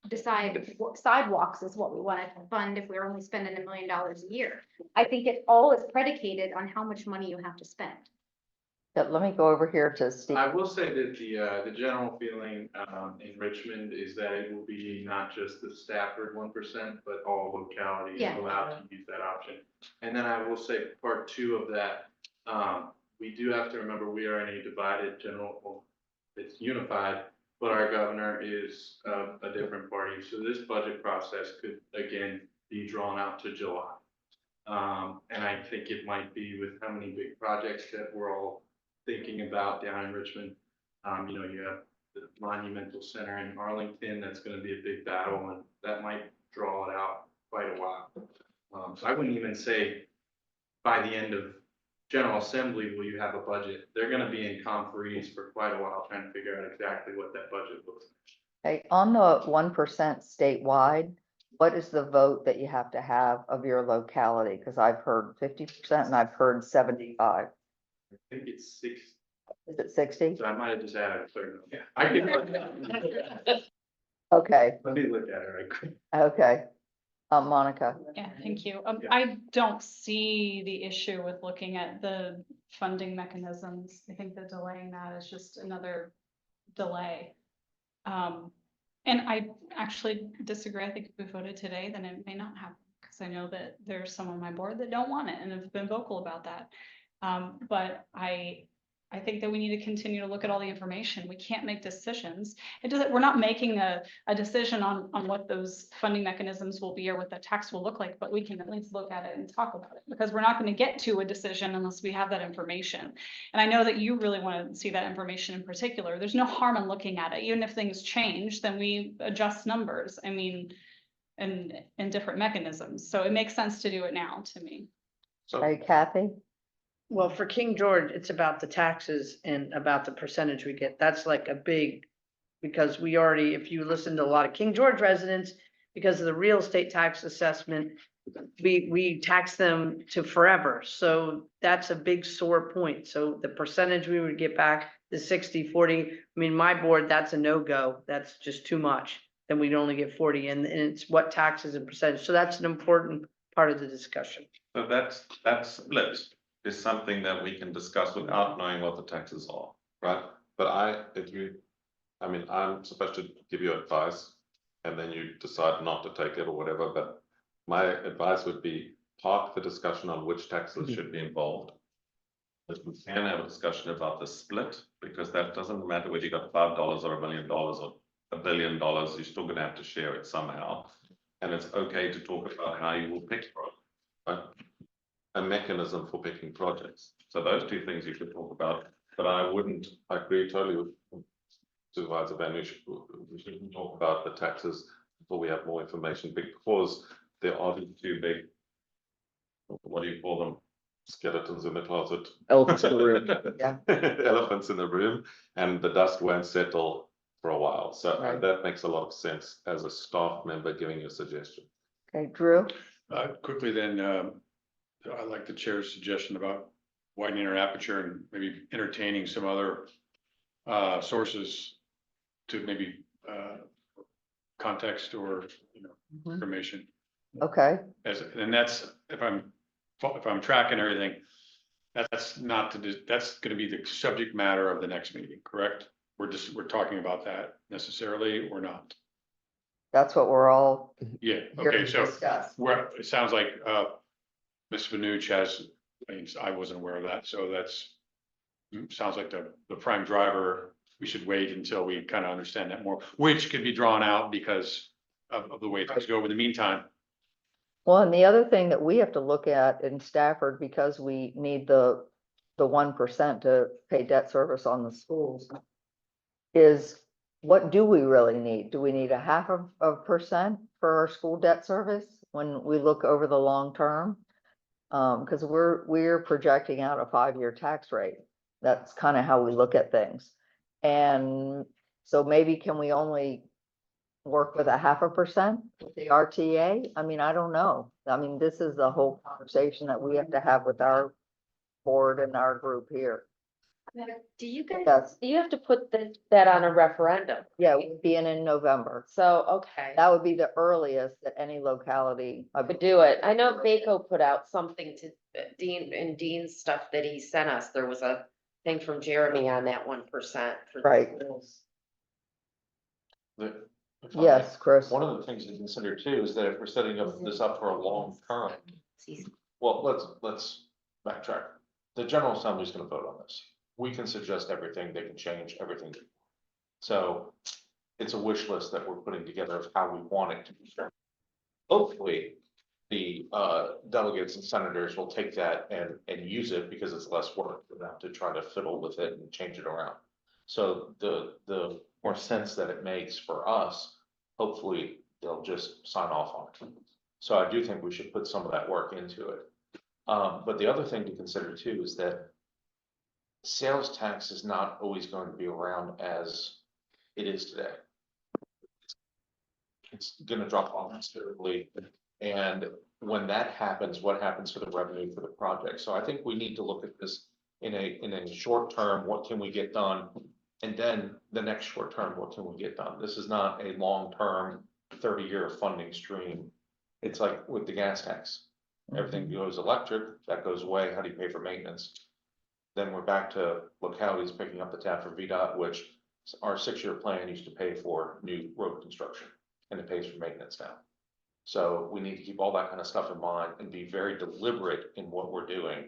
decide sidewalks is what we want to fund if we're only spending $1 million a year. I think it all is predicated on how much money you have to spend. But let me go over here to Steve. I will say that the general feeling in Richmond is that it will be not just the Stafford 1%, but all localities Yeah. allowed to use that option. And then I will say part two of that, we do have to remember we are in a divided general, well, it's unified, but our governor is a different party. So this budget process could again be drawn out to July. And I think it might be with how many big projects that we're all thinking about down in Richmond. You have the Monumental Center in Arlington, that's gonna be a big battle, and that might draw it out quite a while. So I wouldn't even say by the end of General Assembly, will you have a budget? They're gonna be in conferees for quite a while, trying to figure out exactly what that budget looks like. Okay, on the 1% statewide, what is the vote that you have to have of your locality? Because I've heard 50% and I've heard 75. I think it's 6, Is it 60? so I might have just added a third. Yeah, I can. Okay, Let me look at it right quick. okay. Monica, Yeah, thank you. Yeah. I don't see the issue with looking at the funding mechanisms. I think that delaying that is just another delay. And I actually disagree. I think if we voted today, then it may not happen, because I know that there's some on my board that don't want it and have been vocal about that. But I think that we need to continue to look at all the information. We can't make decisions. It doesn't, we're not making a decision on what those funding mechanisms will be or what the tax will look like, but we can at least look at it and talk about it, because we're not going to get to a decision unless we have that information. And I know that you really want to see that information in particular. There's no harm in looking at it. Even if things change, then we adjust numbers. I mean, and different mechanisms. So it makes sense to do it now, to me. hey Kathy, Well, for King George, it's about the taxes and about the percentage we get. That's like a big, because we already, if you listen to a lot of King George residents, because of the real estate tax assessment, we tax them to forever. So that's a big sore point. So the percentage we would get back, the 60-40, I mean, my board, that's a no-go. That's just too much. Then we'd only get 40, and it's what taxes and percentage. So that's an important part of the discussion. So that split is something that we can discuss without knowing what the taxes are, right? But I'm supposed to give you advice and then you decide not to take it or whatever, but my advice would be park the discussion on which taxes should be involved. But we can have a discussion about the split, because that doesn't matter whether you got $5 or $1 million or $1 billion, you're still gonna have to share it somehow. And it's okay to talk about how you will pick from, right? A mechanism for picking projects. So those two things you could talk about, but I agree totally with Supervisor Van, we shouldn't talk about the taxes until we have more information, because there are the two big, what do you call them? Skeletons in the closet. Elephants in the room. Yeah. Elephants in the room, and the dust won't settle for a while. So Right. that makes a lot of sense as a staff member giving you a suggestion. okay, Drew, Quickly then, I like the chair's suggestion about widening our aperture and maybe entertaining some other sources to maybe context or, Mhm. information. okay, And that's, if I'm tracking everything, that's not that's gonna be the subject matter of the next meeting, correct? We're talking about that necessarily or not? that's what we're all Yeah, here okay, to so discuss. it sounds like Ms. Vanucci has, I wasn't aware of that, so sounds like the prime driver. We should wait until we kind of understand that more, which could be drawn out because of the way things go in the meantime. Well, and the other thing that we have to look at in Stafford, because we need the 1% to pay debt service on the schools, is what do we really need? Do we need 0.5% for our school debt service when we look over the long term? Because we're projecting out a 5-year tax rate. That's kind of how we look at things. And so maybe can we only work with 0.5% with the RTA? I mean, I don't know. I mean, this is the whole conversation that we have to have with our board and our group here. Do you guys, Yes. you have to put that on a referendum? Yeah, it would be in November. So, okay. That would be the earliest that any locality. Could do it. I know Vaco put out something to Dean's stuff that he sent us. There was a thing from Jeremy on that 1%. Right. Yes, Chris. One of the things to consider too is that if we're setting this up for a long term, well, let's backtrack. The General Assembly is going to vote on this. We can suggest everything, they can change everything. So it's a wish list that we're putting together of how we want it to be. Hopefully, the delegates and senators will take that and use it because it's less work for them to try to fiddle with it and change it around. So the more sense that it makes for us, hopefully they'll just sign off on it. So I do think we should put some of that work into it. But the other thing to consider too is that sales tax is not always going to be around as it is today. It's gonna drop off considerably, and when that happens, what happens to the revenue for the project? So I think we need to look at this in a short term, what can we get done? And then the next short term, what can we get done? This is not a long-term 30-year funding stream. It's like with the gas tax. Everything goes electric, that goes away. How do you pay for maintenance? Then we're back to localities picking up the tab for VDOT, which our 6-year plan used to pay for new road construction, and it pays for maintenance now. So we need to keep all that kind of stuff in mind and be very deliberate in what we're doing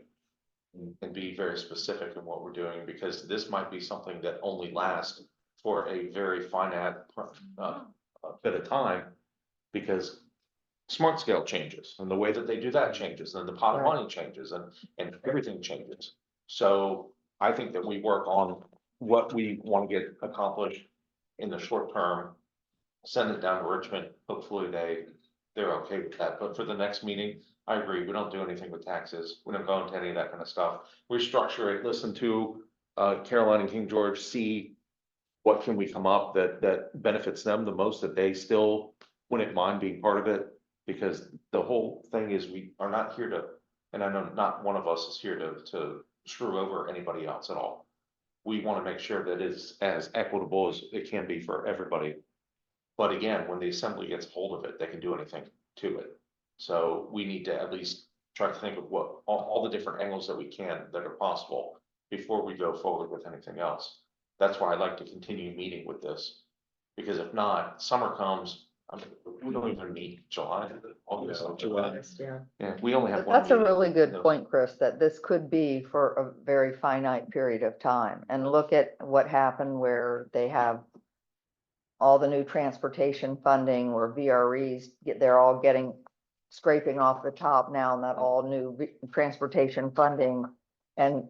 and be very specific in what we're doing, because this might be something that only lasts for a very finite bit of time, because smart scale changes and the way that they do that changes and the pot of money changes and everything changes. So I think that we work on what we want to get accomplished in the short term, send it down to Richmond. Hopefully they're okay with that. But for the next meeting, I agree. We don't do anything with taxes. We don't go into any of that kind of stuff. We structure it, listen to Caroline and King George, see what can we come up that benefits them the most, that they still wouldn't mind being part of it. Because the whole thing is we are not here to, and I know not one of us is here to screw over anybody else at all. We want to make sure that it's as equitable as it can be for everybody. But again, when the assembly gets hold of it, they can do anything to it. So we need to at least try to think of what all the different angles that we can that are possible before we go forward with anything else. That's why I'd like to continue meeting with this, because if not, summer comes. I mean, we don't even meet July, August, July. Yeah, we only have But one. that's a meeting. really good No. point, Chris, that this could be for a very finite period of time. And look at what happened where they have all the new transportation funding where VREs they're all scraping off the top now, and that all new transportation funding. And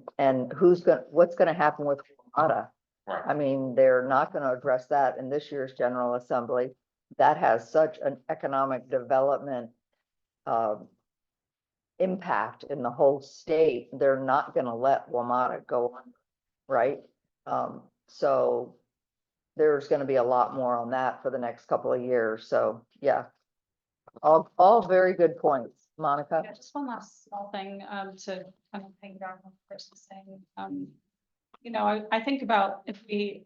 what's gonna happen with WMATA? Right. I mean, they're not gonna address that in this year's General Assembly. That has such an economic development impact in the whole state. They're not gonna let WMATA go on, right? So there's gonna be a lot more on that for the next couple of years. So, yeah. All very good points. Monica? Yeah, just one last small thing, to kind of think about what Chris was saying. You know, I think about if we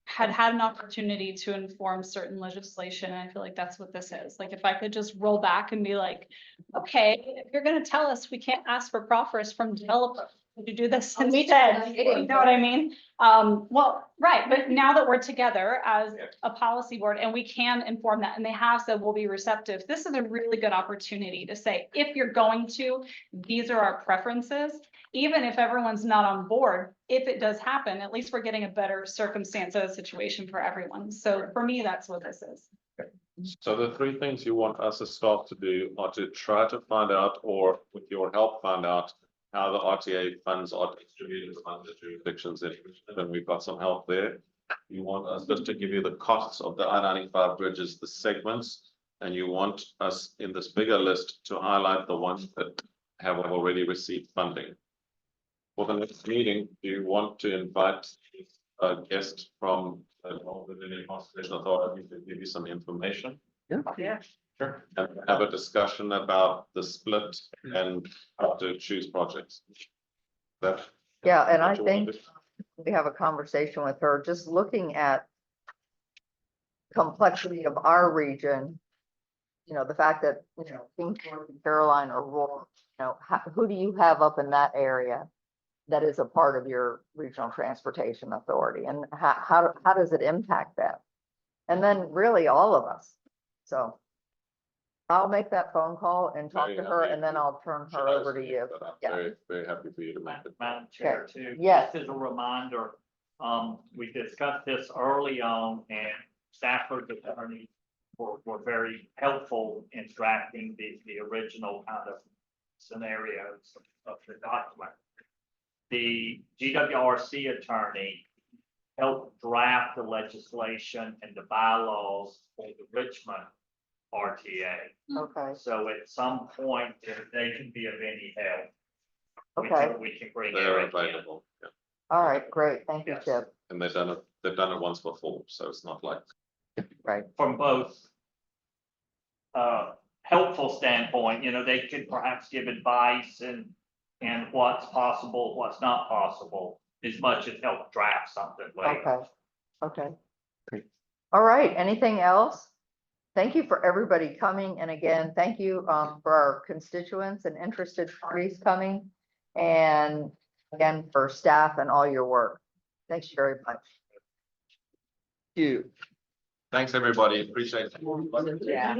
had an opportunity to inform certain legislation, and I feel like that's what this is. Like, if I could just roll back and be like, okay, if you're gonna tell us we can't ask for proffers from developers, would you do this instead? You know what I mean? Well, right, but now that we're together as a policy board and we can inform that, and they have said we'll be receptive, this is a really good opportunity to say, if you're going to, these are our preferences. Even if everyone's not on board, if it does happen, at least we're getting a better circumstance of the situation for everyone. So for me, that's what this is. So the 3 things you want us as staff to do are to try to find out, or with your help, find out how the RTA funds are distributed among the jurisdictions, and we've got some help there. You want us just to give you the costs of the I-95 bridges, the segments, and you want us in this bigger list to highlight the ones that have already received funding. For the next meeting, do you want to invite a guest from the Transportation Authority to give you some information? Yeah. Sure. And have a discussion about the split and how to choose projects. Yeah, and I what you wanna think do? we have a conversation with her, just looking at complexity of our region. You know, the fact that, King George and Caroline are rural, who do you have up in that area that is a part of your regional transportation authority, and how does it impact that? And then really all of us. So I'll make that phone call and talk Very to her, happy. and then I'll turn her over to you. I'm Yeah. very, very happy for you to make it. Madam Chair, Okay. too. Yes. Just as a reminder, we discussed this early on, and Stafford attorneys were very helpful in drafting the original kind of scenarios of the document. The GWRC attorney help draft the legislation and the bylaws for the Richmond RTA. Okay, So at some point, if they can be of any help, okay, we can bring They're Eric in. available, yeah. all right, great, thank you, Yes. Chip. And they've done it once before, so it's not like. Right, From both helpful standpoint, they could perhaps give advice and what's possible, what's not possible, as much as help draft something later. okay, okay. All right, anything else? Thank you for everybody coming, and again, thank you for our constituents and interested parties coming. And again, for staff and all your work. Thanks very much. You. Thanks, everybody. Appreciate it. Yeah.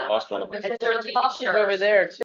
Last one. And there's a t-shirt. Over there too.